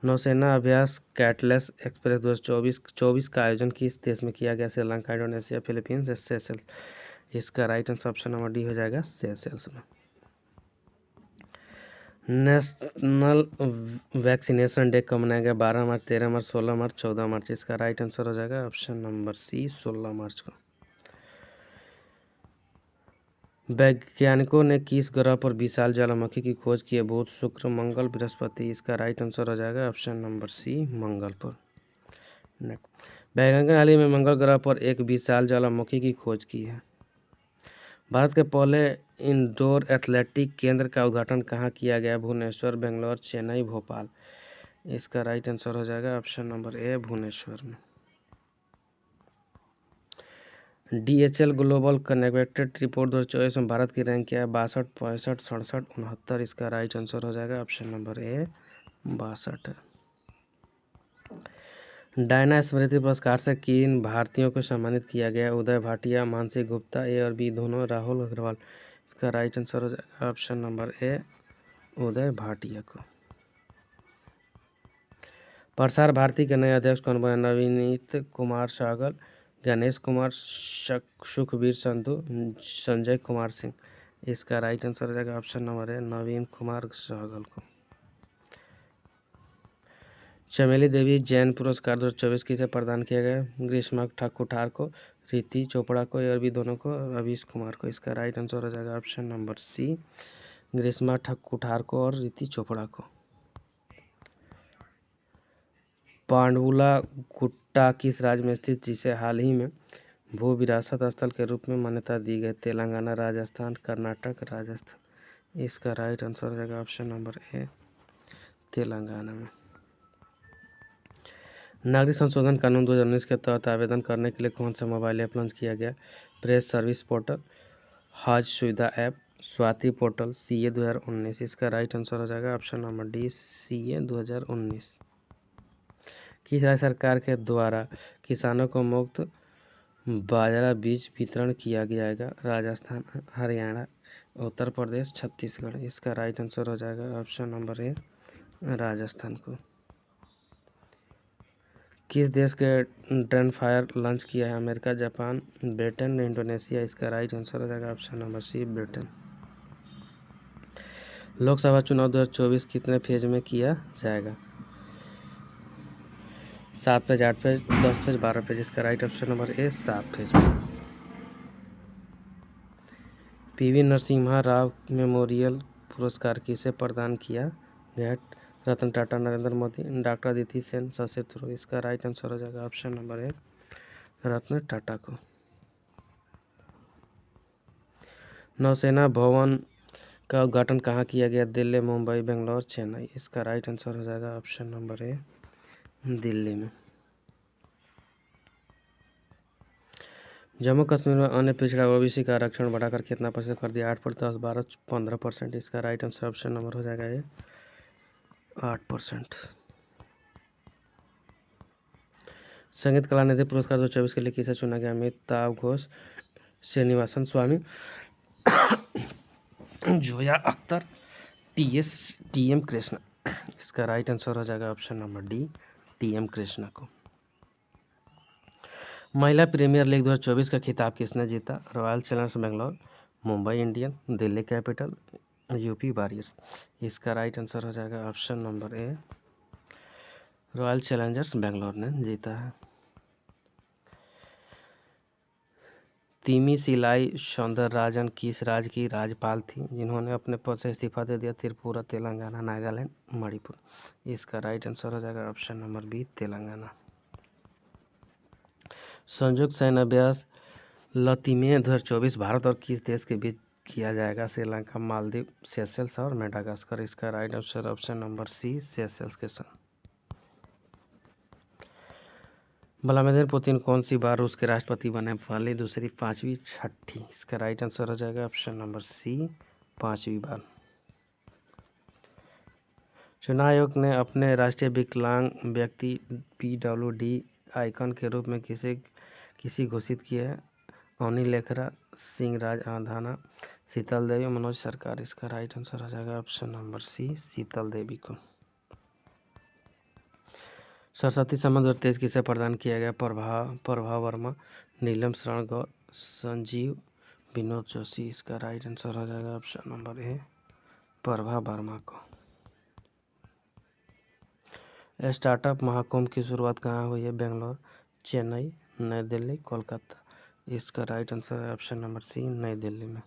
नौसेना अभ्यास कैटलेस एक्सप्रेस 2024 का आयोजन किस देश में किया गया? Sri Lanka, Indonesia, Philippines, Seychelles. इसका right answer option number D हो जाएगा, सेशेल्स में। नेशनल वैक्सीनेशन डे कब मनाया गया? 12 मार्च, 13 मार्च, 16 मार्च, 14 मार्च। इसका राइट आंसर हो जाएगा ऑप्शन नंबर सी, 16 मार्च को। वैज्ञानिकों ने किस ग्रह पर विशाल ज्वालामुखी की खोज की है? बुध, शुक्र, मंगल, बृहस्पति। इसका राइट आंसर हो जाएगा ऑप्शन नंबर सी, मंगल पर। वैज्ञानिकों ने हाल ही में मंगल ग्रह पर एक विशाल ज्वालामुखी की खोज की है। भारत के पहले इंडोर एथलेटिक केंद्र का उद्घाटन कहाँ किया गया? भुवनेश्वर, बेंगलोर, चेन्नई, भोपाल। इसका राइट आंसर हो जाएगा ऑप्शन नंबर ए, भुवनेश्वर में। DHL ग्लोबल कनेक्टेड रिपोर्ट 2024 में भारत की रैंक क्या है? 62, 65, 67, 69। इसका राइट आंसर हो जाएगा ऑप्शन नंबर ए, 62 है। डायना स्मृति पुरस्कार से किन भारतीयों को सम्मानित किया गया? उदय भाटिया, मानसी गुप्ता, ए और बी दोनों, राहुल अग्रवाल। इसका राइट आंसर हो जाएगा ऑप्शन नंबर ए, उदय भाटिया को। प्रसार भारती के नए अध्यक्ष कौन बने? नवनीत कुमार सहगल, गणेश कुमार, सुखबीर संधू, संजय कुमार सिंह। इसका राइट आंसर हो जाएगा ऑप्शन नंबर है, नवीन कुमार सहगल को। चमेली देवी जैन पुरस्कार 2024 किसे प्रदान किया गया? ग्रीष्मा कुठार को, रीति चोपड़ा को, और भी दोनों को, रवीश कुमार को। इसका राइट आंसर हो जाएगा ऑप्शन नंबर सी, ग्रीष्मा कुठार को और रीति चोपड़ा को। पांडुला गुट्टा किस राज्य में स्थित, जिसे हाल ही में भू विरासत स्थल के रूप में मान्यता दी गई? तेलंगाना, राजस्थान, कर्नाटक, राजस्थान। इसका राइट आंसर हो जाएगा ऑप्शन नंबर ए, तेलंगाना में। नागरिक संशोधन कानून 2019 के तहत आवेदन करने के लिए कौन सा मोबाइल ऐप लॉन्च किया गया? प्रेस सर्विस पोर्टल, हज सुविधा ऐप, स्वाति पोर्टल, CA 2019। इसका राइट आंसर हो जाएगा ऑप्शन नंबर डी, CA 2019। किस राज्य सरकार के द्वारा किसानों को मुफ्त बाजरा बीज वितरण किया जाएगा? राजस्थान, हरियाणा, उत्तर प्रदेश, छत्तीसगढ़। इसका राइट आंसर हो जाएगा ऑप्शन नंबर ए, राजस्थान को। किस देश के ड्रोन फायर लॉन्च किया है? America, Japan, Britain, Indonesia. इसका राइट आंसर हो जाएगा option number C, Britain. Lok Sabha चुनाव 2024 कितने फेज में किया जाएगा? 7 फेज, 8 फेज, 10 फेज, 12 फेज। इसका right option number A, 7 phase में। PV नरसिम्हा राव मेमोरियल पुरस्कार किसे प्रदान किया गया? रतन टाटा, नरेंद्र मोदी, डॉक्टर अदिति सेन, शशि थरूर। इसका राइट आंसर हो जाएगा option number A, Ratan Tata को। नौसेना भवन का उद्घाटन कहाँ किया गया? दिल्ली, मुंबई, बेंगलोर, चेन्नई। इसका राइट आंसर हो जाएगा ऑप्शन नंबर ए, दिल्ली में। जम्मू कश्मीर में अन्य पिछड़ा OBC का आरक्षण बढ़ाकर कितना % कर दिया? 8%, 10, 12, 15%। इसका राइट आंसर ऑप्शन नंबर हो जाएगा ये, 8%। संगीत कला निधि पुरस्कार 2024 के लिए किसे चुना गया? अमिताभ घोष, श्रीनिवासन स्वामी, जोया अख्तर, TM कृष्णा। इसका राइट आंसर हो जाएगा option number D, TM Krishna को। महिला प्रीमियर लीग 2024 का खिताब किसने जीता? Royal Challengers Bangalore, Mumbai Indian, Delhi capital, UP warriors. इसका राइट आंसर हो जाएगा ऑप्शन नंबर ए, रॉयल चैलेंजर्स बेंगलोर ने जीता है। तिमी सिलाई सौंदरराजन किस राज्य की राज्यपाल थी, जिन्होंने अपने पद से इस्तीफा दे दिया? त्रिपुरा, तेलंगाना, नागालैंड, मणिपुर। इसका राइट आंसर हो जाएगा ऑप्शन नंबर बी, तेलंगाना। संयुक्त सैन्य अभ्यास लतीमे 2024 भारत और किस देश के बीच किया जाएगा? श्रीलंका, मालदीव, सेशेल्स और मेडागास्कर। इसका right answer option number C, Seychelles के साथ। व्लादिमीर पुतिन कौन सी बार रूस के राष्ट्रपति बने? पहली, दूसरी, पांचवी, छठी? इसका राइट आंसर हो जाएगा ऑप्शन नंबर सी, पांचवी बार। चुनाव आयोग ने अपने राष्ट्रीय विकलांग व्यक्ति PWD आइकन के रूप में किसी घोषित किया है? अवनी लेखरा, सिंहराज आंधाना, शीतल देवी, मनोज सरकार? इसका राइट आंसर हो जाएगा ऑप्शन नंबर सी, शीतल देवी को। सरस्वती सम्मान 2023 किसे प्रदान किया गया? प्रभा वर्मा, नीलम शरण गौर, संजीव, विनोद जोशी? इसका राइट आंसर हो जाएगा ऑप्शन नंबर ए, प्रभा वर्मा को। स्टार्टअप महाकुंभ की शुरुआत कहाँ हुई है? बेंगलोर, चेन्नई, नई दिल्ली, कोलकाता? इसका राइट आंसर है ऑप्शन नंबर सी, नई दिल्ली में।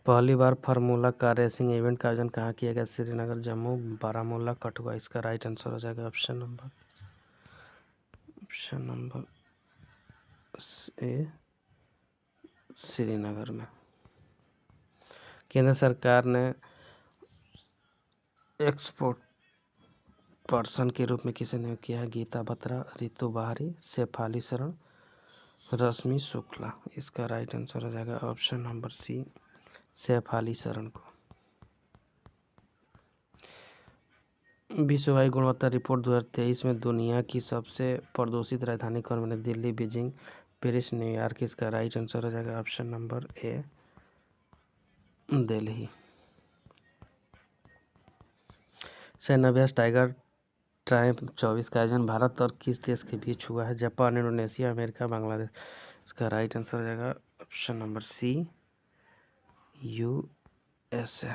पहली बार फार्मूला कार रेसिंग इवेंट का आयोजन कहाँ किया गया? श्रीनगर, जम्मू, बारामूला, कठुआ? इसका राइट आंसर हो जाएगा ऑप्शन नंबर ए, श्रीनगर में। केंद्र सरकार ने एक्सपोर्ट पर्सन के रूप में किसे नियुक्त किया है? गीता बत्रा, रितु बाहरी, शेफाली शरण, रश्मि शुक्ला? इसका राइट आंसर हो जाएगा ऑप्शन नंबर सी, शेफाली शरण को। विश्व वायु गुणवत्ता रिपोर्ट 2023 में दुनिया की सबसे प्रदूषित राजधानी कौन बनी? Delhi, Beijing, Paris, New York? इसका राइट आंसर हो जाएगा ऑप्शन नंबर ए, दिल्ली। सेनाव्यास टाइगर ट्रायम्फ 24 का आयोजन भारत और किस देश के बीच हुआ है? Japan, Indonesia, America, Bangladesh? इसका राइट आंसर हो जाएगा option number C, USA।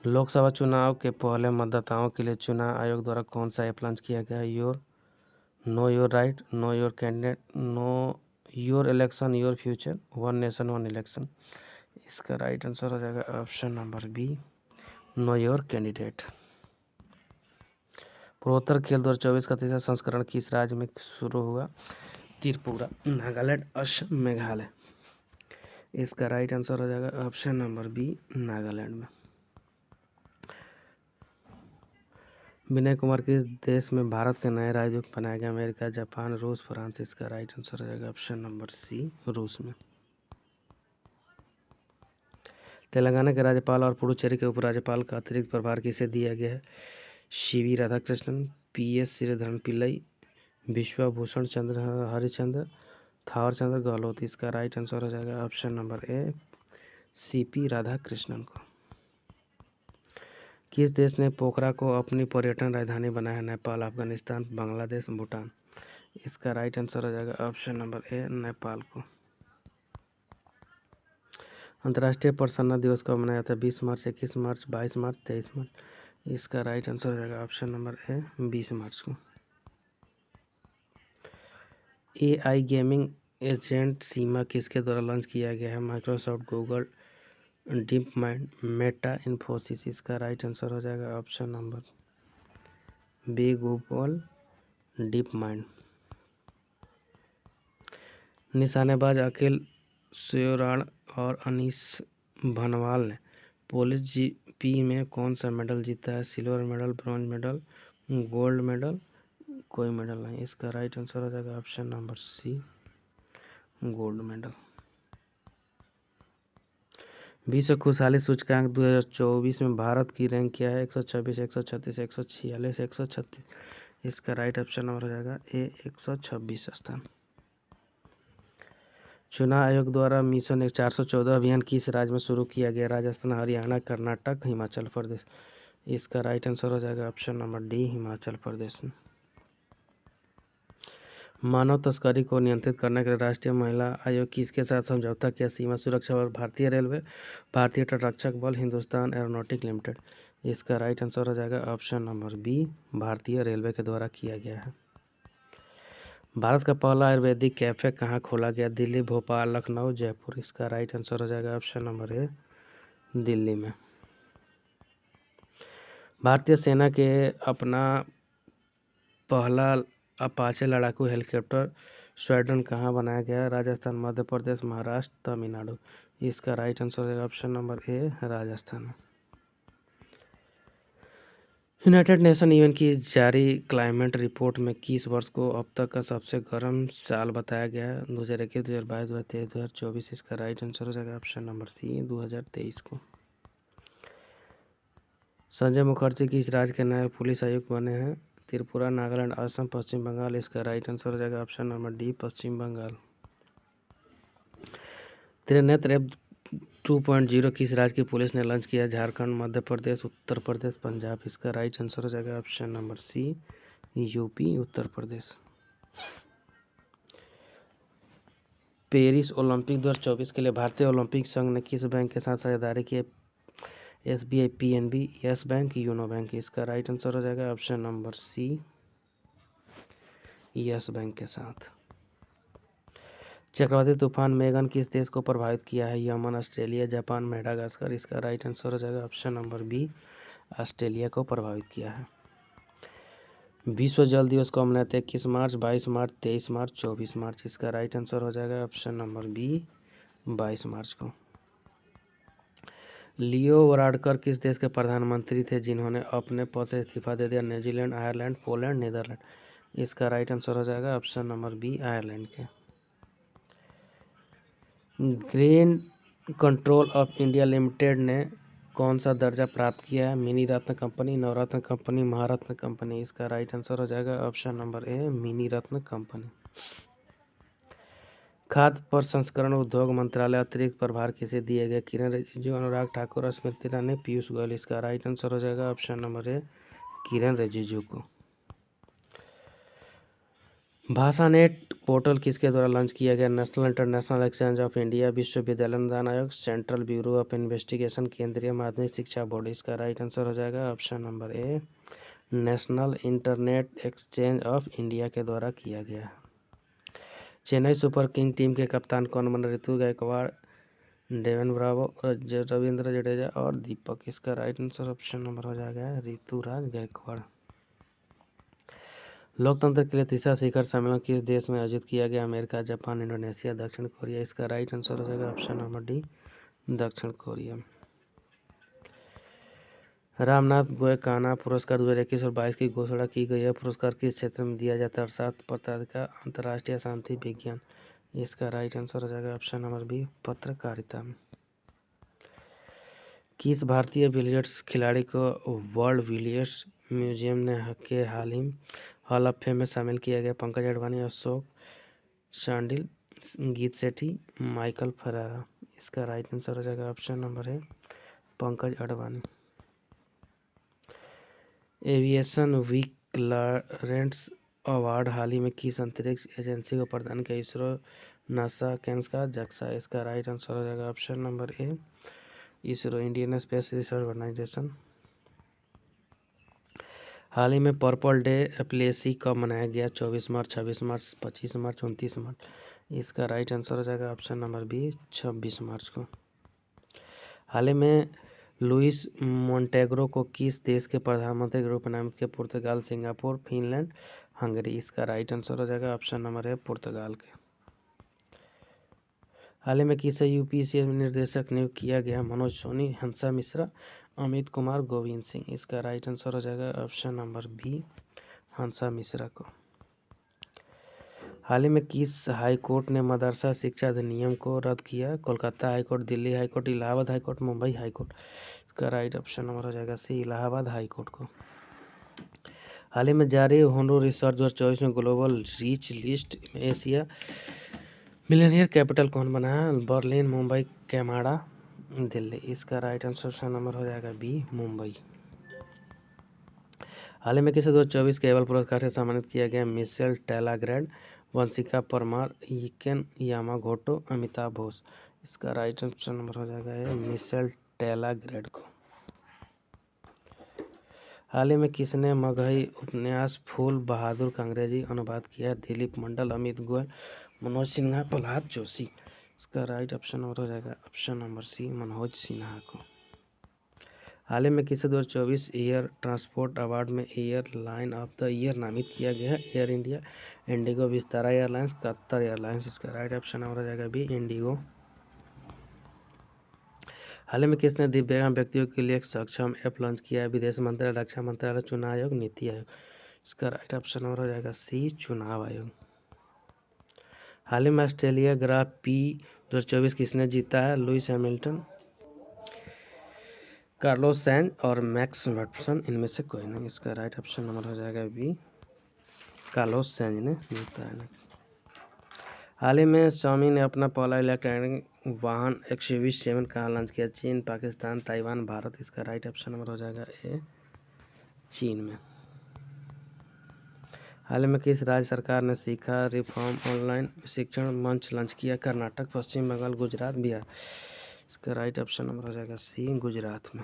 Lok Sabha चुनाव के पहले मतदाताओं के लिए चुनाव आयोग द्वारा कौन सा ऐप लॉन्च किया गया? Know your right, know your candidate, know your election your future, one nation one election? इसका राइट आंसर हो जाएगा option number B, know your candidate. पूर्वोत्तर खेल 2024 का तीसरा संस्करण किस राज्य में शुरू हुआ? त्रिपुरा, नागालैंड, असम, मेघालय? इसका राइट आंसर हो जाएगा ऑप्शन नंबर बी, नागालैंड में। विनय कुमार किस देश में भारत के नए राजदूत बनाया गया? अमेरिका, जापान, रूस, फ्रांस? इसका राइट आंसर हो जाएगा ऑप्शन नंबर सी, रूस में। तेलंगाना के राज्यपाल और पुडुचेरी के उपराज्यपाल का अतिरिक्त प्रभार किसे दिया गया है? CV राधाकृष्णन, PS श्रीधरन पिल्लई, विश्वभूषण चंद्र हरिचंद्र, थावर चंद्र गहलोत? इसका राइट आंसर हो जाएगा ऑप्शन नंबर ए, CP राधाकृष्णन को। किस देश ने पोखरा को अपनी पर्यटन राजधानी बनाया है? नेपाल, अफगानिस्तान, बांग्लादेश, भूटान? इसका राइट आंसर हो जाएगा ऑप्शन नंबर ए, नेपाल को। अंतर्राष्ट्रीय प्रसन्ना दिवस कब मनाया जाता है? 20 मार्च, 21 मार्च, 22 मार्च, 23 मार्च? इसका राइट आंसर हो जाएगा ऑप्शन नंबर ए, 20 मार्च को। AI गेमिंग एजेंट सीमा किसके द्वारा लॉन्च किया गया है? Microsoft, Google, Deep Mind, Meta, Infosys? इसका राइट आंसर हो जाएगा option number B, Google Deep Mind. निशानेबाज अखिल सुयोराण और अनीस भनवाल ने पुलिस GP में कौन सा मेडल जीता है? Silver medal, bronze medal, gold medal? कोई मेडल नहीं। इसका राइट आंसर हो जाएगा option number C, gold medal. विश्व खुशहाली सूचकांक 2024 में भारत की रैंक क्या है? 126, 136, 146, 136? इसका राइट ऑप्शन नंबर हो जाएगा ए, 126 स्थान। चुनाव आयोग द्वारा मिशन 414 अभियान किस राज्य में शुरू किया गया? राजस्थान, हरियाणा, कर्नाटक, हिमाचल प्रदेश? इसका राइट आंसर हो जाएगा option number D, Himachal Pradesh में। मानव तस्करी को नियंत्रित करने के लिए राष्ट्रीय महिला आयोग किसके साथ समझौता किया? सीमा सुरक्षा बल, भारतीय रेलवे, भारतीय तटरक्षक बल, हिंदुस्तान एरोनॉटिक लिमिटेड? इसका राइट आंसर हो जाएगा ऑप्शन नंबर बी, भारतीय रेलवे के द्वारा किया गया है। भारत का पहला आयुर्वेदिक कैफे कहाँ खोला गया? दिल्ली, भोपाल, लखनऊ, जयपुर? इसका राइट आंसर हो जाएगा ऑप्शन नंबर ए, दिल्ली में। भारतीय सेना के अपना पहला अपाचे लड़ाकू हेलीकॉप्टर स्क्वाड्रन कहाँ बनाया गया? राजस्थान, मध्य प्रदेश, महाराष्ट्र, तमिलनाडु? इसका राइट आंसर है ऑप्शन नंबर ए, राजस्थान। यूनाइटेड नेशन यूएन की जारी क्लाइमेट रिपोर्ट में 21 वर्ष को अब तक का सबसे गर्म साल बताया गया है। 2021, 2022, 2023, 2024। इसका राइट आंसर हो जाएगा ऑप्शन नंबर सी 2023 को। संजय मुखर्जी किस राज्य के नए पुलिस आयुक्त बने हैं? त्रिपुरा, नागालैंड, असम, पश्चिम बंगाल। इसका राइट आंसर हो जाएगा ऑप्शन नंबर डी पश्चिम बंगाल। त्रिनेत्र एप 2.0 किस राज्य की पुलिस ने लॉन्च किया? झारखंड, मध्य प्रदेश, उत्तर प्रदेश, पंजाब। इसका राइट आंसर हो जाएगा ऑप्शन नंबर सी UP, Uttar Pradesh. Paris Olympic 2024 के लिए भारतीय ओलंपिक संघ ने किस बैंक के साथ साझेदारी की? एसबीआई, पीएनबी, यस बैंक, यूनो बैंक। इसका राइट आंसर हो जाएगा option number C Yes Bank के साथ। चक्रवाती तूफान मेगन किस देश को प्रभावित किया है? Yemen, Australia, Japan, Madagascar. इसका राइट आंसर हो जाएगा ऑप्शन नंबर बी ऑस्ट्रेलिया को प्रभावित किया है। विश्व जल दिवस को मनाते हैं 21 मार्च, 22 मार्च, 23 मार्च, 24 मार्च। इसका राइट आंसर हो जाएगा ऑप्शन नंबर बी 22 मार्च को। लियो वराडकर किस देश के प्रधानमंत्री थे जिन्होंने अपने पद से इस्तीफा दे दिया? New Zealand, Ireland, Poland, Netherland. इसका राइट आंसर हो जाएगा ऑप्शन नंबर बी आयरलैंड के। Grain control of India limited ने कौन सा दर्जा प्राप्त किया है? Mini ratna company, Navratna company, Maharatna company. इसका राइट आंसर हो जाएगा option number A mini ratna company. खाद्य प्रसंस्करण उद्योग मंत्रालय अतिरिक्त प्रभार किसे दिए गए? किरण रिजिजू, अनुराग ठाकुर, स्मृति ईरानी, पीयूष गोयल। इसका राइट आंसर हो जाएगा ऑप्शन नंबर ए किरण रिजिजू को। भाषा नेट पोर्टल किसके द्वारा लॉन्च किया गया? National international exchange of India, विश्वविद्यालय अनुदान आयोग, सेंट्रल ब्यूरो ऑफ इन्वेस्टिगेशन, केंद्रीय माध्यमिक शिक्षा बोर्ड। इसका राइट आंसर हो जाएगा option number A national internet exchange of India के द्वारा किया गया। चेन्नई सुपर किंग टीम के कप्तान कौन बने? ऋतु गायकवाड़, डेवन ब्रावो, रविंद्र जडेजा और दीपक। इसका राइट आंसर ऑप्शन नंबर हो जाएगा ऋतुराज गायकवाड़। लोकतंत्र के लिए तीसरा शिखर सम्मेलन किस देश में आयोजित किया गया? अमेरिका, जापान, इंडोनेशिया, दक्षिण कोरिया। इसका राइट आंसर हो जाएगा ऑप्शन नंबर डी दक्षिण कोरिया। रामनाथ गोयकाना पुरस्कार 2021 और 22 की घोषणा की गई है। पुरस्कार किस क्षेत्र में दिया जाता है? अर्थशास्त्र, पत्रकारिता, अंतर्राष्ट्रीय शांति, विज्ञान। इसका राइट आंसर हो जाएगा ऑप्शन नंबर बी पत्रकारिता। किस भारतीय बिलियर्ड्स खिलाड़ी को वर्ल्ड बिलियर्ड्स म्यूजियम ने के हाल ही हॉल ऑफ फेम में शामिल किया गया? पंकज अडवाणी, अशोक शांडिल, गीत सेठी, माइकल फरारा। इसका राइट आंसर हो जाएगा ऑप्शन नंबर है पंकज अडवाणी। एविएशन वीक क्लारेंस अवार्ड हाल ही में किस अंतरिक्ष एजेंसी को प्रदान किया? इसरो, नासा, कैंसका, जक्सा। इसका राइट आंसर हो जाएगा option number A ISRO, Indian space research organisation. हाल ही में पर्पल डे एपिलेसी कब मनाया गया? 24 मार्च, 26 मार्च, 25 मार्च, 29 मार्च। इसका राइट आंसर हो जाएगा ऑप्शन नंबर बी 26 मार्च को। हाल ही में लुइस मोंटेग्रो को किस देश के प्रधानमंत्री के रूप में नामित किया? पुर्तगाल, सिंगापुर, फिनलैंड, हंगरी। इसका राइट आंसर हो जाएगा ऑप्शन नंबर है पुर्तगाल के। हाल ही में किसे यूपीएससी निर्देशक नियुक्त किया गया? मनोज सोनी, हंसा मिश्रा, अमित कुमार, गोविंद सिंह। इसका राइट आंसर हो जाएगा ऑप्शन नंबर बी हंसा मिश्रा को। हाल ही में किस हाई कोर्ट ने मदरसा शिक्षा अधिनियम को रद्द किया? Kolkata high court, Delhi high court, Allahabad high court, Mumbai high court. इसका राइट ऑप्शन नंबर हो जाएगा सी इलाहाबाद हाई कोर्ट को। हाल ही में जारी होनरो रिसर्च 2024 में ग्लोबल रीच लिस्ट में एशिया मिलेनियर कैपिटल कौन बना है? Berlin, Mumbai, Canada, Delhi. इसका राइट आंसर नंबर हो जाएगा बी मुंबई। हाल ही में किसे 2024 के एबल पुरस्कार से सम्मानित किया गया? मिशेल टेलाग्रेड, वंशिका परमार, यिकेन यामागोटो, अमिताभ घोष। इसका राइट आंसर नंबर हो जाएगा मिशेल टेलाग्रेड को। हाल ही में किसने मगही उपन्यास फूल बहादुर का अंग्रेजी अनुवाद किया? दिलीप मंडल, अमित गोयल, मनोज सिन्हा, प्रहलाद जोशी। इसका राइट ऑप्शन नंबर हो जाएगा option number C Manoj Sinha को। हाल ही में किसे 2024 एयर ट्रांसपोर्ट अवार्ड में एयरलाइन ऑफ द ईयर नामित किया गया है? Air India, IndiGo, Vistara airlines, Qatar airlines. इसका राइट ऑप्शन नंबर हो जाएगा बी इंडिगो। हाल ही में किसने दिव्यांग व्यक्तियों के लिए एक सक्षम ऐप लॉन्च किया है? विदेश मंत्रालय, रक्षा मंत्रालय, चुनाव आयोग, नीति आयोग। इसका राइट ऑप्शन नंबर हो जाएगा सी, चुनाव आयोग। हाल ही में ऑस्ट्रेलिया ग्रां प्री 2024 किसने जीता है? लुइस हैमिल्टन, कार्लोस सैंज और मैक्स वर्स्टेपन, इनमें से कोई नहीं। इसका राइट ऑप्शन नंबर हो जाएगा बी, कार्लोस सैंज ने जीता है। हाल ही में Xiaomi ने अपना पहला इलेक्ट्रॉनिक वाहन XUV7 कहाँ लॉन्च किया? चीन, पाकिस्तान, ताइवान, भारत। इसका राइट ऑप्शन नंबर हो जाएगा ए, चीन में। हाल ही में किस राज्य सरकार ने शिक्षा रिफॉर्म ऑनलाइन शिक्षण मंच लॉन्च किया? कर्नाटक, पश्चिम बंगाल, गुजरात, बिहार। इसका राइट ऑप्शन नंबर हो जाएगा सी, गुजरात में।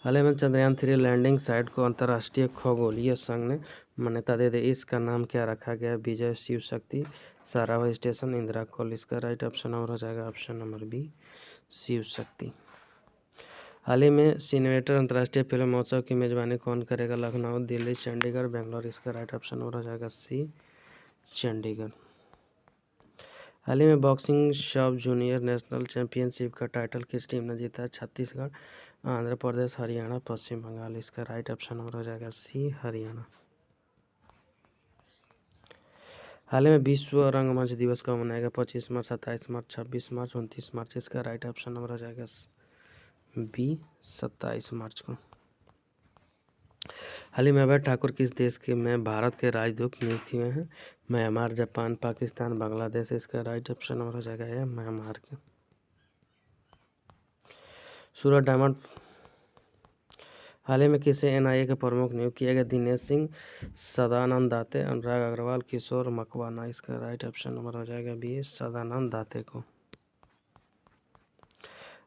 हाल ही में चंद्रयान 3 लैंडिंग साइट को अंतर्राष्ट्रीय खगोलीय संघ ने मान्यता दे दी। इसका नाम क्या रखा गया? विजय, शिव शक्ति, साराभाई स्टेशन, इंदिरा कॉल। इसका राइट ऑप्शन नंबर हो जाएगा option number B, Shiv Shakti. हाल ही में सिनेटर अंतर्राष्ट्रीय फिल्म महोत्सव की मेजबानी कौन करेगा? लखनऊ, दिल्ली, चंडीगढ़, बेंगलोर। इसका राइट ऑप्शन नंबर हो जाएगा सी, चंडीगढ़। हाल ही में बॉक्सिंग सब जूनियर नेशनल चैंपियनशिप का टाइटल किस टीम ने जीता है? छत्तीसगढ़, आंध्र प्रदेश, हरियाणा, पश्चिम बंगाल। इसका राइट ऑप्शन नंबर हो जाएगा सी, हरियाणा। हाल ही में विश्व रंगमंच दिवस कब मनाया गया? 25 मार्च, 27 मार्च, 26 मार्च, 29 मार्च। इसका राइट ऑप्शन नंबर हो जाएगा बी, 27 मार्च को। हाल ही में अभय ठाकुर किस देश के में भारत के राजदूत नियुक्त हुए हैं? Myanmar, Japan, Pakistan, Bangladesh. इसका राइट ऑप्शन नंबर हो जाएगा है म्यांमार के। सूरत डायमंड हाल ही में किसे NIA के प्रमुख नियुक्त किया गया? दिनेश सिंह, सदानंद दाते, अनुराग अग्रवाल, किशोर मकवाना। इसका राइट ऑप्शन नंबर हो जाएगा बी, सदानंद दाते को।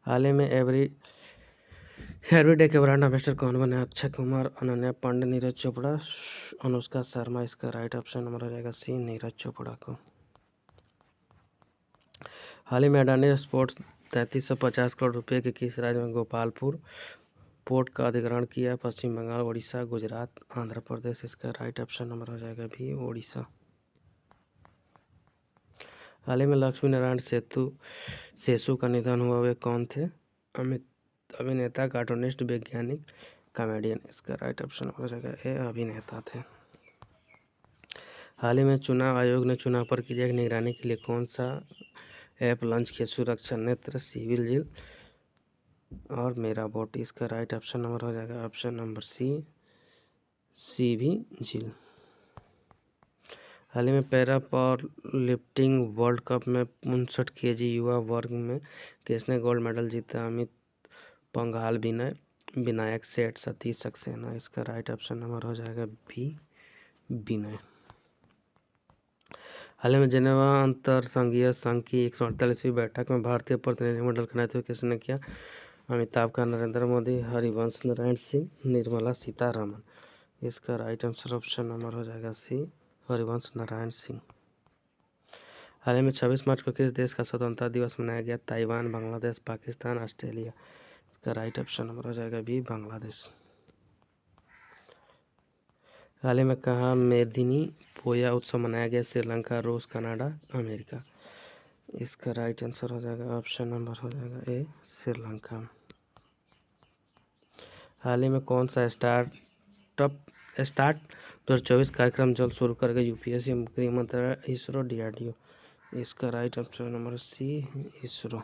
हाल ही में एवरीडे के ब्रांड एम्बेसडर कौन बने? अक्षय कुमार, अनन्या पांडे, नीरज चोपड़ा, अनुष्का शर्मा। इसका राइट ऑप्शन नंबर हो जाएगा सी, नीरज चोपड़ा को। हाल ही में अडानी स्पोर्ट्स 3350 करोड़ रुपए के किस राज्य में गोपालपुर पोर्ट का अधिग्रहण किया? पश्चिम बंगाल, उड़ीसा, गुजरात, आंध्र प्रदेश। इसका राइट ऑप्शन नंबर हो जाएगा भी उड़ीसा। हाल ही में लक्ष्मी नारायण सेसु का निधन हुआ, वे कौन थे? अभिनेता, कार्टूनिस्ट, वैज्ञानिक, कॉमेडियन। इसका राइट ऑप्शन हो जाएगा ए, अभिनेता थे। हाल ही में चुनाव आयोग ने चुनाव प्रक्रिया की निगरानी के लिए कौन सा ऐप लॉन्च किया? सुरक्षा नेत्र, सिविल जिल और मेरा वोट। इसका राइट ऑप्शन नंबर हो जाएगा ऑप्शन नंबर सी, सिविल जिल। हाल ही में para power lifting world cup में 59 kg युवा वर्ग में किसने गोल्ड मेडल जीता? अमित पंघाल, विनायक सेठ, सतीश सक्सेना। इसका राइट ऑप्शन नंबर हो जाएगा बी, विनय। हाल ही में जेनेवा अंतर संघीय संघ की 148वीं बैठक में भारतीय प्रतिनिधिमंडल का नेतृत्व किसने किया? अमिताभ का नरेंद्र मोदी, हरिवंश नारायण सिंह, निर्मला सीतारमन। इसका राइट आंसर ऑप्शन नंबर हो जाएगा सी, हरिवंश नारायण सिंह। हाल ही में 26 मार्च को किस देश का स्वतंत्रता दिवस मनाया गया? Taiwan, Bangladesh, Pakistan, Australia. इसका राइट ऑप्शन नंबर हो जाएगा बी, बांग्लादेश। हाल ही में कहाँ मेदिनी पोया उत्सव मनाया गया? श्रीलंका, रूस, कनाडा, अमेरिका। इसका राइट आंसर हो जाएगा ऑप्शन नंबर हो जाएगा ए, श्रीलंका। हाल ही में कौन सा स्टार्ट 2024 कार्यक्रम जल्द शुरू करेगा? UPSC, गृह मंत्रालय, इसरो, DRDO। इसका right option number C, ISRO.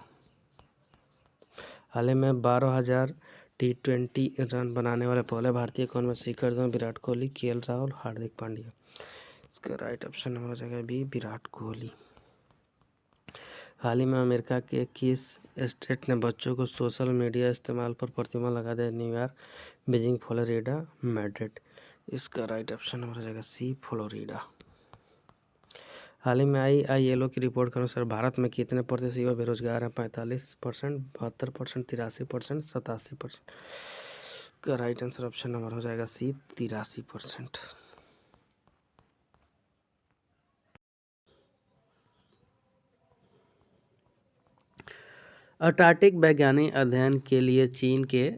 हाल ही में 12,000 T20 रन बनाने वाले पहले भारतीय कौन में? शिखर धवन, विराट कोहली, KL राहुल, हार्दिक पांड्या। इसका राइट ऑप्शन नंबर हो जाएगा बी, विराट कोहली। हाल ही में अमेरिका के किस स्टेट ने बच्चों को सोशल मीडिया इस्तेमाल पर प्रतिबंध लगा दिया? New York, Beijing, Florida, Madrid. इसका राइट ऑप्शन नंबर हो जाएगा सी, फ्लोरिडा। हाल ही में ILO की रिपोर्ट के अनुसार भारत में कितने प्रतिशत युवा बेरोजगार हैं? 45%, 72%, 83%, 87%। का राइट आंसर ऑप्शन नंबर हो जाएगा सी, 83%। अंटार्कटिक वैज्ञानिक अध्ययन के लिए चीन के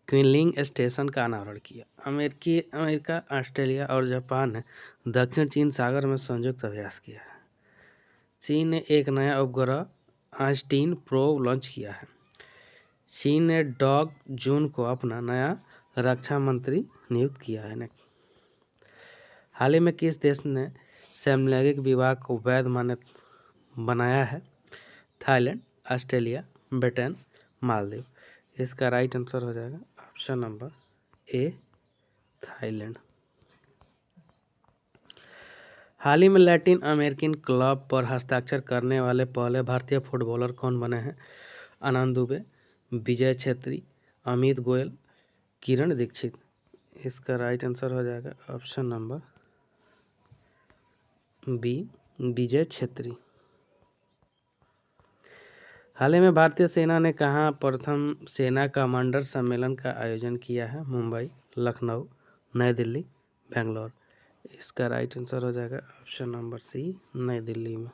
क्विलिंग स्टेशन का अनावरण किया। अमेरिका, ऑस्ट्रेलिया और जापान ने दक्षिण चीन सागर में संयुक्त अभ्यास किया है। चीन ने एक नया उपग्रह ऑस्टिन प्रो लॉन्च किया है। चीन ने डॉग जून को अपना नया रक्षा मंत्री नियुक्त किया है। हाल ही में किस देश ने समलैंगिक विवाह को वैध मान्यता बनाया है? Thailand, Australia, Britain, Maldives. इसका राइट आंसर हो जाएगा ऑप्शन नंबर ए, थाईलैंड। हाल ही में लैटिन अमेरिकन क्लब पर हस्ताक्षर करने वाले पहले भारतीय फुटबॉलर कौन बने हैं? आनंद दुबे, विजय छेत्री, अमित गोयल, किरण दीक्षित। इसका राइट आंसर हो जाएगा ऑप्शन नंबर बी, विजय छेत्री। हाल ही में भारतीय सेना ने कहाँ प्रथम सेना कमांडर सम्मेलन का आयोजन किया है? मुंबई, लखनऊ, नई दिल्ली, बेंगलोर। इसका राइट आंसर हो जाएगा ऑप्शन नंबर सी, नई दिल्ली में।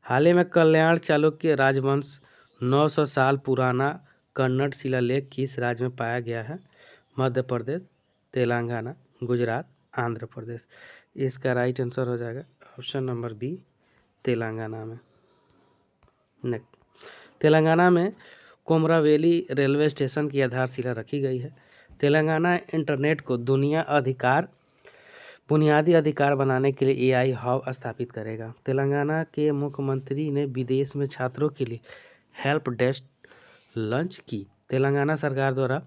हाल ही में कल्याण चालुक्य राजवंश 900 साल पुराना कन्नड़ शिलालेख किस राज्य में पाया गया है? मध्य प्रदेश, तेलंगाना, गुजरात, आंध्र प्रदेश। इसका राइट आंसर हो जाएगा ऑप्शन नंबर बी, तेलंगाना में। तेलंगाना में कोमरावेली रेलवे स्टेशन की आधारशिला रखी गई है। तेलंगाना इंटरनेट को बुनियादी अधिकार बनाने के लिए AI हब स्थापित करेगा। तेलंगाना के मुख्यमंत्री ने विदेश में छात्रों के लिए हेल्प डेस्क लॉन्च की। तेलंगाना सरकार द्वारा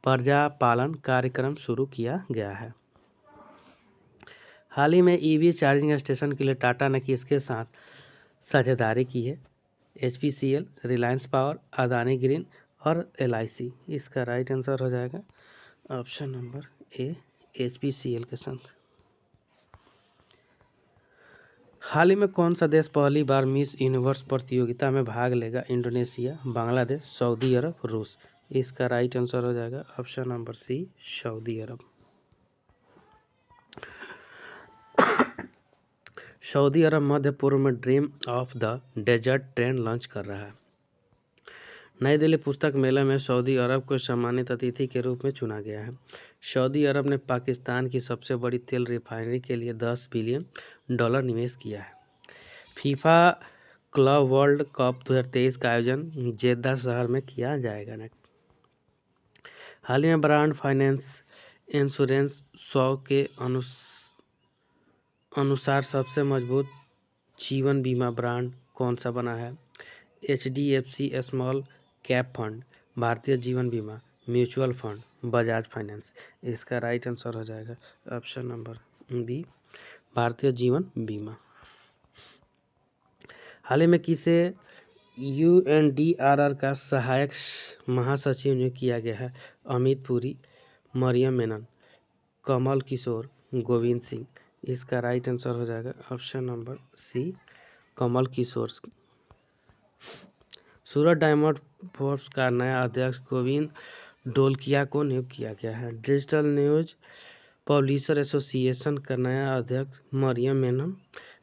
प्रजा पालन कार्यक्रम शुरू किया गया है। हाल ही में EV चार्जिंग स्टेशन के लिए टाटा ने किसके साथ साझेदारी की है? HPCL, Reliance power, Adani green और LIC। इसका राइट आंसर हो जाएगा ऑप्शन नंबर ए, HPCL के साथ। हाल ही में कौन सा देश पहली बार मिस यूनिवर्स प्रतियोगिता में भाग लेगा? इंडोनेशिया, बांग्लादेश, सऊदी अरब, रूस। इसका राइट आंसर हो जाएगा option number C, Saudi Arabia. Saudi Arabia मध्य पूर्व में dream of the desert train launch कर रहा है। नई दिल्ली पुस्तक मेले में सऊदी अरब को सम्मानित अतिथि के रूप में चुना गया है। सऊदी अरब ने पाकिस्तान की सबसे बड़ी तेल रिफाइनरी के लिए $10 बिलियन निवेश किया है। फीफा क्लब वर्ल्ड कप 2023 का आयोजन जेद्दा शहर में किया जाएगा। हाल ही में ब्रांड फाइनेंस इंश्योरेंस 100 के अनुसार सबसे मजबूत जीवन बीमा ब्रांड कौन सा बना है? HDFC small cap fund, Bharatiya Jeevan बीमा, म्यूचुअल फंड, बजाज फाइनेंस। इसका राइट आंसर हो जाएगा option number B, Bharatiya Jeevan बीमा। हाल ही में किसे UNDRR का सहायक महासचिव नियुक्त किया गया है? अमित पुरी, मरियम मेनन, कमल किशोर, गोविंद सिंह। इसका राइट आंसर हो जाएगा ऑप्शन नंबर सी, कमल किशोर। सूरत डायमंड फोर्स का नया अध्यक्ष गोविंद ढोलकिया को नियुक्त किया गया है। डिजिटल न्यूज पब्लिशर एसोसिएशन का नया अध्यक्ष मरियम मेनन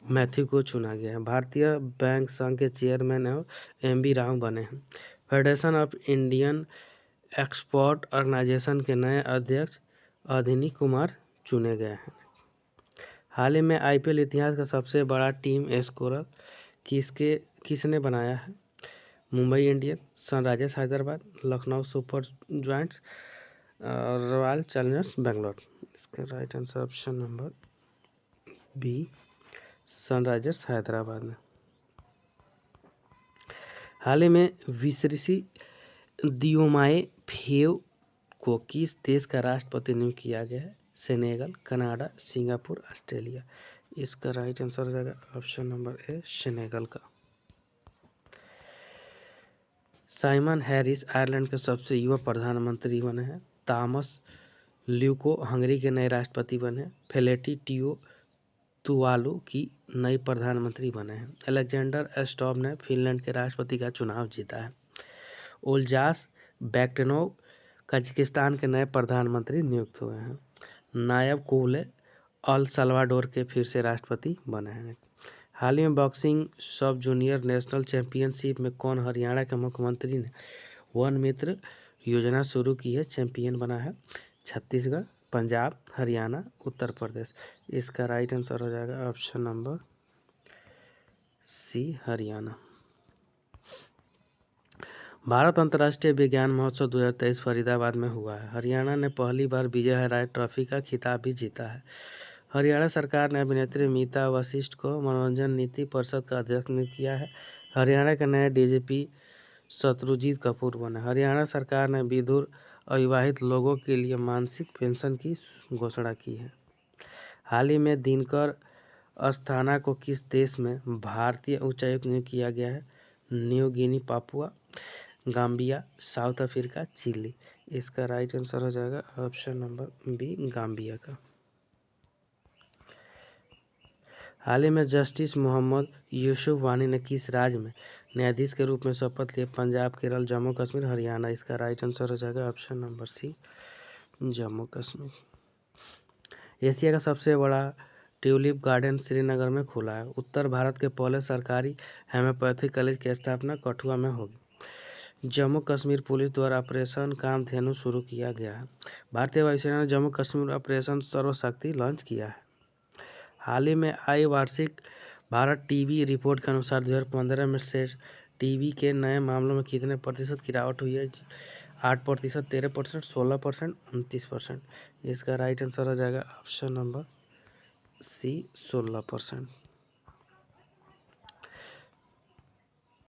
मैथ्यू को चुना गया है। भारतीय बैंक संघ के चेयरमैन और MB राव बने हैं। Federation of Indian export organisation के नए अध्यक्ष अदिनी कुमार चुने गए हैं। हाल ही में IPL इतिहास का सबसे बड़ा टीम स्कोरर किसने बनाया है? Mumbai Indians, Sunrisers Hyderabad, Lucknow Super Giants, Royal Challengers Bangalore. इसका right answer option number B, Sunrisers Hyderabad ने। हाल ही में विसरिसी दियोमाए फेव को किस देश का राष्ट्रपति नियुक्त किया गया है? Senegal, Canada, Singapore, Australia. इसका राइट आंसर हो जाएगा ऑप्शन नंबर ए, सेनेगल का। साइमन हैरिस आयरलैंड के सबसे युवा प्रधानमंत्री बने हैं। थॉमस ल्यूको हंगरी के नए राष्ट्रपति बने हैं। फेलेटी टियो तुवालू की नई प्रधानमंत्री बने हैं। अलेक्जेंडर एस्टॉप ने फिनलैंड के राष्ट्रपति का चुनाव जीता है। ओल्जास बैक्टेनोव कजाकिस्तान के नए प्रधानमंत्री नियुक्त हुए हैं। नायब कुवले अल सल्वाडोर के फिर से राष्ट्रपति बने हैं। हाल ही में बॉक्सिंग सब जूनियर नेशनल चैंपियनशिप में कौन हरियाणा के मुख्यमंत्री ने वन मित्र योजना शुरू की है? चैंपियन बना है छत्तीसगढ़, पंजाब, हरियाणा, उत्तर प्रदेश। इसका राइट आंसर हो जाएगा option number C Haryana. Bharat अंतर्राष्ट्रीय विज्ञान महोत्सव 2023 फरीदाबाद में हुआ है। हरियाणा ने पहली बार विजय हराय ट्रॉफी का खिताब भी जीता है। हरियाणा सरकार ने अभिनेत्री मीता वशिष्ठ को मनोरंजन नीति परिषद का अध्यक्ष नियुक्त किया है। हरियाणा के नए डीजीपी शत्रुजीत कपूर बने। हरियाणा सरकार ने विधुर अविवाहित लोगों के लिए मासिक पेंशन की घोषणा की है। हाल ही में दिनकर अस्थाना को किस देश में भारतीय उच्चायुक्त नियुक्त किया गया है? New Guinea, Papua, Gambia, South Africa, Chile. इसका राइट आंसर हो जाएगा ऑप्शन नंबर बी, गाम्बिया का। हाल ही में जस्टिस मोहम्मद यूसुफ वानी ने किस राज्य में न्यायाधीश के रूप में शपथ लिए? पंजाब, केरल, जम्मू कश्मीर, हरियाणा। इसका राइट आंसर हो जाएगा option number C, Jammu Kashmir. Asia का सबसे बड़ा ट्यूलिप गार्डन श्रीनगर में खुला है। उत्तर भारत के पहले सरकारी होम्योपैथिक कॉलेज की स्थापना कठुआ में होगी। जम्मू कश्मीर पुलिस द्वारा ऑपरेशन कामधेनु शुरू किया गया है। भारतीय वायुसेना ने जम्मू कश्मीर ऑपरेशन सर्वशक्ति लॉन्च किया है। हाल ही में आई वार्षिक भारत टीबी रिपोर्ट के अनुसार 2015 में से टीबी के नए मामलों में कितने प्रतिशत गिरावट हुई है? 8%, 13%, 16%, 29%। इसका राइट आंसर हो जाएगा ऑप्शन नंबर सी, 16%।